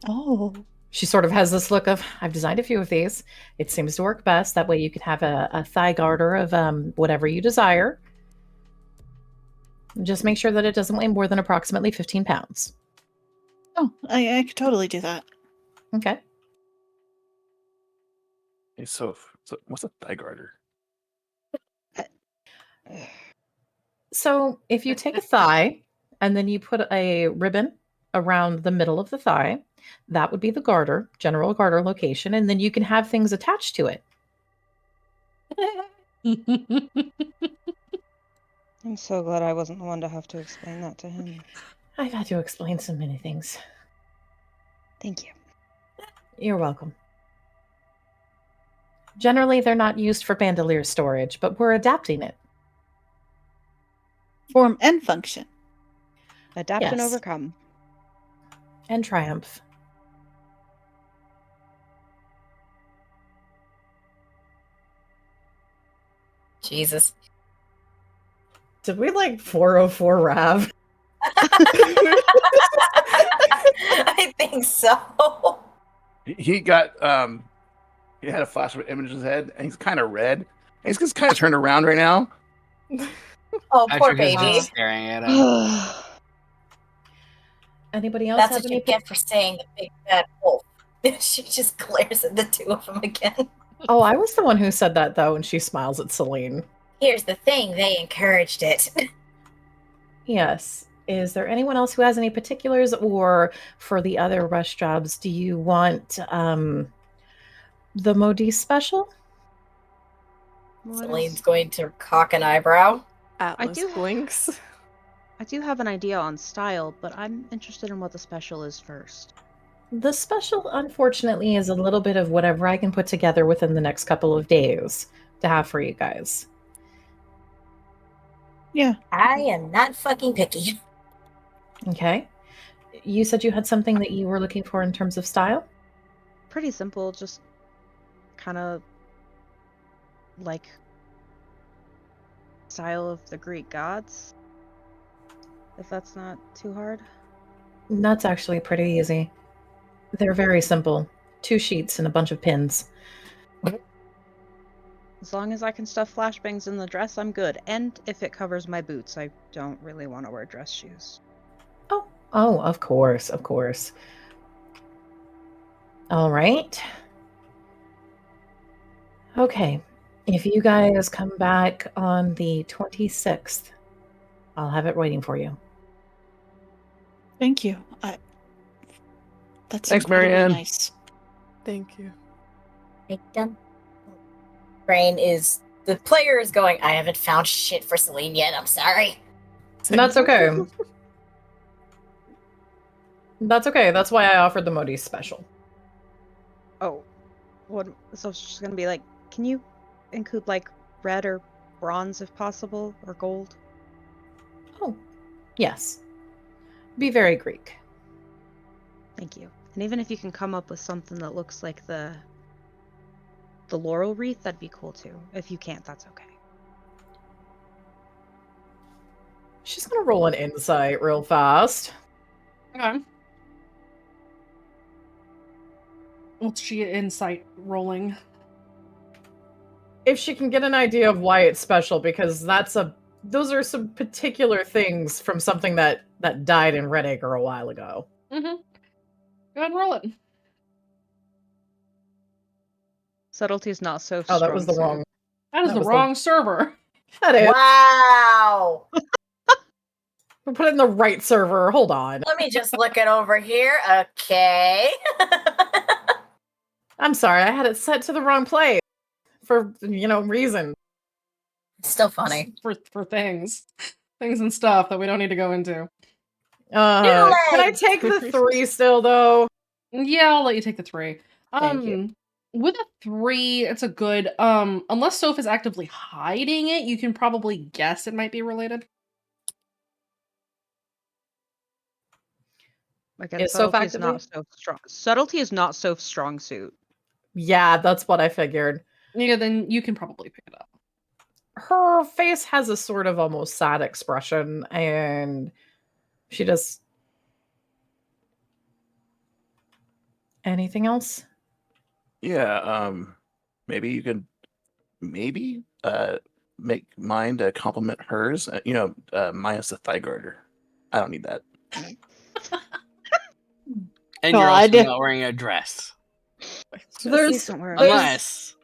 Oh. She sort of has this look of, I've designed a few of these. It seems to work best. That way you could have a thigh garter of whatever you desire. Just make sure that it doesn't weigh more than approximately 15 pounds. Oh, I could totally do that. Okay. Hey, so what's a thigh garter? So if you take a thigh and then you put a ribbon around the middle of the thigh, that would be the garter, general garter location, and then you can have things attached to it. I'm so glad I wasn't the one to have to explain that to him. I've had to explain so many things. Thank you. You're welcome. Generally, they're not used for bandolier storage, but we're adapting it. Form and function. Adapt and Yes. overcome. And triumph. Jesus. Did we like 404 Rav? I think so. He got he had a flash of an image in his head, and he's kind of red. And he's just kind of turned around right now. Oh, poor Patrick is baby. just staring at him. Anybody else That's have what any you get for saying the big bad wolf. She just glares at the two of them again. Oh, I was the one who said that, though, and she smiles at Celine. Here's the thing, they encouraged it. Yes. Is there anyone else who has any particulars, or for the other rush jobs, do you want the Modi special? Celine's going to cock an eyebrow. Atlas do- blinks. I do have an idea on style, but I'm interested in what the special is first. The special, unfortunately, is a little bit of whatever I can put together within the next couple of days to have for you guys. Yeah. I am not fucking picky. Okay. You said you had something that you were looking for in terms of style? Pretty simple, just kind of like style of the Greek gods. If that's not too hard. That's actually pretty easy. They're very simple. 2 sheets and a bunch of pins. As long as I can stuff flashbangs in the dress, I'm good. And if it covers my boots, I don't really want to wear dress shoes. Oh, of course, of course. All right. Okay. If you guys come back on the 26th, I'll have it waiting for you. Thank you. That's Thanks, incredibly Marianne. nice. Thank you. Done. Brain is the player is going. I haven't found shit for Celine yet. I'm sorry. And that's okay. That's okay. That's why I offered the Modi special. Oh, what? So it's just gonna be like, can you include like red or bronze if possible, or gold? Oh, yes. Be very Greek. Thank you. And even if you can come up with something that looks like the laurel wreath, that'd be cool too. If you can't, that's okay. She's gonna roll an insight real fast. Okay. What's she insight rolling? If she can get an idea of why it's special, because those are some particular things from something that died in Redacre a while ago. Mm-hmm. Go ahead and roll it. Subtlety is not so Oh, strong. that was the wrong. That is That the was the- wrong server. That is. Wow. We put it in the right server. Hold on. Let me just look it over here. Okay. I'm sorry, I had it set to the wrong place for reason. Still funny. For things and stuff that we don't need to go into. Can I legs! take the 3 still though? Yeah, I'll let you take the 3. Thank you. With a 3, it's a good unless Soph is actively hiding it, you can probably guess it might be related. Again, Is Soph subtlety is actively? not so strong. Subtlety is not Soph's strong suit. Yeah, that's what I figured. Yeah, then you can probably pick it up. Her face has a sort of almost sad expression, and she does. Anything else? Yeah, maybe you could make mine to complement hers. Minus the thigh garter. I don't need that. And you're also God. not wearing a dress. Please don't wear a Unless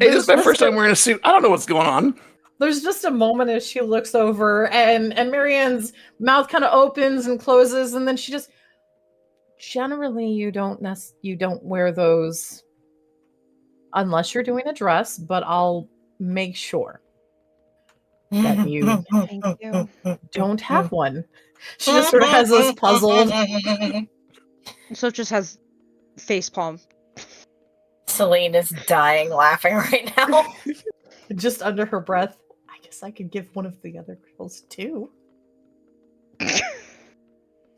Hey, this is my There's first just time wearing a suit. I don't know what's going on. There's just a moment as she looks over, and Marianne's mouth kind of opens and closes, and then she just. Generally, you don't wear those unless you're doing a dress, but I'll make sure that you Thank you. don't have one. She just sort of has this puzzled. So it just has face palm. Celine is dying laughing right now. Just under her breath. I guess I could give one of the other girls too.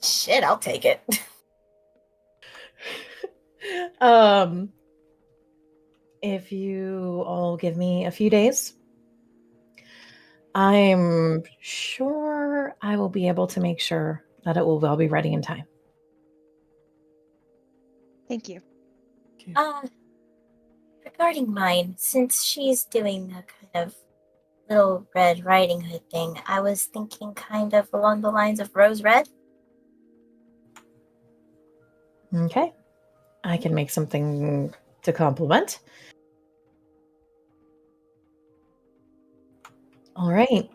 Shit, I'll take it. If you all give me a few days, I'm sure I will be able to make sure that it will all be ready in time. Thank you. Regarding mine, since she's doing a kind of Little Red Riding Hood thing, I was thinking kind of along the lines of Rose Red. Okay. I can make something to complement. All right.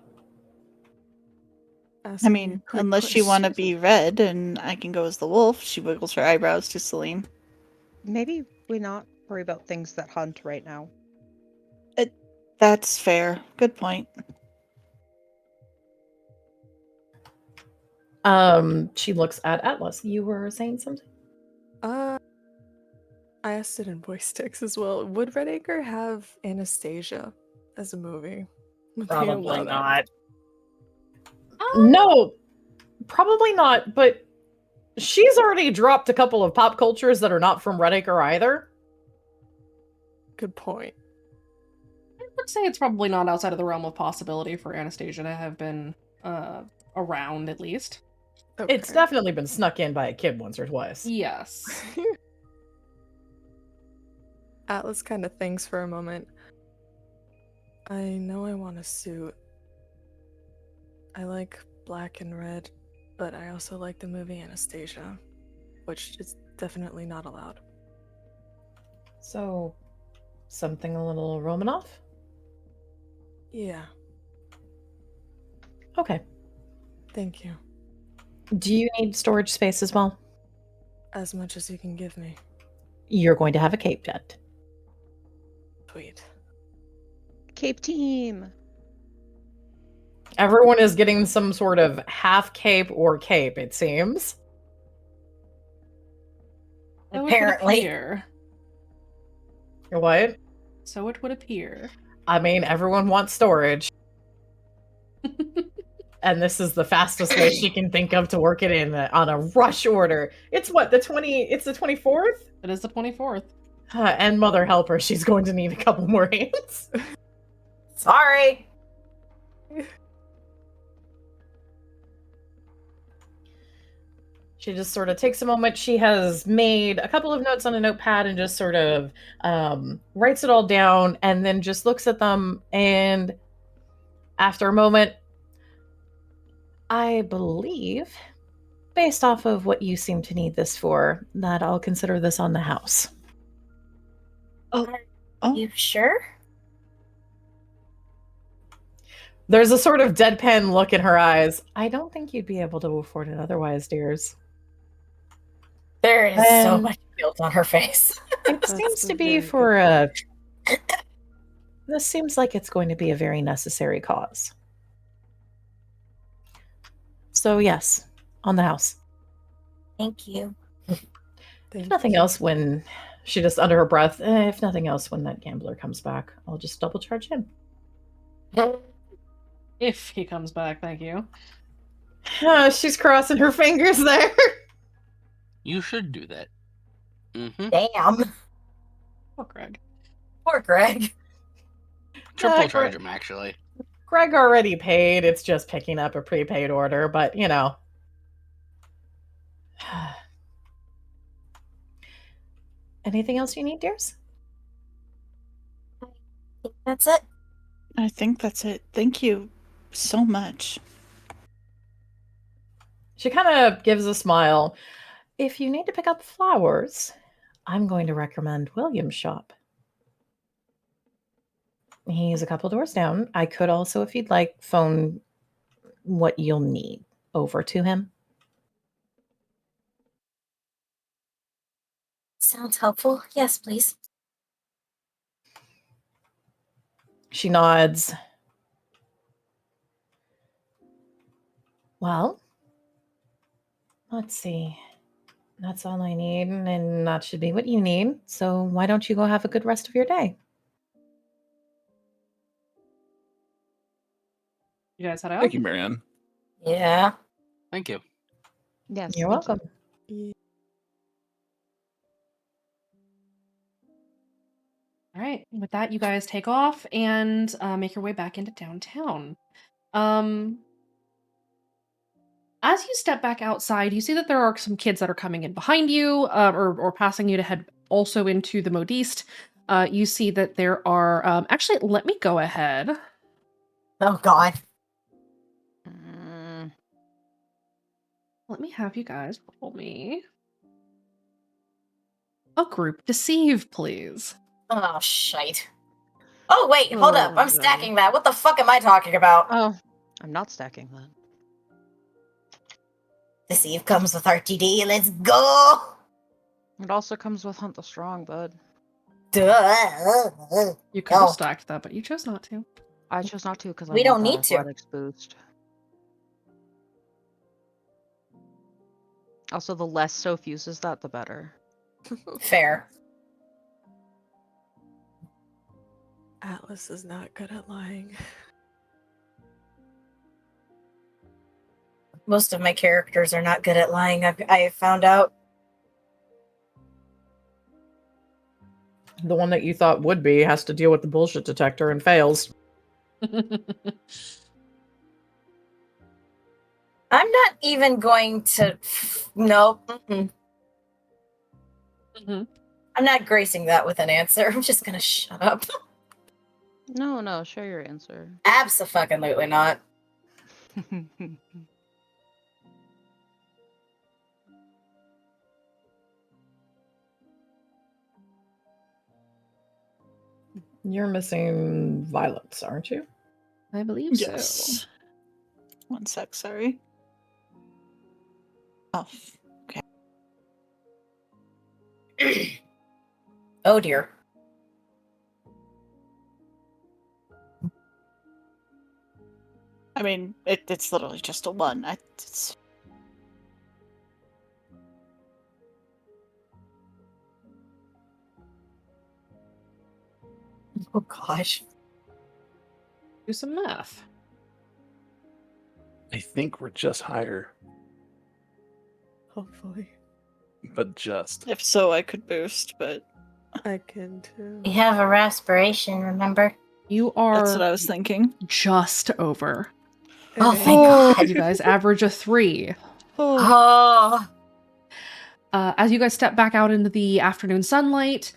I mean, unless you want to be red and I can go as the wolf. She wiggles her eyebrows to Celine. Maybe we not worry about things that hunt right now. That's fair. Good point. She looks at Atlas. You were saying something? I asked it in voice text as well. Would Redacre have Anastasia as a movie? Would they Probably allow that? not. No, probably not, but she's already dropped a couple of pop cultures that are not from Redacre either. Good point. I would say it's probably not outside of the realm of possibility for Anastasia to have been around, at least. Okay. It's definitely been snuck in by a kid once or twice. Yes. Atlas kind of thinks for a moment. I know I want a suit. I like black and red, but I also like the movie Anastasia, which is definitely not allowed. So, something a little Romanov? Yeah, Okay. thank you. Do you need storage space as well? As much as you can give me. You're going to have a cape tent. Sweet. Cape team. Everyone is getting some sort of half cape or cape, it seems. So it would Apparently. appear. What? So it would appear. I mean, everyone wants storage. And this is the fastest way she can think of to work it in on a rush order. It's what, it's the 24th? It is the 24th. And mother helper, she's going to need a couple more hands. Sorry. She just sort of takes a moment. She has made a couple of notes on a notepad and just sort of writes it all down and then just looks at them. And after a moment, I believe, based off of what you seem to need this for, that I'll consider this on the house. Oh, You sure? There's a sort of deadpan look in her eyes. I don't think you'd be able to afford it otherwise, dears. There is so Um, much guilt on her face. It That's seems a to be very for good a... This seems like it's going to be a very necessary cause. So yes, on the house. Thank you. If Thank nothing you. else, when she just under her breath, if nothing else, when that gambler comes back, I'll just double charge him. If he comes back, thank you. She's crossing her fingers there. You should do that. Mm-hmm. Damn. Poor Greg. Poor Greg. Triple Greg- charge him, actually. Greg already paid. It's just picking up a prepaid order, but you know. Anything else you need, dears? That's it. I think that's it. Thank you so much. She kind of gives a smile. If you need to pick up flowers, I'm going to recommend William's shop. He's a couple doors down. I could also, if you'd like, phone what you'll need over to him. Sounds helpful. Yes, please. She nods. Well, let's see. That's all I need, and that should be what you need. So why don't you go have a good rest of your day? You guys head out? Thank you, Marianne. Yeah. Thank you. Yes. You're thank you. welcome. Yeah. All right. With that, you guys take off and make your way back into downtown. As you step back outside, you see that there are some kids that are coming in behind you, or passing you to head also into the Modiste. You see that there are actually. Let me go ahead. Oh God. Mm, Let me have you guys roll me a group deceive, please. Oh shite. Oh wait, hold up. I'm Oh, stacking that. What the fuck am I talking about? Oh, I'm not stacking that. Deceive comes with RTD. Let's go. It also comes with Hunt the Strong, bud. Duh. You could have No. stacked that, but you chose not to. I chose not to because I We want don't that need to. athletics boost. Also, the less Soph uses that, the better. Fair. Atlas is not good at lying. Most of my characters are not good at lying. I found out. The one that you thought would be has to deal with the bullshit detector and fails. I'm not even going to. Nope. Mm-mm. Mhm. I'm not gracing that with an answer. I'm just gonna shut up. No, share your answer. Abso-fucking-lutely not. You're missing violets, aren't you? I believe so. Yes. 1 sec, sorry. Oh, Oh dear. I mean, it's literally just a 1. It's... Oh gosh. Do some math. I think we're just higher, Hopefully. but just. If so, I could boost, but I can too. We have a respiration, remember? You are that's what I was thinking. just over. Oh, Okay. thank God. You guys average a 3. Oh. As you guys step back out into the afternoon sunlight,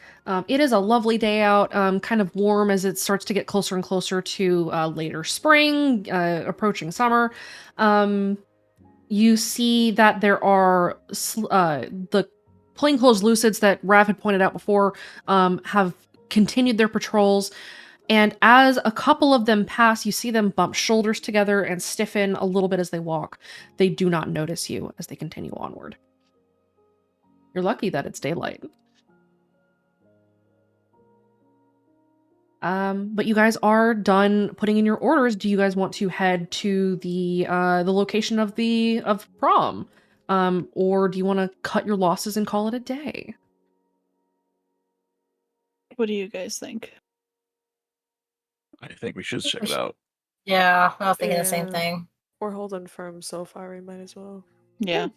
it is a lovely day out, kind of warm as it starts to get closer and closer to later spring, approaching summer. You see that there are the plainclothes lucids that Rav had pointed out before have continued their patrols. And as a couple of them pass, you see them bump shoulders together and stiffen a little bit as they walk. They do not notice you as they continue onward. You're lucky that it's daylight. But you guys are done putting in your orders. Do you guys want to head to the location of prom, or do you want to cut your losses and call it a day? What do you guys think? I think we should check it out. Yeah, I was thinking the same Yeah. thing. We're holding firm so far, we might as well. Yeah.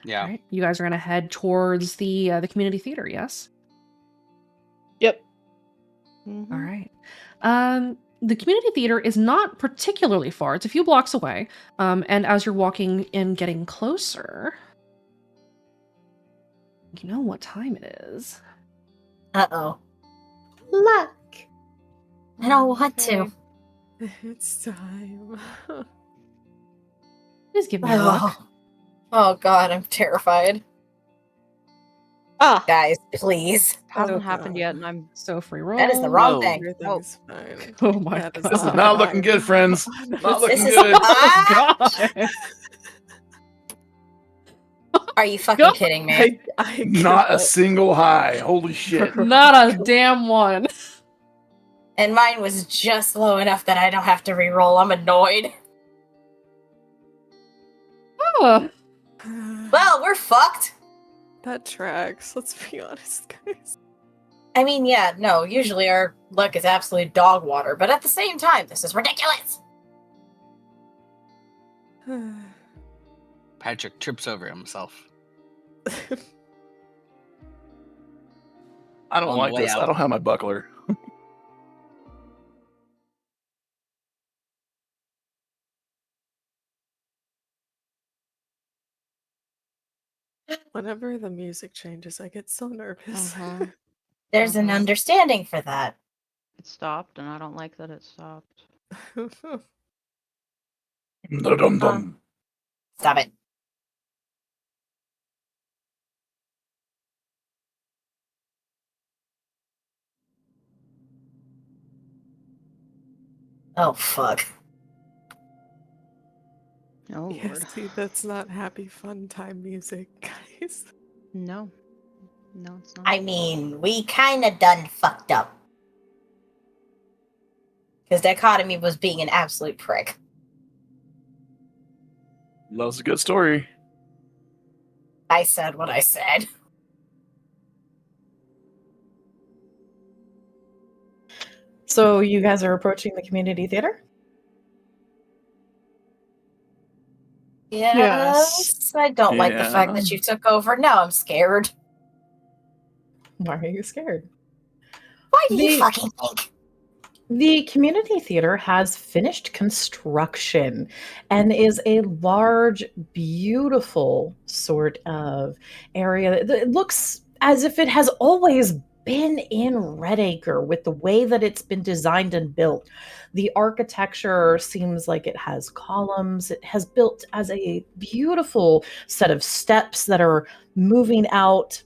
Yeah. All right, you guys are gonna head towards the community theater. Yes. Yep. Mhm. All right. The community theater is not particularly far. It's a few blocks away. And as you're walking and getting closer, you know what time it is. Uh-oh. Luck. I don't want to. Okay. It's time. Please give me a luck. Oh God, I'm terrified. Ah, Guys, please. hasn't Oh, happened God. yet, and I'm So free roll. That is the wrong Whoa. thing. Everything's fine. Oh my That is god. This is not looking good, friends. Not looking This is good. Oh god. Are you fucking kidding me? I Not a got- single high. Holy shit. Not a damn one. And mine was just low enough that I don't have to re-roll. I'm annoyed. Oh, Well, we're fucked. That tracks. Let's be honest, guys. I mean, yeah, no, usually our luck is absolute dog water, but at the same time, this is ridiculous. Patrick trips over himself. I don't On the like way this. out. I don't have my buckler. Whenever the music changes, I get so nervous. Mhm. There's an Mhm. understanding for that. It stopped, and I don't like that it stopped. Dum-dum-dum. Stop it. Oh, fuck. Oh Yeah, lord. see, that's not happy fun time music, guys. No. No, it's not. I mean, we kinda done fucked up. Because Dichotomy was being an absolute prick. Loves a good story. I said what I said. So you guys are approaching the community theater? Yes. I don't like the fact Yeah. that you took over. Now I'm scared. Why are you scared? Why do you The- fucking think? The community theater has finished construction and is a large, beautiful sort of area. It looks as if it has always been in Redacre with the way that it's been designed and built. The architecture seems like it has columns. It has built as a beautiful set of steps that are moving out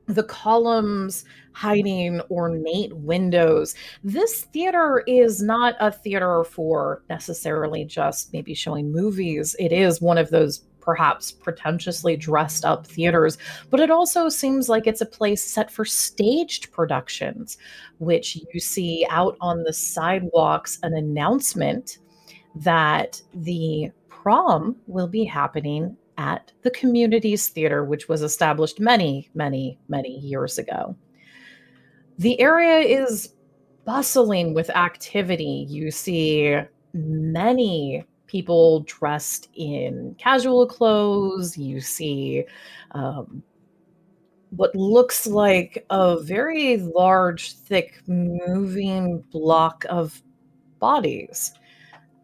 the columns hiding ornate windows. This theater is not a theater for necessarily just maybe showing movies. It is one of those perhaps pretentiously dressed up theaters, but it also seems like it's a place set for staged productions, which you see out on the sidewalks an announcement that the prom will be happening at the Communities Theater, which was established many, many, many years ago. The area is bustling with activity. You see many people dressed in casual clothes. You see what looks like a very large, thick, moving block of bodies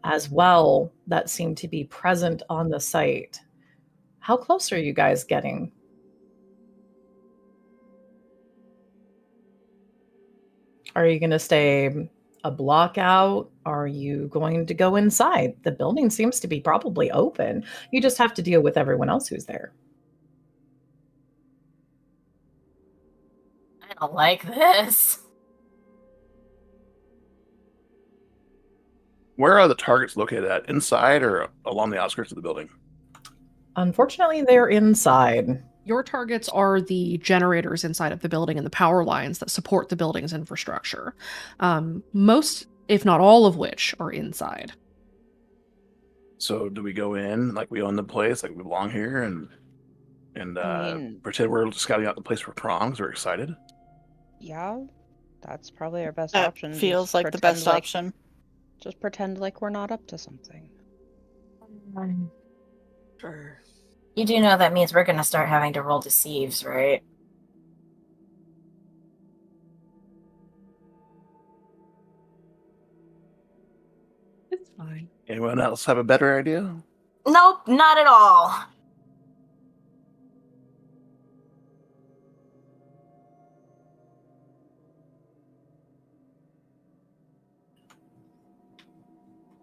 as well that seem to be present on the site. How close are you guys getting? Are you going to stay a block out? Are you going to go inside? The building seems to be probably open. You just have to deal with everyone else who's there. I don't like this. Where are the targets located at? Inside or along the outskirts of the building? Unfortunately, they're inside. Your targets are the generators inside of the building and the power lines that support the building's infrastructure. Most, if not all of which, are inside. So do we go in like we own the place, like we belong here, and I mean- pretend we're scouting out the place for proms? We're excited. Yeah, that's probably our best That option. feels Just like the pretend best like- option. Just pretend like we're not up to something. Sure. You do know that means we're going to start having to roll deceives, right? It's fine. Anyone else have a better idea? Nope, not at all.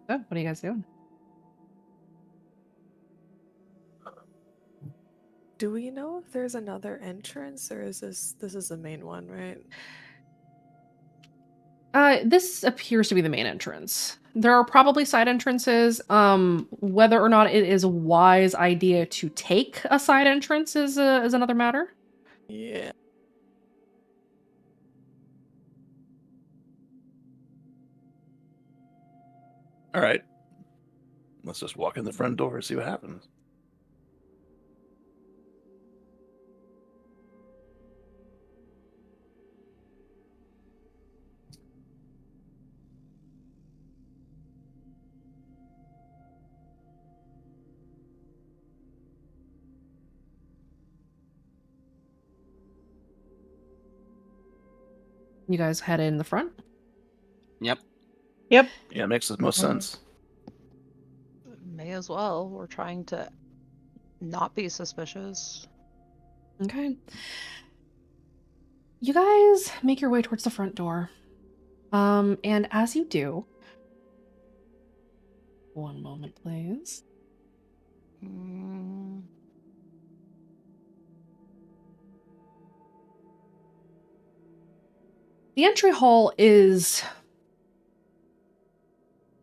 Oh, what are you guys doing? Do we know if there's another entrance, or is this is the main one, right? This appears to be the main entrance. There are probably side entrances. Whether or not it is a wise idea to take a side entrance is another matter. Yeah. All right. Let's just walk in the front door and see what happens. You guys head in the front. Yep. Yep. Yeah, it makes the most sense. May as well. We're trying to not be suspicious. Okay. You guys make your way towards the front door. And as you do, one moment, please. Mm, The entry hall is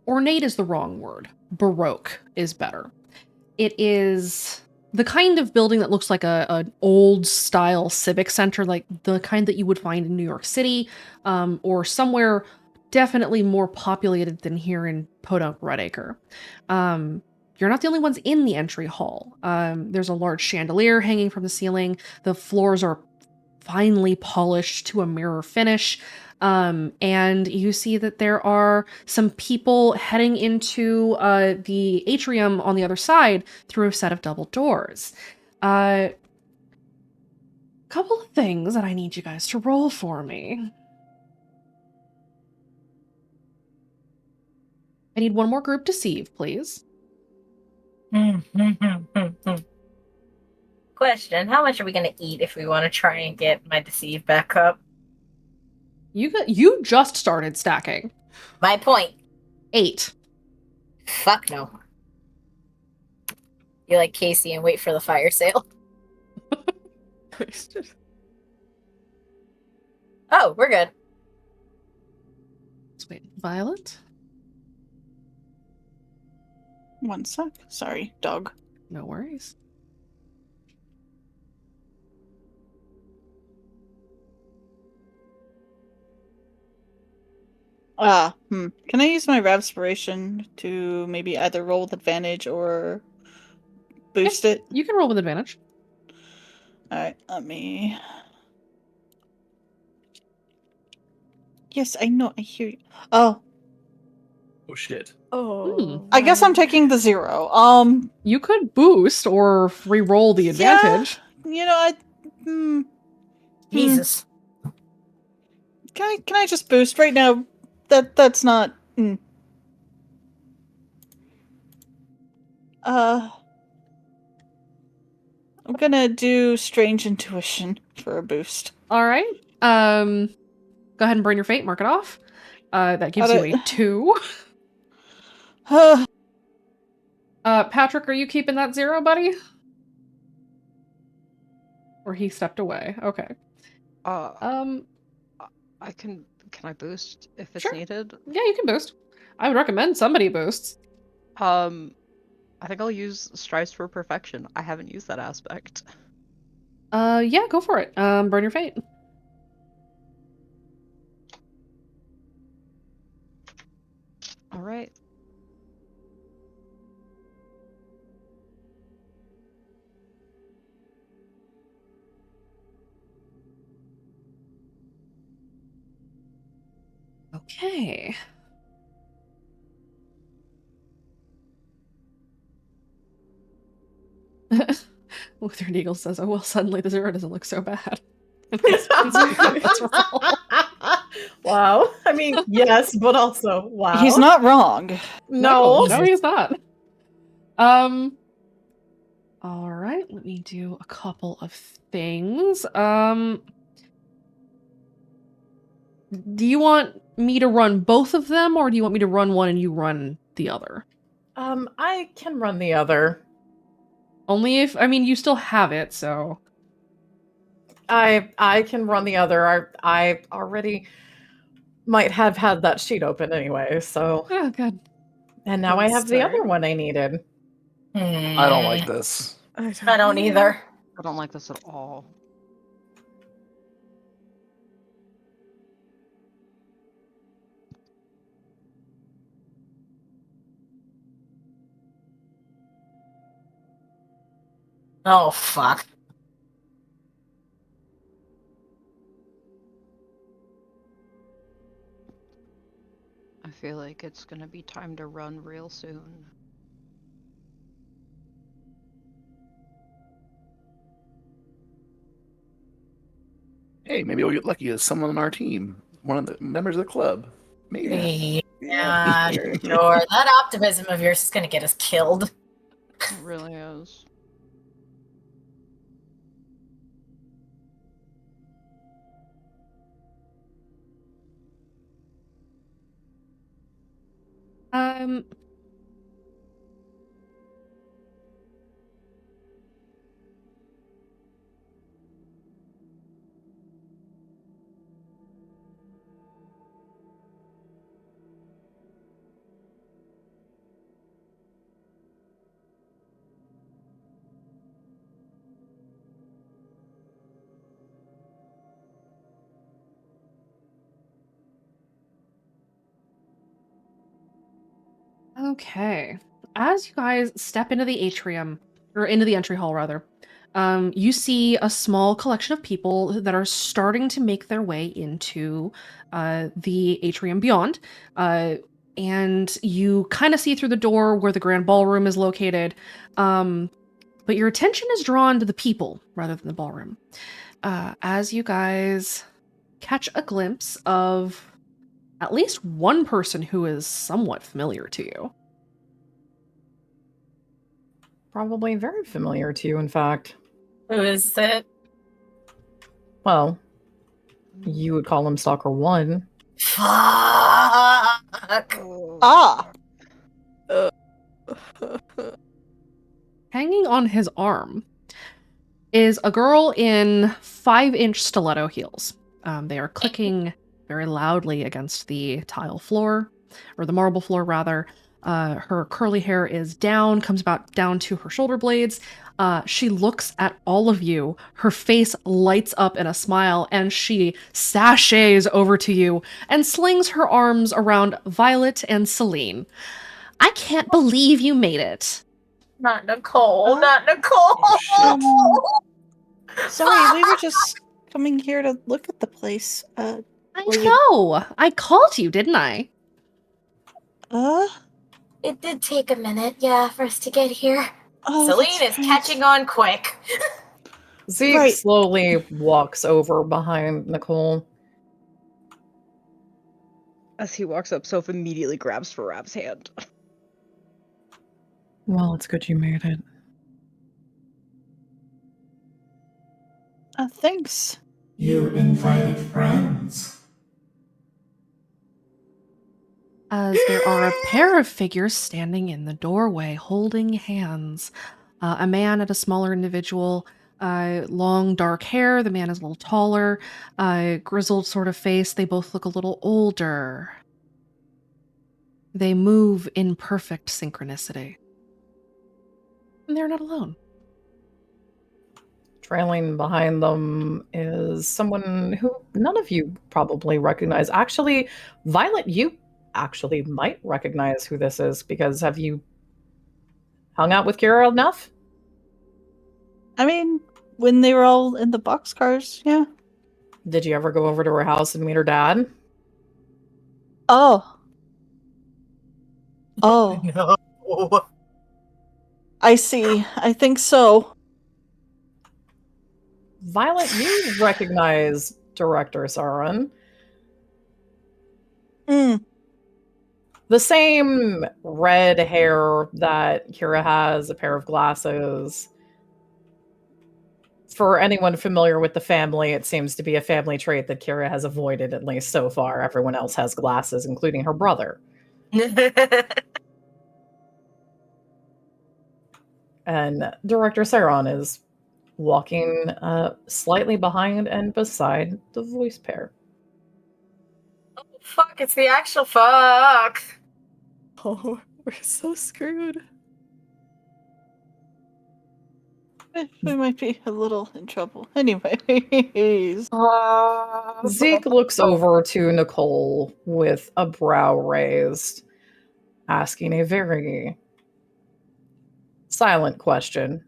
ornate is the wrong word. Baroque is better. It is the kind of building that looks like an old style civic center, like the kind that you would find in New York City, or somewhere definitely more populated than here in Podunk Redacre. You're not the only ones in the entry hall. There's a large chandelier hanging from the ceiling. The floors are finely polished to a mirror finish. And you see that there are some people heading into the atrium on the other side through a set of double doors. Couple of things that I need you guys to roll for me. I need one more group deceive, please. Question, how much are we going to eat if we want to try and get my deceive back up? You just started stacking. My point. 8. Fuck no. You like Casey and wait for the fire sale. Oh, we're good. Let's wait. Violet? One sec. Sorry, dog. No worries. Can I use my Ravspiration to maybe either roll with advantage or boost it? You can roll with advantage. Alright, let me. Yes, I know, I hear you. Oh, Oh shit. Oh. I guess I'm man. taking the 0. You could boost or re-roll the Yeah. advantage. You know, Jesus. can I just boost right now? That's not. I'm gonna do Strange Intuition for a boost. All right. Go ahead and burn your fate. Mark it off. That gives you a 2. Patrick, are you keeping that 0, buddy? Or he stepped away. Okay. I can I boost if it's Sure. needed? Yeah, you can boost. I would recommend somebody boosts. I think I'll use Strives for Perfection. I haven't used that aspect. Yeah, go for it. Burn your fate. All right. Okay. Lutheran Eagle says, "Oh well, suddenly the 0 doesn't look so bad." Let's roll. Wow. I mean, yes, but also, wow. He's not wrong. No. No, he's not. All right, let me do a couple of things. Do you want me to run both of them, or do you want me to run one and you run the other? I can run the other. Only if, I mean, you still have it, so. I can run the other. I already might have had that sheet open anyway, so. Oh, good. And now I have the other one I needed. I don't like this. I don't either. I don't like this at all. Oh, fuck. I feel like it's gonna be time to run real soon. Hey, maybe we'll get lucky as someone on our team, one of the members of the club. Maybe. Yeah, sure. That optimism of yours is gonna get us killed. It really is. Um. Okay. As you guys step into the atrium, or into the entry hall, rather, you see a small collection of people that are starting to make their way into the atrium beyond. And you kind of see through the door where the grand ballroom is located. But your attention is drawn to the people rather than the ballroom. As you guys catch a glimpse of at least one person who is somewhat familiar to you. Probably very familiar to you, in fact. Who is it? Well, you would call him Stalker 1. Fuck. Ah! Hanging on his arm is a girl in 5-inch stiletto heels. They are clicking very loudly against the tile floor, or the marble floor, rather. Her curly hair is down, comes about down to her shoulder blades. She looks at all of you. Her face lights up in a smile, and she sashays over to you and slings her arms around Violet and Celine. I can't believe you made it. Not Nicole. Huh? Not Nicole. Oh, Sorry, we were just coming here to look at the place. I Were you- know. I called you, didn't I? It did take a minute, yeah, for us to get here. Oh, Celine that's is right. catching on quick. Zeke Right. slowly walks over behind Nicole. As he walks up, Soph immediately grabs Farav's hand. Well, it's good you made it. Thanks. You invited friends. As there are a pair of figures standing in the doorway holding hands. A man and a smaller individual, long dark hair. The man is a little taller, grizzled sort of face. They both look a little older. They move in perfect synchronicity. And they're not alone. Trailing behind them is someone who none of you probably recognize. Actually, Violet, you actually might recognize who this is because have you hung out with Kira enough? I mean, when they were all in the boxcars, yeah. Did you ever go over to her house and meet her dad? Oh. Oh, No. I see. I think so. Violet, you recognize Director Sauron. The same red hair that Kira has, a pair of glasses. For anyone familiar with the family, it seems to be a family trait that Kira has avoided, at least so far. Everyone else has glasses, including her brother. And Director Sauron is walking slightly behind and beside the voice pair. Fuck, it's the actual fuck. Oh, we're so screwed. We might be a little in trouble. Anyways. Zeke looks over to Nicole with a brow raised, asking a very silent question.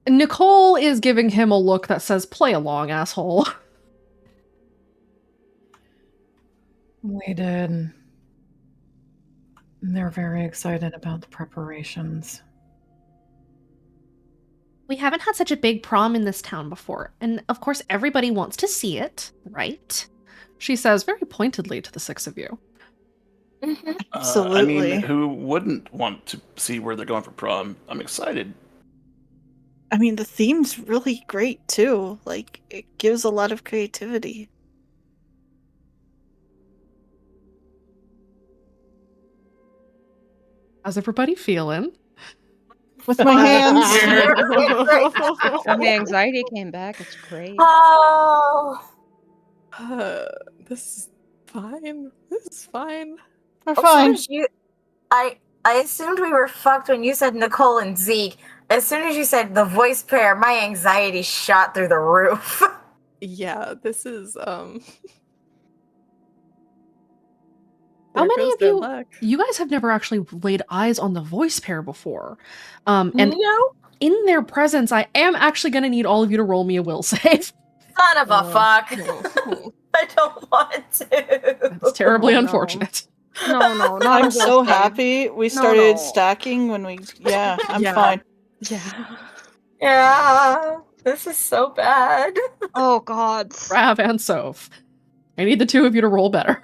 Nicole is giving him a look that says, "Play along, asshole." We did. They're very excited about the preparations. We haven't had such a big prom in this town before, and of course everybody wants to see it, right? She says very pointedly to the six of you. Mhm. I Absolutely. mean, who wouldn't want to see where they're going for prom? I'm excited. I mean, the theme's really great too. Like, it gives a lot of creativity. How's everybody feeling? With my hands. My anxiety came back. It's great. Oh. This is fine. This is fine. We're As soon fine. as I assumed we were fucked when you said Nicole and Zeke. As soon as you said the voice pair, my anxiety shot through the roof. Yeah, this is How there many goes of their you? luck. You guys have never actually laid eyes on the voice pair before, and No, in their presence, I am actually going to need all of you to roll me a will save. son of a fuck. Oh. I don't want to. It's terribly Oh, no. unfortunate. No, no, not I'm a so will save. happy we started no. stacking when we. Yeah, I'm Yeah. fine. Yeah. Yeah, this is so bad. Oh God. Rav and Soph. I need the two of you to roll better.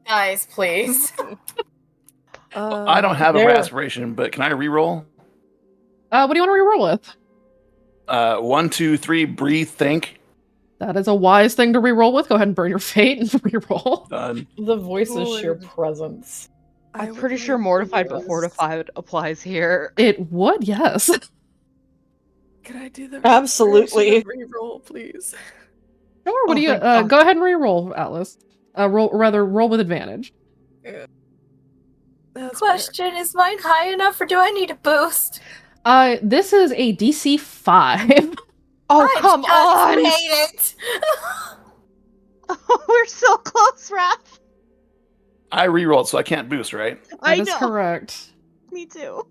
Guys, please. I don't have a there. aspiration, but can I re-roll? What do you want to reroll with? 1, 2, 3, breathe, think. That is a wise thing to reroll with. Go ahead and burn your fate and reroll. Done. The voice's sheer Good. presence I'm would pretty like sure mortified but to use- fortified applies here. It would, yes. Can I do the Absolutely. inspiration and reroll, please? Sure, what Oh, do you thank God. go ahead and re-roll, Atlas. Roll with advantage. That's Question, is mine high enough or do I need a boost? This is a DC 5. Oh, I come just on! made it! We're so close, Raph! I rerolled, so I can't boost, right? I That is know. correct. Me too.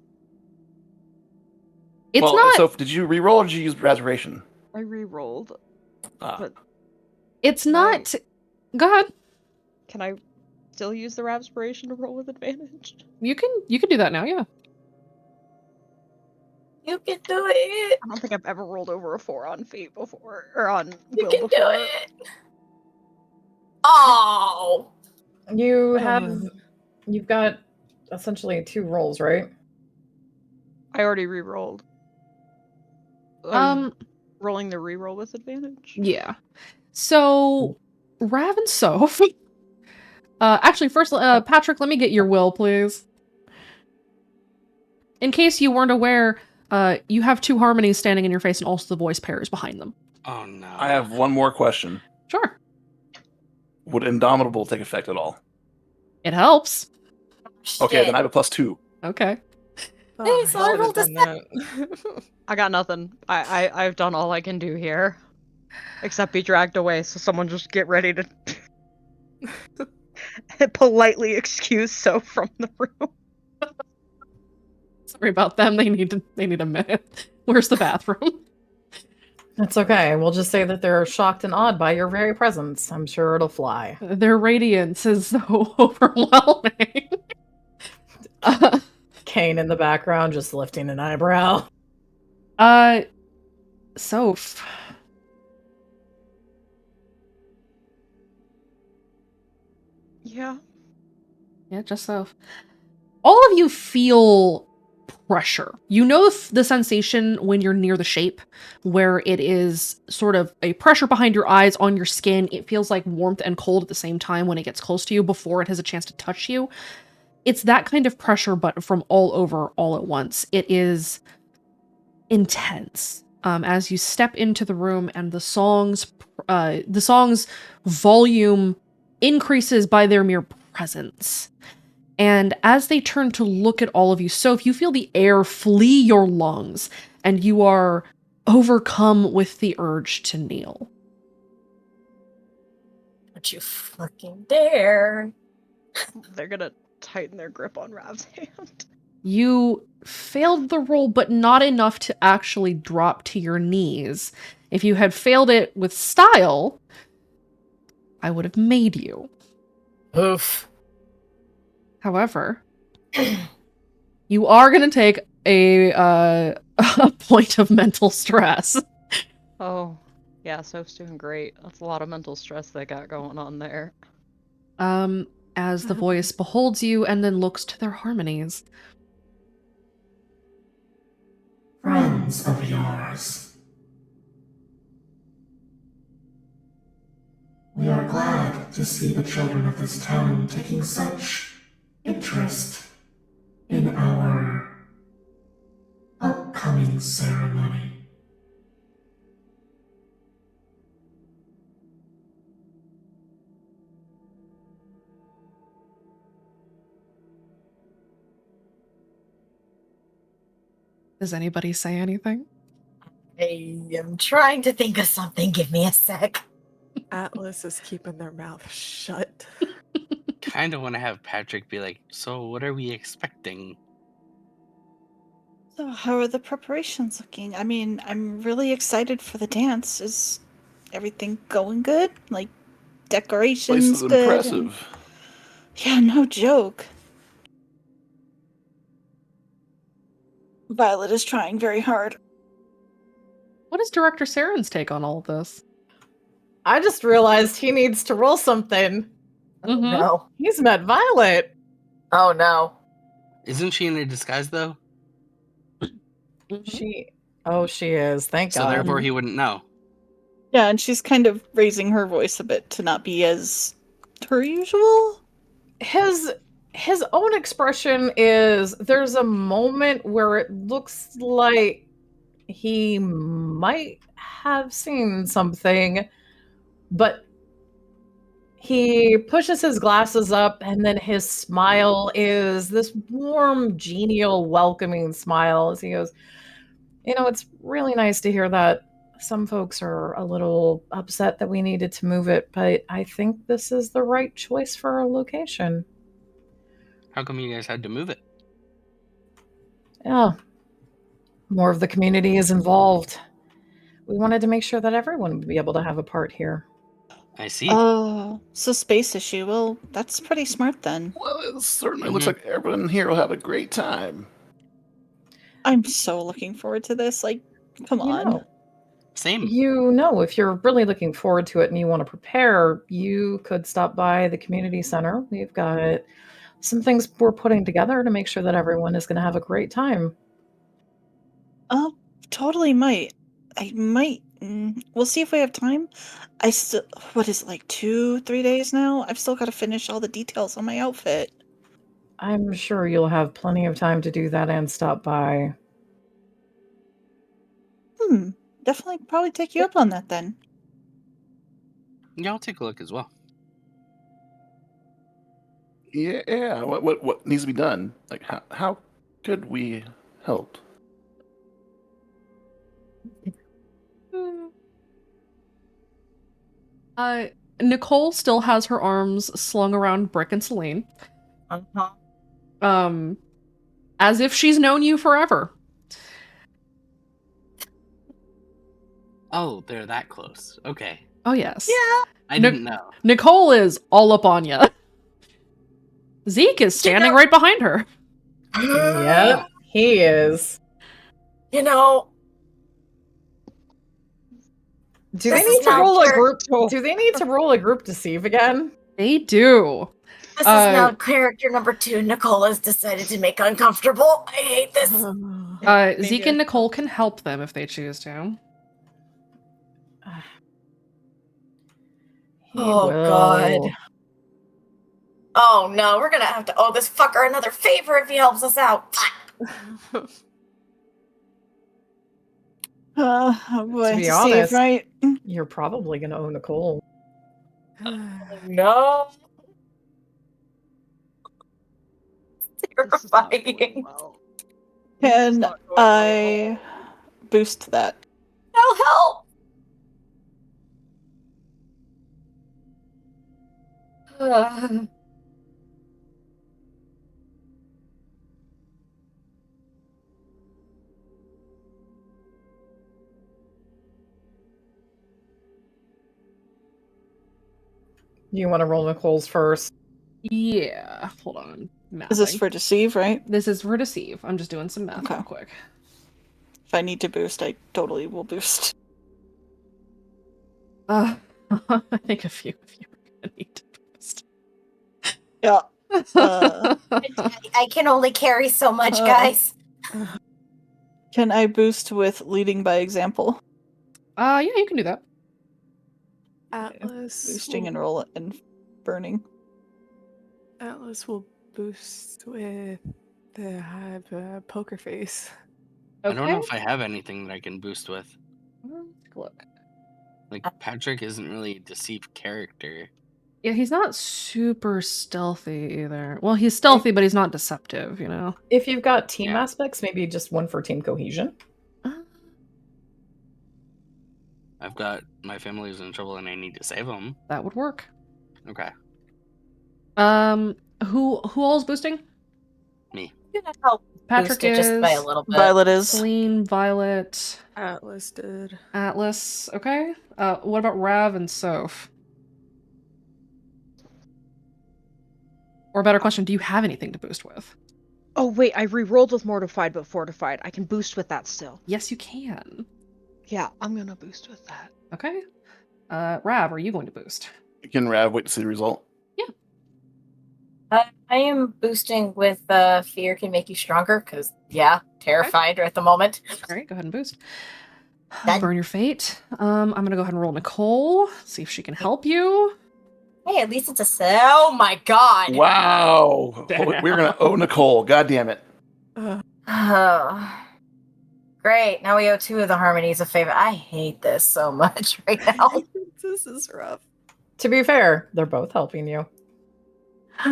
It's well, not so did you reroll or did you use restoration? I re-rolled. Ah. But it's Can I- not Go ahead. can I still use the Rapspiration to roll with advantage? You can do that now, yeah. You can do it! I don't think I've ever rolled over a 4 on Fate before, or on You Will can do before. it! Oh! You've got essentially 2 rolls, right? I already re-rolled. Rolling the re-roll with advantage. Yeah. So Rav and Soph. Actually, first, Patrick, let me get your will, please. In case you weren't aware, you have 2 harmonies standing in your face, and also the voice pair is behind them. Oh no. I have one more question. Sure. Would Indomitable take effect at all? It helps. Okay, then I have a +2. Okay. Oh, so I should've rolled a done that. I got nothing. I've done all I can do here. Except be dragged away, so someone just get ready to politely excuse Soph from the room. Sorry about them. They need a minute. Where's the bathroom? That's okay. We'll just say that they're shocked and awed by your very presence. I'm sure it'll fly. Their radiance is so overwhelming. Kane in the background just lifting an eyebrow. Soph. Yeah. Yeah, just Soph. All of you feel pressure. You know the sensation when you're near the shape, where it is sort of a pressure behind your eyes, on your skin. It feels like warmth and cold at the same time when it gets close to you before it has a chance to touch you. It's that kind of pressure, but from all over, all at once. It is intense. As you step into the room and the song's volume increases by their mere presence. And as they turn to look at all of you, Soph, you feel the air flee your lungs, and you are overcome with the urge to kneel. Don't you fucking dare. They're gonna tighten their grip on Rav's hand. You failed the roll, but not enough to actually drop to your knees. If you had failed it with style, I would have made you. Oof. However, you are going to take a point of mental stress. Oh, yeah, Soph's doing great. That's a lot of mental stress they got going on there. As the voice beholds you and then looks to their harmonies. Friends of yours. We are glad to see the children of this town taking such interest in our upcoming ceremony. Does anybody say anything? I am trying to think of something. Give me a sec. Atlas is keeping their mouth shut. Kind of want to have Patrick be like, so what are we expecting? So, how are the preparations looking? I mean, I'm really excited for the dance. Is everything going good? Like, Place decorations is good? impressive. Yeah, no joke. Violet is trying very hard. What is Director Saren's take on all of this? I just realized he needs to roll something. Mhm. No. He's met Violet. Oh no. Isn't she in a disguise though? She is. Thank So God. therefore he wouldn't know. Yeah, and she's kind of raising her voice a bit to not be as her usual. His His own expression is there's a moment where it looks like he might have seen something, but he pushes his glasses up, and then his smile is this warm, genial, welcoming smile as he goes, it's really nice to hear that. Some folks are a little upset that we needed to move it, but I think this is the right choice for a location. How come you guys had to move it? Yeah. More of the community is involved. We wanted to make sure that everyone would be able to have a part here. I see. Oh, so space issue. Well, that's pretty smart then. Well, it certainly looks like everyone here will have a great time. I'm so looking forward to this. Like, come on. Same. If you're really looking forward to it and you want to prepare, you could stop by the community center. We've got some things we're putting together to make sure that everyone is going to have a great time. Oh, totally might. I might. We'll see if we have time. I still. What is it, like 2-3 days now? I've still got to finish all the details on my outfit. I'm sure you'll have plenty of time to do that and stop by. Definitely probably take you up on that then. Yeah, I'll take a look as well. Yeah. What needs to be done? Like, how could we help? Nicole still has her arms slung around Brick and Celine. As if she's known you forever. Oh, they're that close. Okay. Oh, yes. Yeah. I didn't know. Nicole is all up on you. Zeke is standing right behind her. Yep, he is. You know, Do This they need is to not roll a fair. group? Do they need to roll a group deceive again? They do. this is now character number 2. Nicola's decided to make uncomfortable. I hate this. Zeke and Nicole can help them if they choose to. Oh, God. Oh, no. We're going to have to owe this fucker another favor if he helps us out. Oh boy, To be deceive, honest, right? you're probably going to owe Nicole. No. Terrifying. Can I boost that? No help. You want to roll Nicole's first? Yeah. Hold on. Is this Mathing. for deceive, right? This is for deceive. I'm just doing some math Okay. real quick. If I need to boost, I totally will boost. I think a few of you are gonna need to boost. Yeah. I can only carry so much, guys. Can I boost with leading by example? Yeah, you can do that. Atlas. Boosting and roll and burning. Atlas will boost with the poker face. I don't know if I have anything that I can boost with. Let's take a look. Like, Patrick isn't really a deceived character. Yeah, he's not super stealthy either. Well, he's stealthy, but he's not deceptive, you know? If you've got team aspects, maybe just one for team cohesion. I've got my family's in trouble and I need to save them. That would work. Okay. Who all's boosting? Me. I'm gonna help Patrick boost it is. just by a little bit. Violet is. Celine, Violet, Atlas did. Atlas. Okay. What about Rav and Soph? Or a better question, do you have anything to boost with? Oh wait, I re-rolled with mortified, but fortified. I can boost with that still. Yes, you can. Yeah, I'm gonna boost with that. Okay. Rav, are you going to boost? Can Rav wait to see the result? I am boosting with fear can make you stronger, because, terrified at the moment. All right, go ahead and boost. Done. Burn your fate. I'm going to go ahead and roll Nicole, see if she can help you. Hey, at least it's a set. Oh my god. Wow. Damn. We're gonna owe Nicole. God damn it. Oh. Great. Now we owe 2 of the harmonies a favor. I hate this so much right now. This is rough. To be fair, they're both helping you. We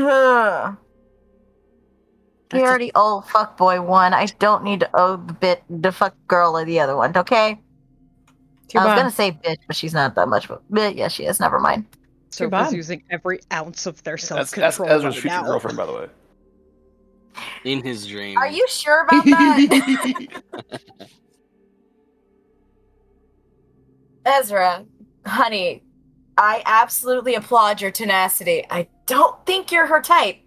already owe fuckboy 1. I don't need to owe the fuck girl or the other one, okay? Too I was bad. gonna say bitch, but she's not that much. But yeah, she is. Never mind. So bad. using every ounce of their That's self-control Ezra's right future now. girlfriend, by the way. In his dream. Are you sure about that? Ezra, honey, I absolutely applaud your tenacity. I don't think you're her type.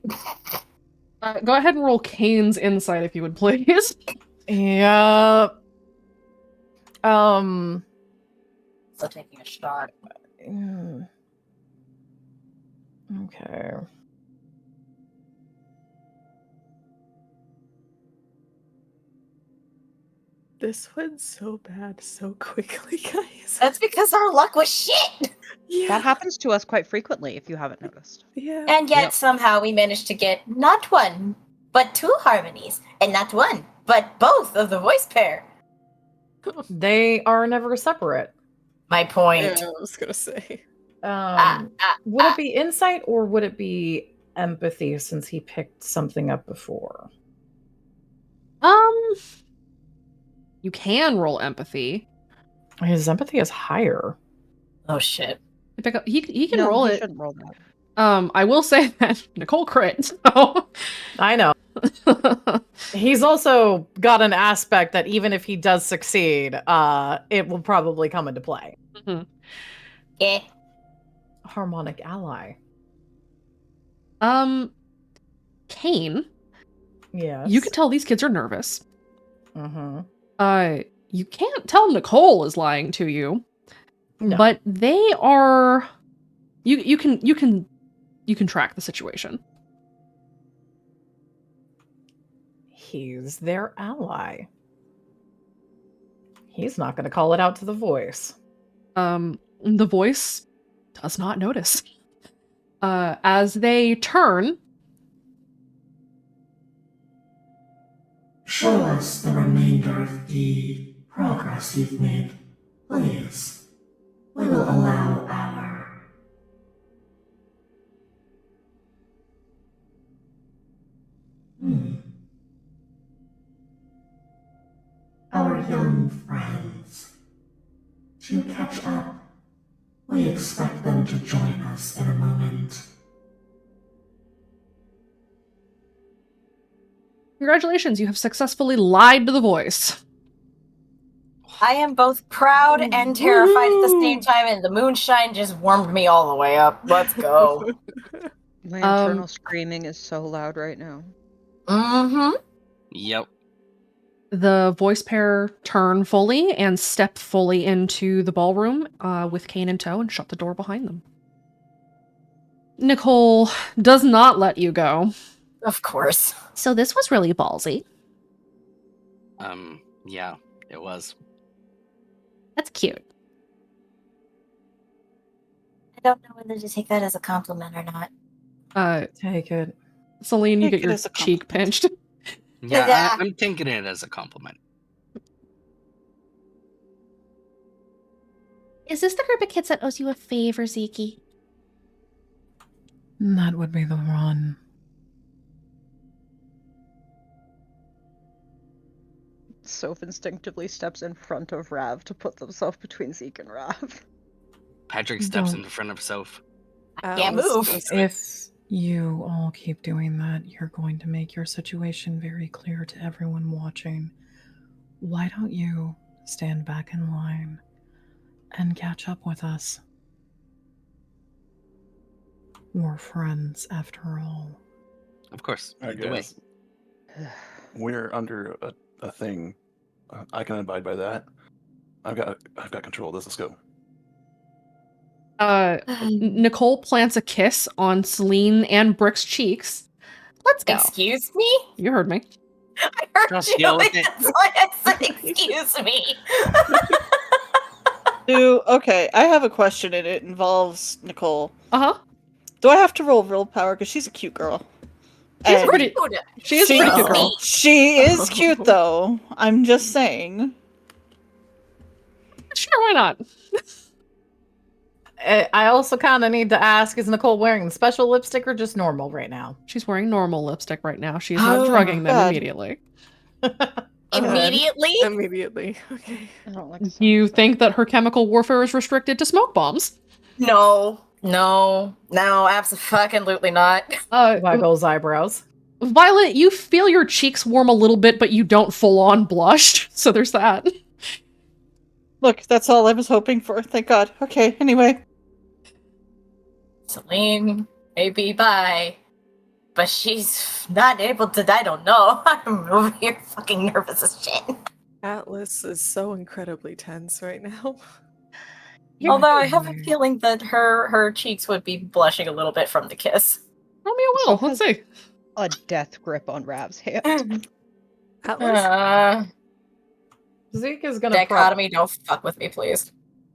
Go ahead and roll Kane's insight if you would, please. Yeah. Still taking a shot. Okay. This went so bad so quickly, guys. That's because our luck was shit. Yeah. That happens to us quite frequently, if you haven't noticed. Yeah. And yet Yep. somehow we managed to get not 1, but 2 harmonies. And not 1, but both of the voice pair. They are never separate. My point. Yeah, I was gonna say. Would it be insight or would it be empathy since he picked something up before? You can roll empathy. His empathy is higher. Oh shit. He can No, roll he it. shouldn't roll that. I will say that Nicole crit. So. I know. He's also got an aspect that even if he does succeed, it will probably come into play. Yeah. Harmonic ally. Kane, Yes. you can tell these kids are nervous. Mm-hmm. You can't tell Nicole is lying to you, No. but they are. You can track the situation. He's their ally. He's not going to call it out to the voice. The voice does not notice. As they turn, Show us the remainder of the progress you've made, please. We will allow our young friends to catch up. We expect them to join us in a moment. congratulations, you have successfully lied to the voice. I am both proud and terrified at the same time, and the moonshine just warmed me all the way up. Let's go. My internal screaming is so loud right now. Mm-hmm. Yep. The voice pair turn fully and step fully into the ballroom with Kane in tow and shut the door behind them. Nicole does not let you go. Of course. So this was really ballsy. Yeah, it was. That's cute. I don't know whether to take that as a compliment or not. Take it. Celine, you Take get it your as a cheek compliment. pinched. Yeah, Yeah. I'm taking it as a compliment. Is this the group of kids that owes you a favor, Ziki? That would be the one. Soph instinctively steps in front of Rav to put themselves between Zeke and Rav. Patrick steps Don't. in front of Soph. I can't move. If you all keep doing that, you're going to make your situation very clear to everyone watching. Why don't you stand back in line and catch up with us? We're friends, after all. Of course. All right, Lead the way. guys. We're under a thing. I can abide by that. I've got control of this. Let's go. Nicole plants a kiss on Celine and Brick's cheeks. Let's go. Excuse me? You heard me. I heard Just you. deal with it. That's why I said excuse me. Okay, I have a question and it involves Nicole. Uh-huh. Do I have to roll willpower? Because she's a cute girl. She's And pretty. She is a pretty cute girl. She is cute, though. I'm just saying. Sure, why not? I also kind of need to ask, is Nicole wearing special lipstick or just normal right now? She's wearing normal lipstick right now. She's not drugging them God. immediately. Immediately? Immediately. Okay. I don't like the sound You of that. think that her chemical warfare is restricted to smoke bombs? No, absolutely not. Waggles eyebrows. Violet, you feel your cheeks warm a little bit, but you don't full on blush. So there's that. Look, that's all I was hoping for. Thank God. Okay, anyway. Celine, maybe bye. But she's not able to, I don't know. I'm over here fucking nervous as shit. Atlas is so incredibly tense right now. Although I have a feeling that her cheeks would be blushing a little bit from the kiss. Roll me a will. Let's see. A death grip on Rav's hand. Atlas? Zeke is gonna Dichotomy, don't fuck with me, please.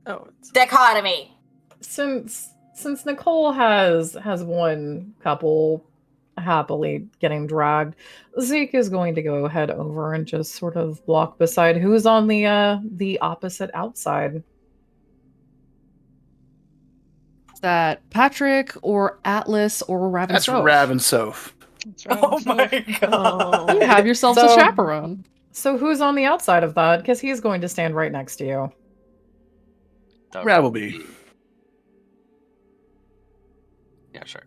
Oh, Dichotomy! since Nicole has one couple happily getting dragged, Zeke is going to go head over and just sort of walk beside who's on the opposite outside. Is that Patrick or Atlas or Raven That's Soph? Rav and Soph. That's right. Oh my god. You have yourselves a So- chaperone. So who's on the outside of that? Because he's going to stand right next to you. Rav will be. Yeah, sure.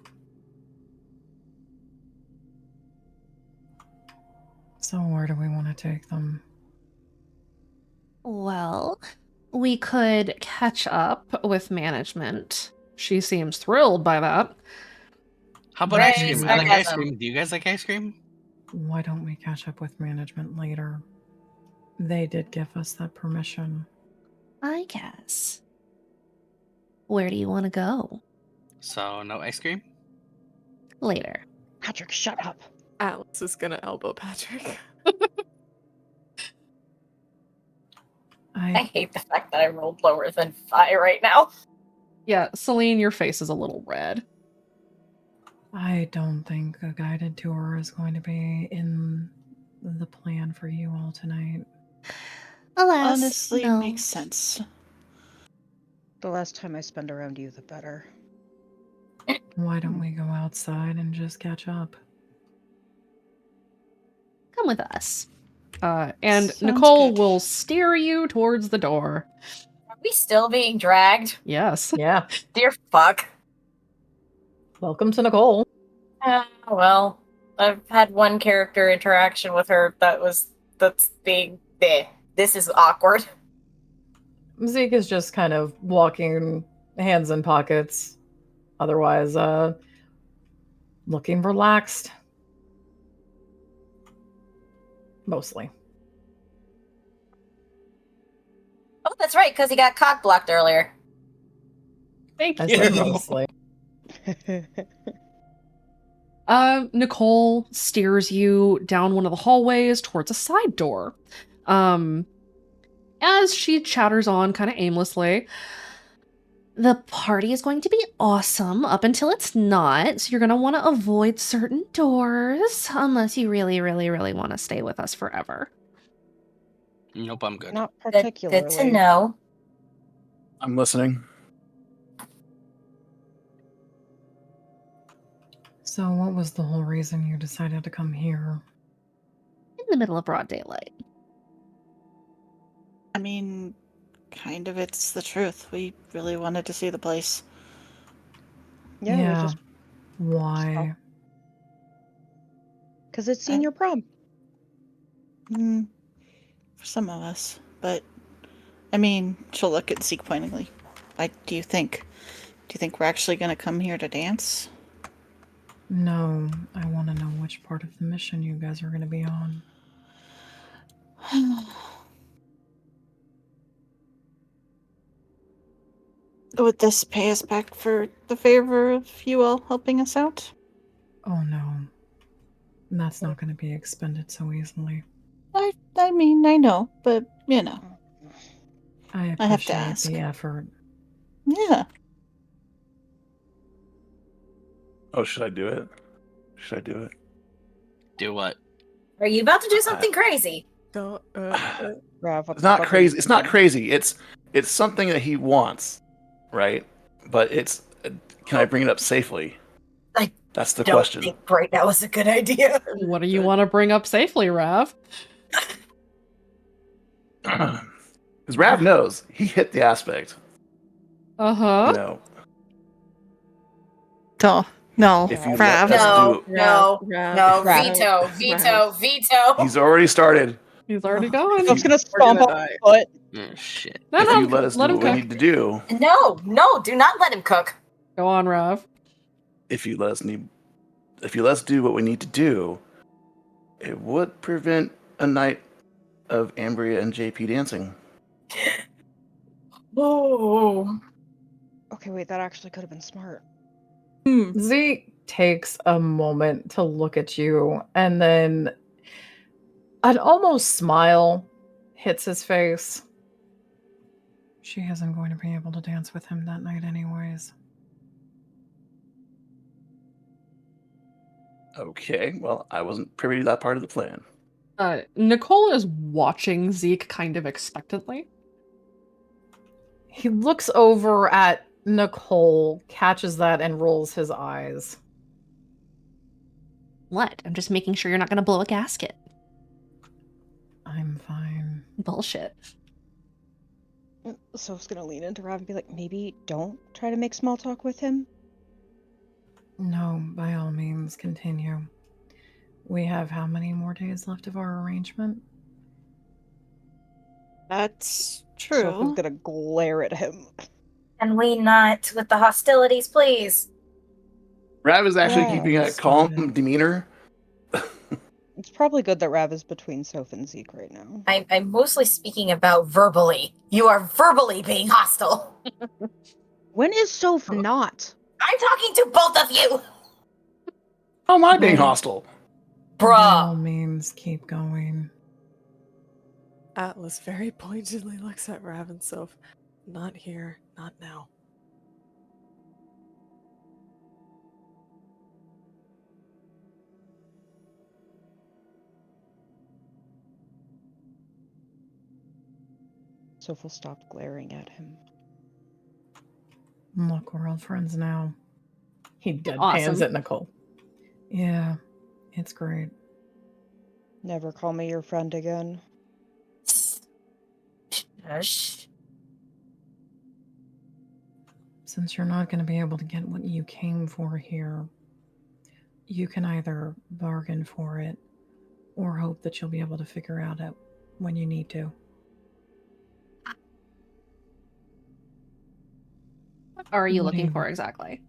So where do we want to take them? Well, we could catch up with management. She seems thrilled by that. How about ice Raise cream? I like ice sarcasm. cream. Do you guys like ice cream? Why don't we catch up with management later? They did give us that permission. I guess. Where do you want to go? So, no ice cream? Later. Patrick, shut up. Atlas is gonna elbow Patrick. I hate the fact that I rolled lower than 5 right now. Yeah, Celine, your face is a little red. I don't think a guided tour is going to be in the plan for you all tonight. Alas, Honestly, no. makes sense. The less time I spend around you, the better. Why don't we go outside and just catch up? Come with us. And Sounds Nicole good. will steer you towards the door. Are we still being dragged? Yes. Yeah. Dear fuck. Welcome to Nicole. Well, I've had one character interaction with her that's being bleh. This is awkward. Zeke is just kind of walking hands in pockets. Otherwise, looking relaxed. Mostly. Oh, that's right, because he got cock blocked earlier. Thank I you. said mostly. Nicole steers you down one of the hallways towards a side door. As she chatters on kind of aimlessly, the party is going to be awesome up until it's not, so you're going to want to avoid certain doors unless you really, really, really want to stay with us forever. Nope, I'm good. Not Good particularly. to know. I'm listening. So, what was the whole reason you decided to come here? In the middle of broad daylight. I mean, kind of it's the truth. We really wanted to see the place. Yeah, we just Why? because it's senior prom. For some of us. But, I mean, she'll look at Zeke pointedly. Do you think we're actually going to come here to dance? No, I want to know which part of the mission you guys are going to be on. Would this pay us back for the favor of you all helping us out? Oh no. That's not going to be expended so easily. I mean, I know, but, you know. I I have to appreciate ask. the effort. Yeah. Oh, should I do it? Should I do it? Do what? Are you about to do something crazy? Don't. Rav, what It's the not fuck are you crazy. It's not thinking? crazy. It's something that he wants, right? But it's can I bring it up safely? I That's the don't question. think right now is a good idea. What do you want to bring up safely, Rav? Because Rav knows he hit the aspect. Uh-huh. You know, No, if you Rav. let us No, do, no, no, Rav. veto, veto, veto. he's already started. He's already If gone. Phil's you, gonna stomp gonna on die. his foot. Oh, shit. No, if no, you let us let do him what we cook. need to do, No, no, do not let him cook. Go on, Rav. if you let us do what we need to do, it would prevent a night of Ambria and JP dancing. Oh. Okay, wait, that actually could have been smart. Zeke takes a moment to look at you, and then an almost smile hits his face. She isn't going to be able to dance with him that night, anyways. Okay, well, I wasn't privy to that part of the plan. Nicole is watching Zeke kind of expectantly. He looks over at Nicole, catches that, and rolls his eyes. What? I'm just making sure you're not going to blow a gasket. I'm fine. Bullshit. Soph's gonna lean into Rav and be like, maybe don't try to make small talk with him. No, by all means, continue. We have how many more days left of our arrangement? That's Soph's true. gonna glare at him. Can we not with the hostilities, please? Rav is actually Yeah. keeping a calm demeanor. It's probably good that Rav is between Soph and Zeke right now. I'm mostly speaking about verbally. You are verbally being hostile. When is Soph not? I'm talking to both of you. How am I being Well, hostile? By all Bruh. means, keep going. Atlas very pointedly looks at Rav and Soph. Not here, not now. Soph will stop glaring at him. Look, we're all friends now. He deadpans Awesome. at Nicole. Yeah, it's great. Never call me your friend again. Shush. Since you're not going to be able to get what you came for here, you can either bargain for it or hope that you'll be able to figure out it when you need to. What are you What do looking you- for exactly?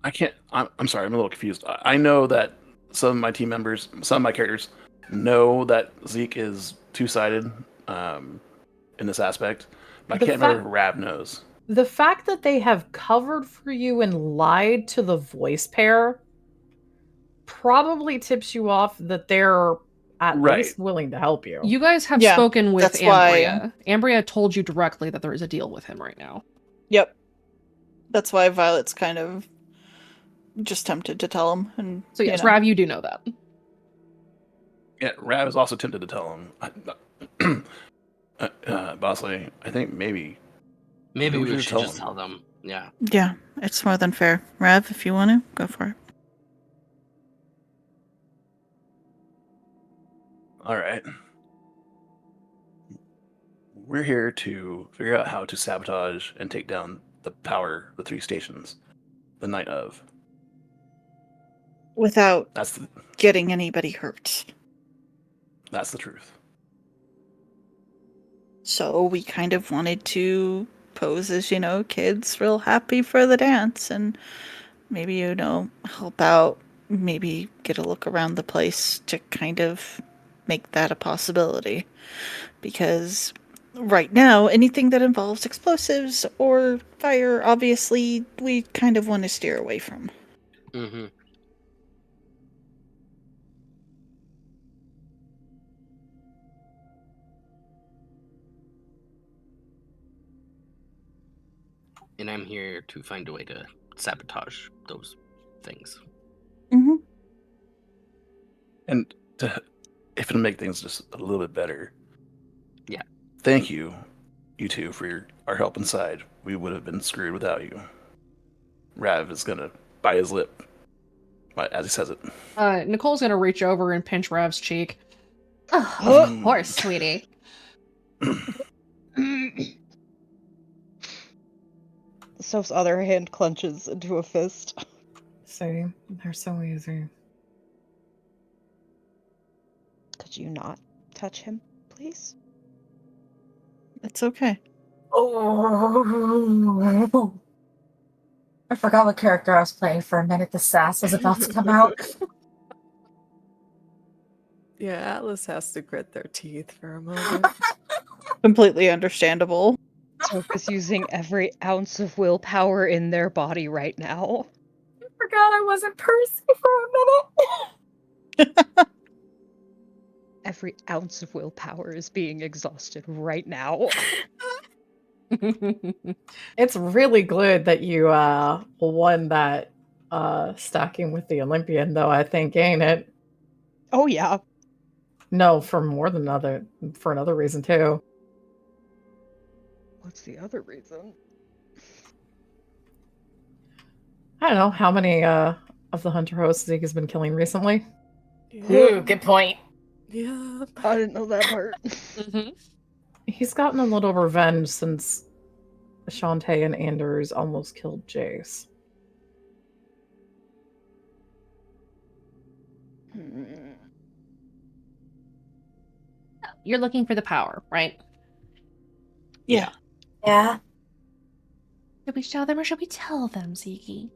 I can't. I'm sorry. I'm a little confused. I know that some of my team members, some of my characters, know that Zeke is two-sided in this aspect. But The I can't remember if Rav knows. The fact that they have covered for you and lied to the voice pair probably tips you off that they're at Right. least willing to help you. You guys have Yeah, spoken with that's why- Ambria. Ambria told you directly that there is a deal with him right now. Yep. That's why Violet's kind of just tempted to tell him. And So yes, you know. Rav, you do know that. Yeah, Rav is also tempted to tell him. Bosley, I think maybe Maybe we we should should tell just him. tell them. Yeah. Yeah, it's more than fair. Rav, if you want to, go for it. All right. We're here to figure out how to sabotage and take down the three stations, the night of. Without That's the getting anybody hurt. truth. So we kind of wanted to pose as, kids real happy for the dance and maybe, help out, maybe get a look around the place to kind of make that a possibility. Because right now, anything that involves explosives or fire, obviously, we kind of want to steer away from. Mm-hmm. And I'm here to find a way to sabotage those things. Mm-hmm. And if it'll make things just a little bit better. Yeah. Thank you, you two, for our help inside. We would have been screwed without you. Rav is gonna bite his lip as he says it. Nicole's gonna reach over and pinch Rav's cheek. Oh, Huh? of course, sweetie. Soph's other hand clenches into a fist. See, they're so easy. Could you not touch him, please? It's okay. Oh, I forgot what character I was playing for a minute. The sass was about to come out. Yeah, Atlas has to grit their teeth for a moment. Completely understandable. Soph is using every ounce of willpower in their body right now. I forgot I wasn't Percy for a minute. Every ounce of willpower is being exhausted right now. It's really good that you won that stacking with the Olympian, though, I think, ain't it? Oh yeah. No, for another reason too. What's the other reason? I don't know how many of the hunter hosts Zeke has been killing recently. Ooh, good point. Yeah. I didn't know that part. He's gotten a little revenge since Shantae and Anders almost killed Jace. You're looking for the power, right? Yeah. Yeah. Should we show them or should we tell them, Zeke?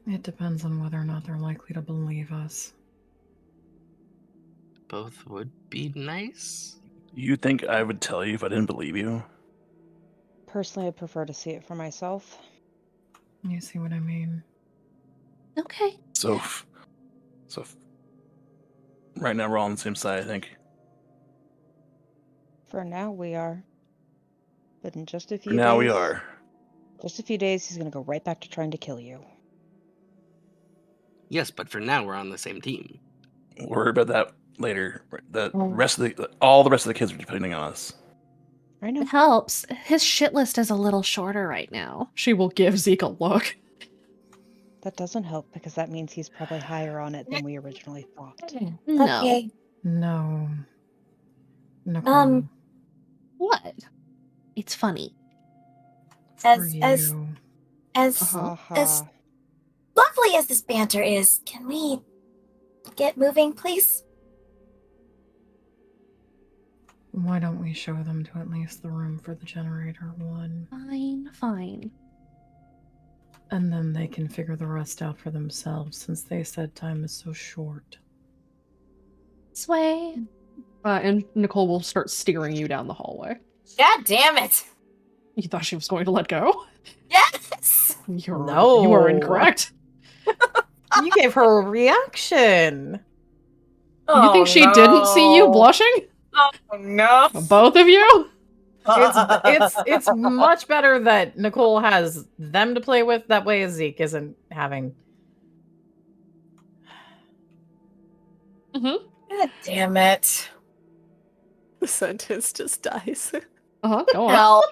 It depends on whether or not they're likely to believe us. Both would be nice. You think I would tell you if I didn't believe you? Personally, I prefer to see it for myself. You see what I mean? Okay. So right now we're all on the same side, I think. For now, we are. But in just a few For now days, we are. Just a few days, he's gonna go right back to trying to kill you. Yes, but for now we're on the same team. We'll worry about that later. All the rest of the kids are depending on us. I know. It helps. His shit list is a little shorter right now. She will give Zeke a look. That doesn't help because that means he's probably higher on it than we originally thought. No. Okay. No. Nicole. What? It's funny. For As you. Ha lovely as this banter is, can we get moving, please? Why don't we show them to at least the room for the generator one? Fine. And then they can figure the rest out for themselves, since they said time is so short. Sway. And Nicole will start steering you down the hallway. God damn it! You thought she was going to let go? Yes! You No. are incorrect. You gave her a reaction. You think she didn't see you blushing? Oh no! Both of you? It's much better that Nicole has them to play with. That way Zeke isn't having. God damn it. The sentence just dies. Go on. Help.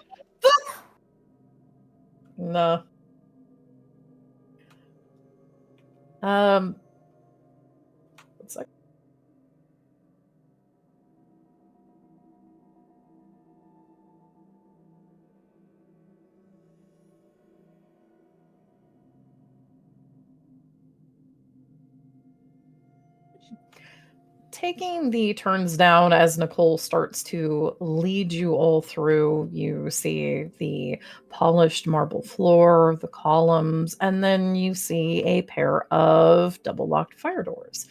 No. What's that? Taking the turns down as Nicole starts to lead you all through, you see the polished marble floor, the columns, and then you see a pair of double locked fire doors.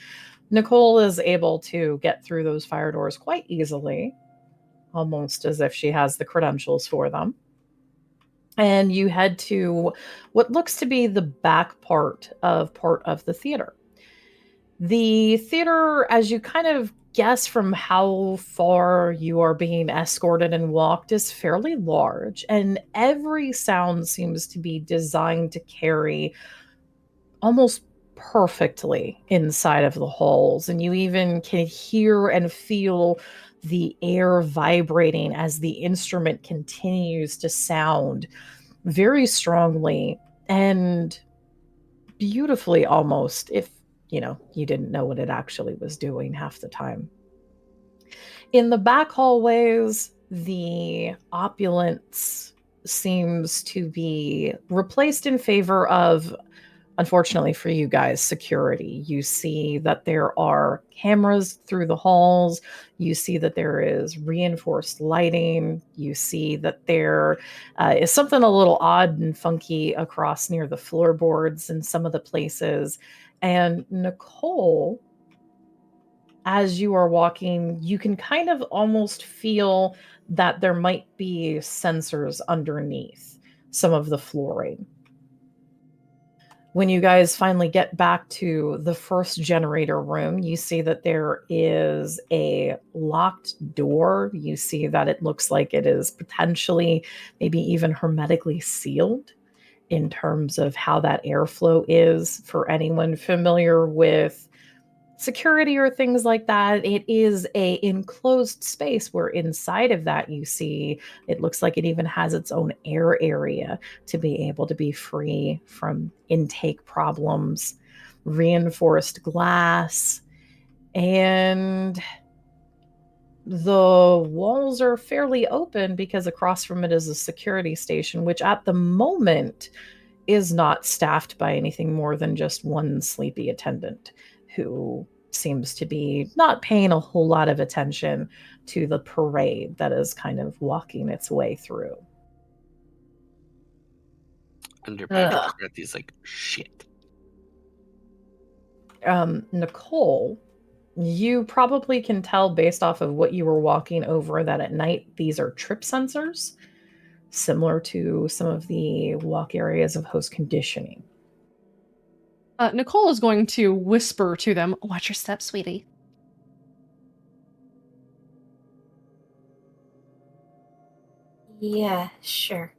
Nicole is able to get through those fire doors quite easily, almost as if she has the credentials for them. And you head to what looks to be the back part of the theater. The theater, as you kind of guess from how far you are being escorted and walked is fairly large, and every sound seems to be designed to carry almost perfectly inside of the halls. And you even can hear and feel the air vibrating as the instrument continues to sound very strongly and beautifully, almost, if you didn't know what it actually was doing half the time. In the back hallways, the opulence seems to be replaced in favor of, unfortunately for you guys, security. You see that there are cameras through the halls. You see that there is reinforced lighting. You see that there is something a little odd and funky across near the floorboards in some of the places. And Nicole, as you are walking, you can kind of almost feel that there might be sensors underneath some of the flooring. When you guys finally get back to the first generator room, you see that there is a locked door. You see that it looks like it is potentially maybe even hermetically sealed in terms of how that airflow is. For anyone familiar with security or things like that, it is a enclosed space where inside of that you see it looks like it even has its own air area to be able to be free from intake problems, reinforced glass, and the walls are fairly open because across from it is a security station, which at the moment is not staffed by anything more than just one sleepy attendant who seems to be not paying a whole lot of attention to the parade that is kind of walking its way through. Under Patrick's breath, he's like, shit. Nicole, you probably can tell based off of what you were walking over that at night these are trip sensors, similar to some of the walk areas of host conditioning. Nicole is going to whisper to them, "Watch your step, sweetie." Yeah, sure.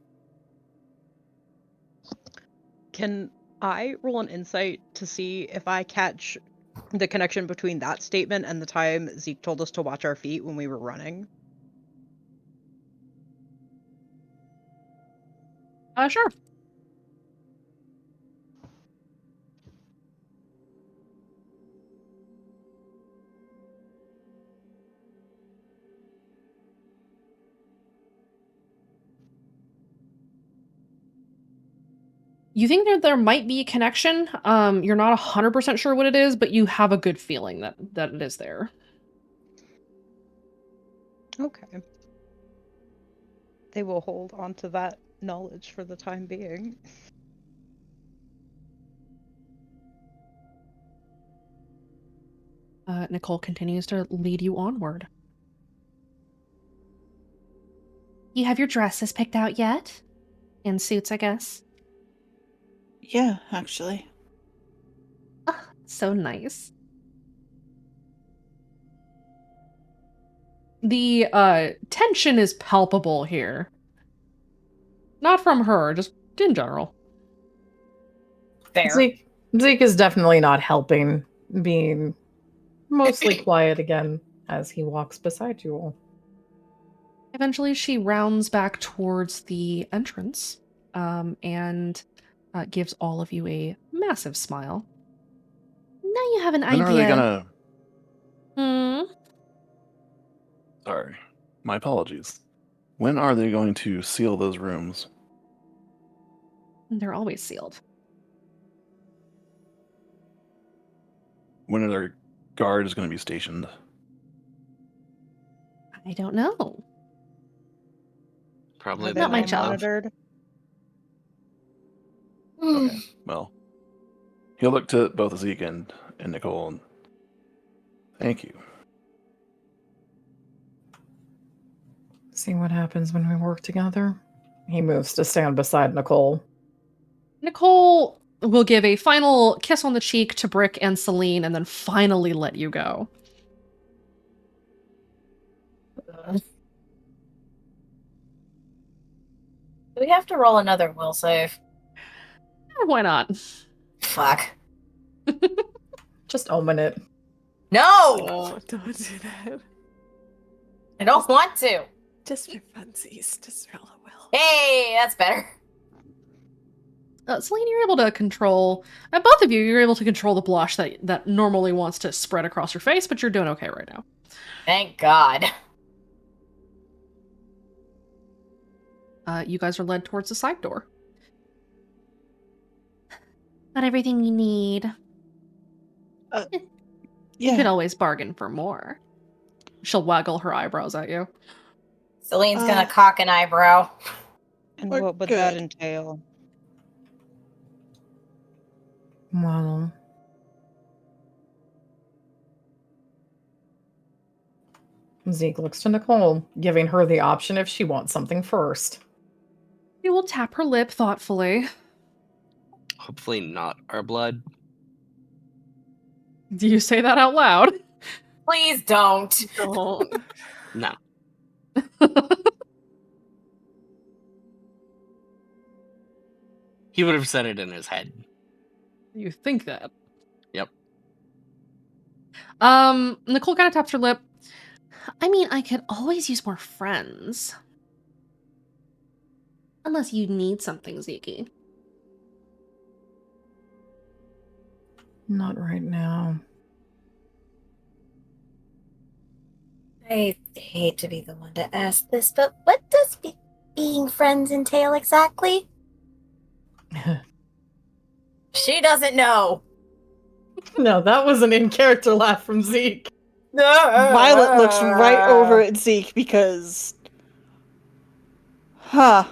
Can I roll an insight to see if I catch the connection between that statement and the time Zeke told us to watch our feet when we were running? Sure. You think that there might be a connection. You're not 100% sure what it is, but you have a good feeling that it is there. Okay. They will hold on to that knowledge for the time being. Nicole continues to lead you onward. You have your dresses picked out yet? And suits, I guess. Yeah, actually. So nice. The tension is palpable here. Not from her, just in general. Fair. Zeke is definitely not helping, being mostly quiet again as he walks beside you all. Eventually, she rounds back towards the entrance and gives all of you a massive smile. Now you have an When idea. are they gonna? Hmm? Sorry, my apologies. When are they going to seal those rooms? They're always sealed. When are their guards going to be stationed? I don't know. Probably Are the they Not my night well job. of. monitored? Okay, well, he'll look to both Zeke and Nicole. And thank you. See what happens when we work together. He moves to stand beside Nicole. Nicole will give a final kiss on the cheek to Brick and Celine and then finally let you go. Do we have to roll another will save? Why not? Fuck. Just omen it. No! Oh, don't do that. I don't want to. Just for funsies, just roll a will. Hey, that's better. Celine, you're able to control, both of you're able to control the blush that normally wants to spread across your face, but you're doing okay right now. Thank God. You guys are led towards the side door. Got everything you need. You could always bargain for more. She'll waggle her eyebrows at you. Celine's gonna cock an eyebrow. And We're what would that good. entail? Well, Zeke looks to Nicole, giving her the option if she wants something first. She will tap her lip thoughtfully. Hopefully not our blood. Do you say that out loud? Please don't. Don't. No. He would have said it in his head. You think that? Yep. Nicole kind of taps her lip. I mean, I could always use more friends. Unless you need something, Zeke. Not right now. I hate to be the one to ask this, but what does being friends entail exactly? She doesn't know. No, that was an in-character laugh from Zeke. Violet looks right over at Zeke because. Huh.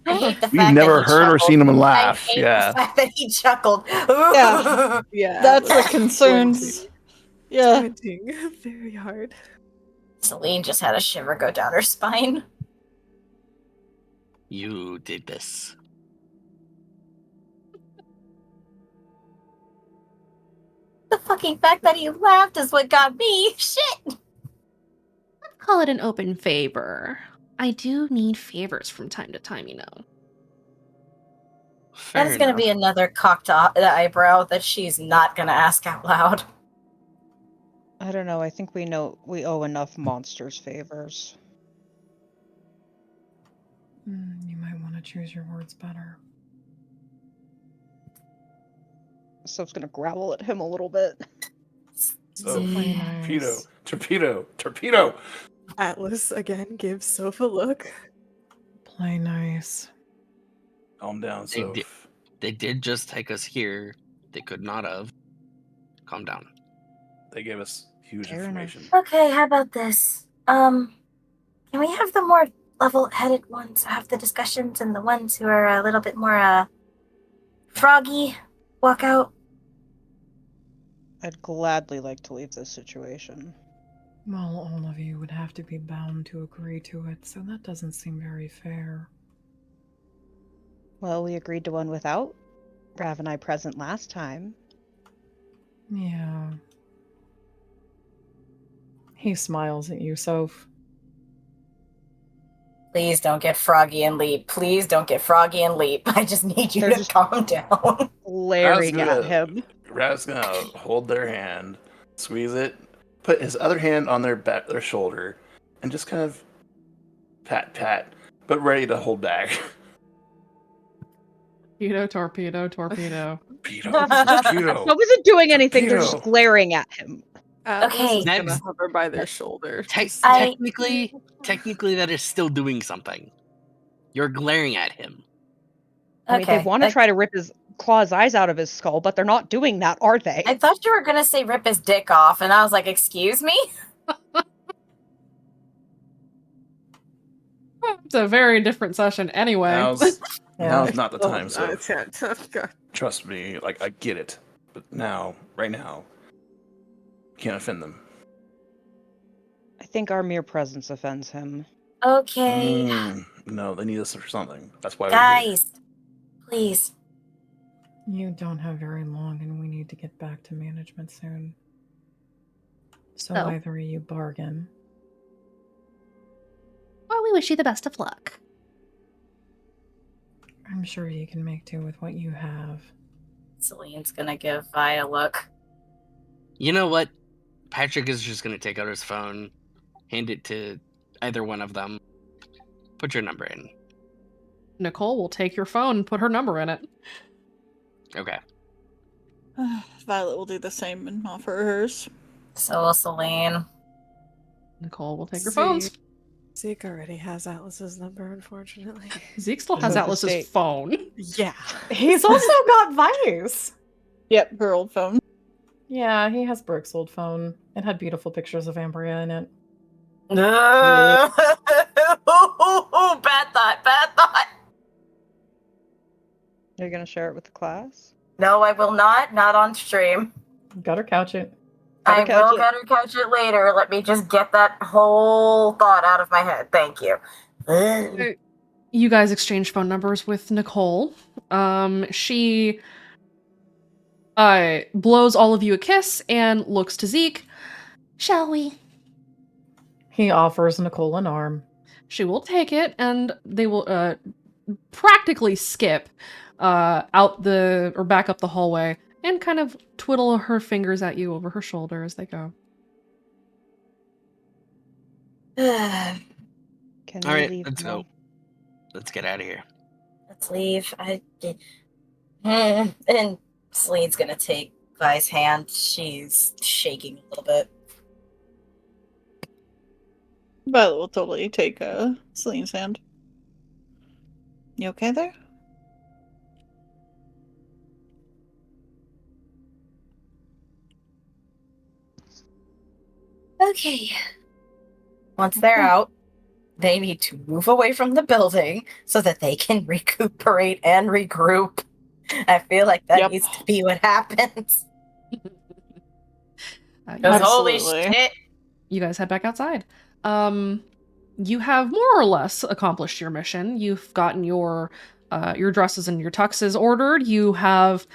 I hate the We've fact never that he heard or chuckled. seen him I laugh. hate Yeah. the fact that he chuckled. Yeah. Yeah. That's like, what concerns. Yeah. Squinting very hard. Celine just had a shiver go down her spine. You did this. The fucking fact that he laughed is what got me. Shit. Let's call it an open favor. I do need favors from time to time, you know. Fair That is going to enough. be another cocked eyebrow that she's not going to ask out loud. I don't know. I think we owe enough monsters favors. You might want to choose your words better. Soap's gonna growl at him a little bit. So, Play torpedo, nice. torpedo. Atlas again gives Soph a look. Play nice. Calm down, They so. did- They did just take us here. They could not have. Calm down. They gave us huge Fair enough. information. Okay, how about this? Can we have the more level-headed ones have the discussions and the ones who are a little bit more, froggy walk out? I'd gladly like to leave this situation. Well, all of you would have to be bound to agree to it, so that doesn't seem very fair. Well, we agreed to one without Rav and I present last time. Yeah. He smiles at you, Soph. Please don't get froggy and leap. Please don't get froggy and leap. I just need you They're to just- calm down. Glaring Rav's at gonna- him. Rav's gonna hold their hand, squeeze it, put his other hand on their shoulder, and just kind of pat, but ready to hold back. Torpedo. Torpedo. Soap isn't doing anything. They're just Torpedo. glaring at him. Atlas Okay. is gonna Next- hover by their shoulder. Technically, that is still doing something. You're glaring at him. I mean, they want to try to claw his eyes out of his skull, but they're not doing that, are they? I thought you were gonna say rip his dick off, and I was like, excuse me? It's a very different session anyway. Now's not the time, Oh, so God. trust me, like I get it. But right now, can't offend them. I think our mere presence offends him. Okay. No, they need us for something. That's why Guys, please. You don't have very long, and we need to get back to management soon. So Oh. either you bargain, we wish you the best of luck. I'm sure you can make do with what you have. Celine's gonna give Vi a look. You know what? Patrick is just going to take out his phone, hand it to either one of them. Put your number in. Nicole will take your phone and put her number in it. Okay. Violet will do the same and offer hers. So will Celine. Nicole will take your phones. Zeke already has Atlas's number, unfortunately. Zeke still So has does Atlas's Zeke. phone. Yeah. He's also got Vice. Yep, her old phone. Yeah, he has Brooke's old phone. It had beautiful pictures of Ambria in it. Bad thought, bad thought. You're gonna share it with the class? No, I will not. Not on stream. Got her couch it. I Gotta couch will it. gotta couch it later. Let me just get that whole thought out of my head. Thank you. Ugh. You guys exchange phone numbers with Nicole. She blows all of you a kiss and looks to Zeke. Shall we? He offers Nicole an arm. She will take it, and they will practically skip out the or back up the hallway and kind of twiddle her fingers at you over her shoulder as they go. Can All we right, leave let's now? go. Let's get out of here. Let's leave. And Celine's gonna take Vi's hand. She's shaking a little bit. Violet will totally take Celine's hand. You okay there? Okay. Once they're out, they need to move away from the building so that they can recuperate and regroup. I feel like that Yep. needs to be what happens. You 'Cause holy Absolutely. shit. you guys head back outside. You have more or less accomplished your mission. You've gotten your dresses and your tuxes ordered. You have,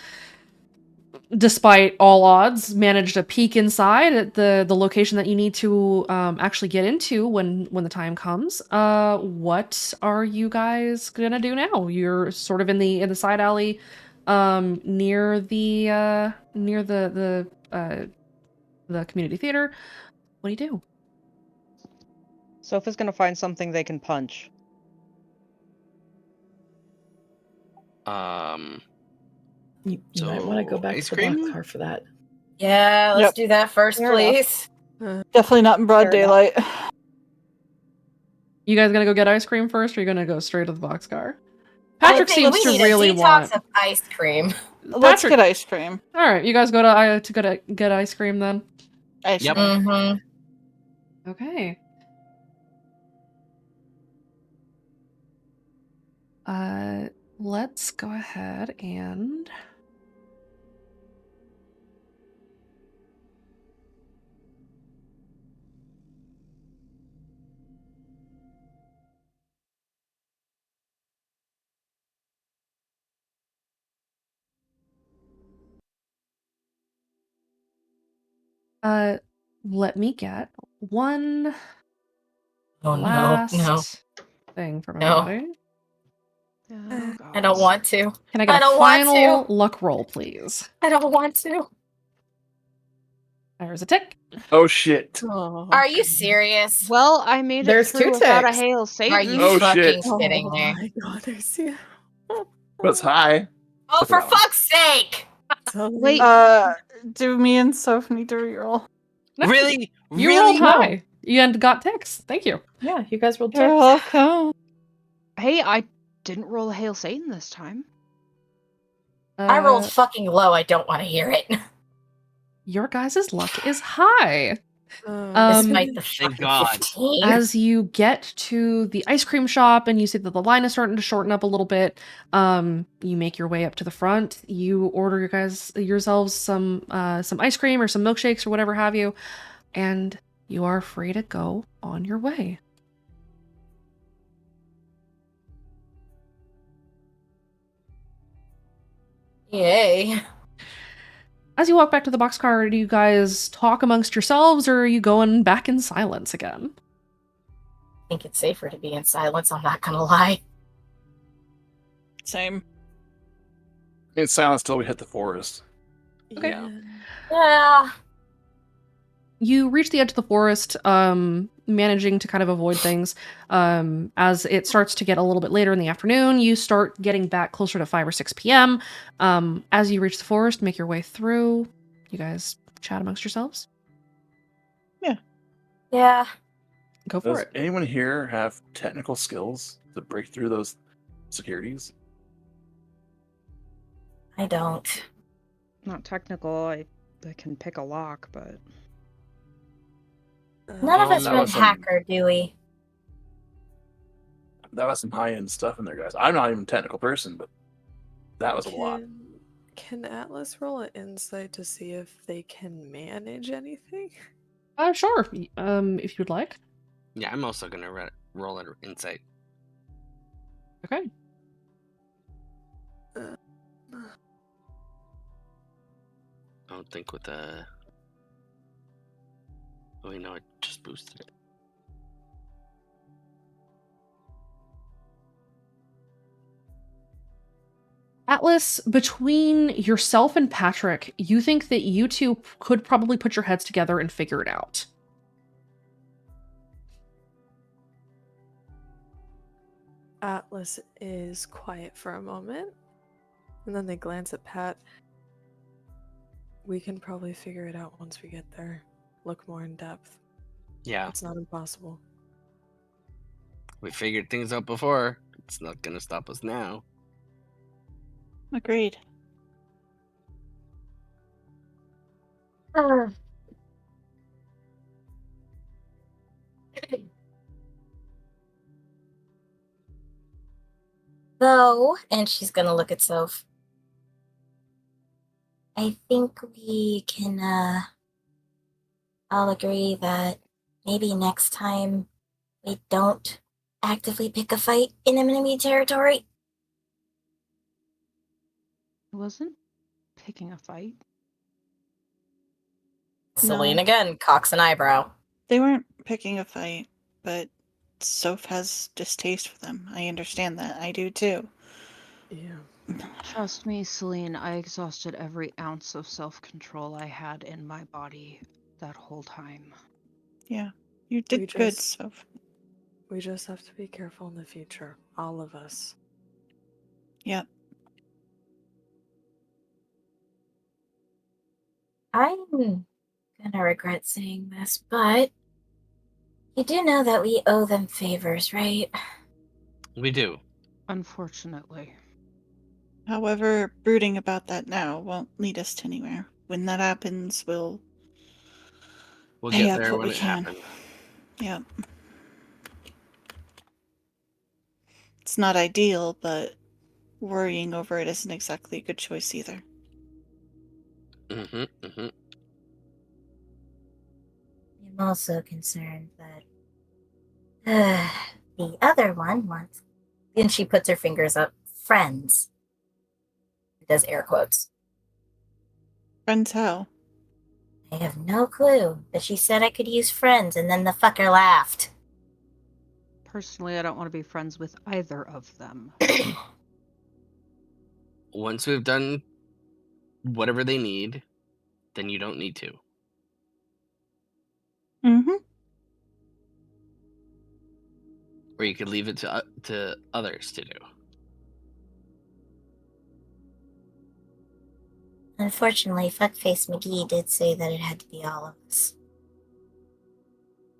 despite all odds, managed to peek inside at the location that you need to actually get into when the time comes. What are you guys gonna do now? You're sort of in the side alley, near the community theater. What do you do? Sopha's gonna find something they can punch. You might want to go So, back ice to the cream? box car for that. Yeah, let's Yep. do that first, Fair enough. please. Definitely not in broad Fair enough. daylight. You guys gonna go get ice cream first, or are you gonna go straight to the boxcar? I Patrick think seems we to need really a detox want. of ice cream. Let's Patrick, get ice cream. all right, you guys go to get ice cream then. Ice Yep. cream. Mm-hmm. Okay. Let's go ahead and let me get one Oh last thing from No. everybody. Oh, I don't gosh. want to. Can I get I a don't want final to. luck roll, please? I don't want to. There's a tick. Oh shit. Oh, Are you serious? Well, I made There's it through two without a ticks. hail Satan. Are you Oh, fucking shit. kidding me? my god, I see. That's high. Oh, for No. fuck's sake! Wait. Do me and Soph need to reroll? No, Really? You really? rolled high. You and got ticks. Thank you. Yeah, you guys rolled You're ticks. welcome. Hey, I didn't roll a hail Satan this time. I rolled fucking low. I don't want to hear it. Your guys' luck is high. Despite the Thank fucking God. 15. As you get to the ice cream shop and you see that the line is starting to shorten up a little bit, you make your way up to the front. You order yourselves some ice cream or some milkshakes or whatever have you, and you are free to go on your way. Yay. As you walk back to the boxcar, do you guys talk amongst yourselves, or are you going back in silence again? think it's safer to be in silence, I'm not gonna lie. Same. It's silence till we hit the forest. Okay. Yeah. Yeah. You reach the edge of the forest, managing to kind of avoid things. As it starts to get a little bit later in the afternoon, you start getting back closer to 5 or 6 p.m. As you reach the forest, make your way through. You guys chat amongst yourselves. Yeah. Go for Does it. anyone here have technical skills to break through those securities? I don't. Not technical. I can pick a lock, but None of Uh, us that run was some- hacker, do we? That was some high-end stuff in there, guys. I'm not even a technical person, but that was a lot. Can Atlas roll an insight to see if they can manage anything? Sure. If you'd like. Yeah, I'm also gonna roll an insight. Okay. Uh, I don't think with the. Oh, wait, no, I just boosted it. Atlas, between yourself and Patrick, you think that you two could probably put your heads together and figure it out. Atlas is quiet for a moment, and then they glance at Pat. We can probably figure it out once we get there. Look more in depth. Yeah, It's not impossible. we figured things out before. It's not gonna stop us now. Agreed. Though, and she's gonna look at Soph. I think we can all agree that maybe next time we don't actively pick a fight in enemy territory. I wasn't picking a fight. Celine No. again cocks an eyebrow. They weren't picking a fight, but Soph has distaste for them. I understand that. I do too. Yeah. Trust me, Celine, I exhausted every ounce of self-control I had in my body that whole time. Yeah. You did We good, just- Soph. We just have to be careful in the future. All of us. Yep. I'm gonna regret saying this, but you do know that we owe them favors, right? We do. Unfortunately. However, brooding about that now won't lead us to anywhere. When that happens, we'll We'll pay get up there what when we it can. happens. Yep. It's not ideal, but worrying over it isn't exactly a good choice either. Mm-hmm. Mm-hmm. I'm also concerned that the other one wants. And she puts her fingers up. Friends. Does air quotes. Friends, how? I have no clue, but she said I could use friends, and then the fucker laughed. Personally, I don't want to be friends with either of them. Once we've done whatever they need, then you don't need to. Mm-hmm. Or you could leave it to others to do. Unfortunately, Fuckface McGee did say that it had to be all of us.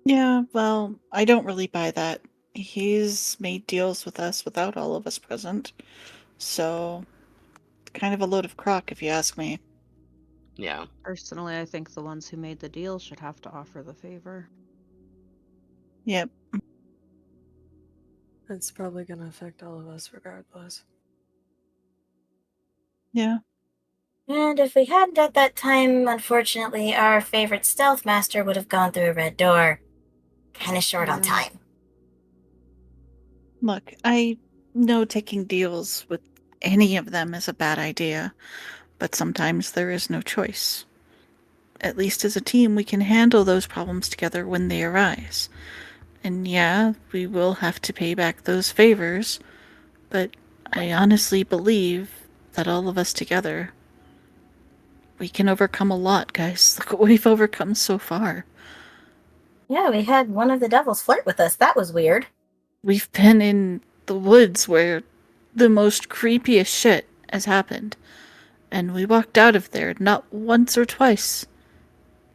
Yeah, well, I don't really buy that. He's made deals with us without all of us present. So, kind of a load of crock, if you ask me. Yeah. Personally, I think the ones who made the deal should have to offer the favor. Yep. It's probably going to affect all of us regardless. Yeah. And if we hadn't at that time, unfortunately, our favorite stealth master would have gone through a red door. Kinda short on Yeah. time. Look, I know taking deals with any of them is a bad idea, but sometimes there is no choice. At least as a team, we can handle those problems together when they arise. And yeah, we will have to pay back those favors, but I honestly believe that all of us together, we can overcome a lot, guys. Look what we've overcome so far. Yeah, we had one of the devils flirt with us. That was weird. We've been in the woods where the most creepiest shit has happened. And we walked out of there not once or twice,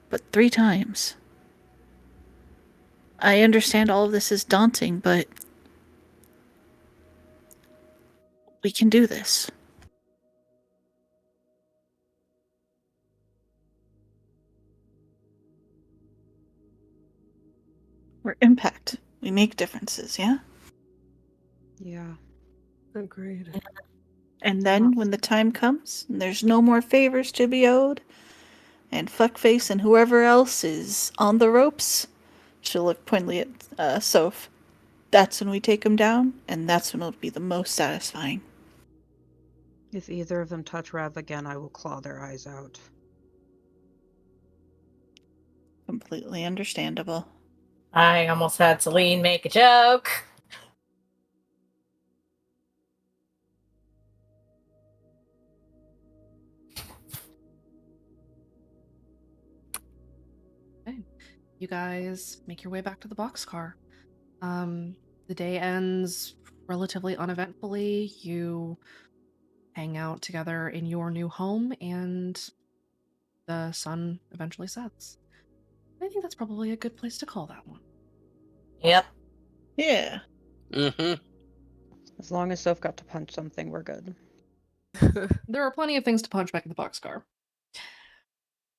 but 3 times. I understand all of this is daunting, but we can do this. We're impact. We make differences, yeah? Yeah. Agreed. And then, when the time comes, and there's no more favors to be owed, and Fuckface and whoever else is on the ropes, she'll look pointedly at Soph. That's when we take them down, and that's when it'll be the most satisfying. If either of them touch Rav again, I will claw their eyes out. Completely understandable. I almost had Celine make a joke. You guys make your way back to the boxcar. The day ends relatively uneventfully. You hang out together in your new home, and the sun eventually sets. I think that's probably a good place to call that one. Yep. Yeah. Mm-hmm. As long as Soph got to punch something, we're good. There are plenty of things to punch back in the boxcar.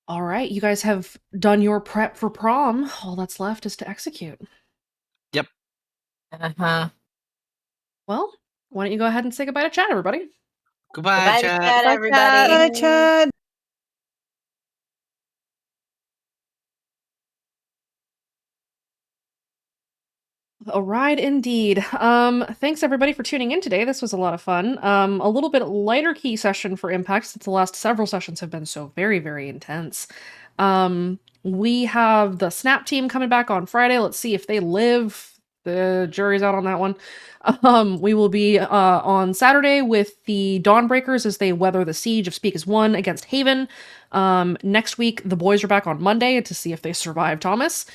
All right, you guys have done your prep for prom. All that's left is to execute. Yep. Uh-huh. Well, why don't you go ahead and say goodbye to Chad, everybody? Goodbye, Goodbye, chat. Chad, Bye, everybody. Chad. Bye, Chad. A ride indeed. Thanks everybody for tuning in today. This was a lot of fun. A little bit lighter key session for Impact since the last several sessions have been so very, very intense. We have the Snap team coming back on Friday. Let's see if they live. The jury's out on that one. We will be on Saturday with the Dawnbreakers as they weather the siege of Speak as One against Haven. Next week, the boys are back on Monday to see if they survive Thomas.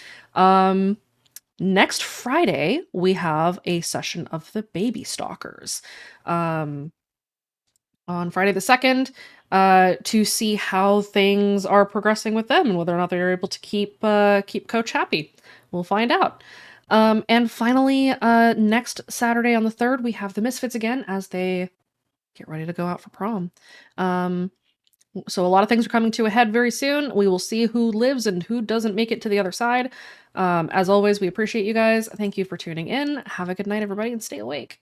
Next Friday, we have a session of the Baby Stalkers. On Friday the 2nd, to see how things are progressing with them and whether or not they're able to keep Coach happy. We'll find out. And finally, next Saturday on the 3rd, we have the Misfits again as they get ready to go out for prom. So a lot of things are coming to a head very soon. We will see who lives and who doesn't make it to the other side. As always, we appreciate you guys. Thank you for tuning in. Have a good night, everybody, and stay awake.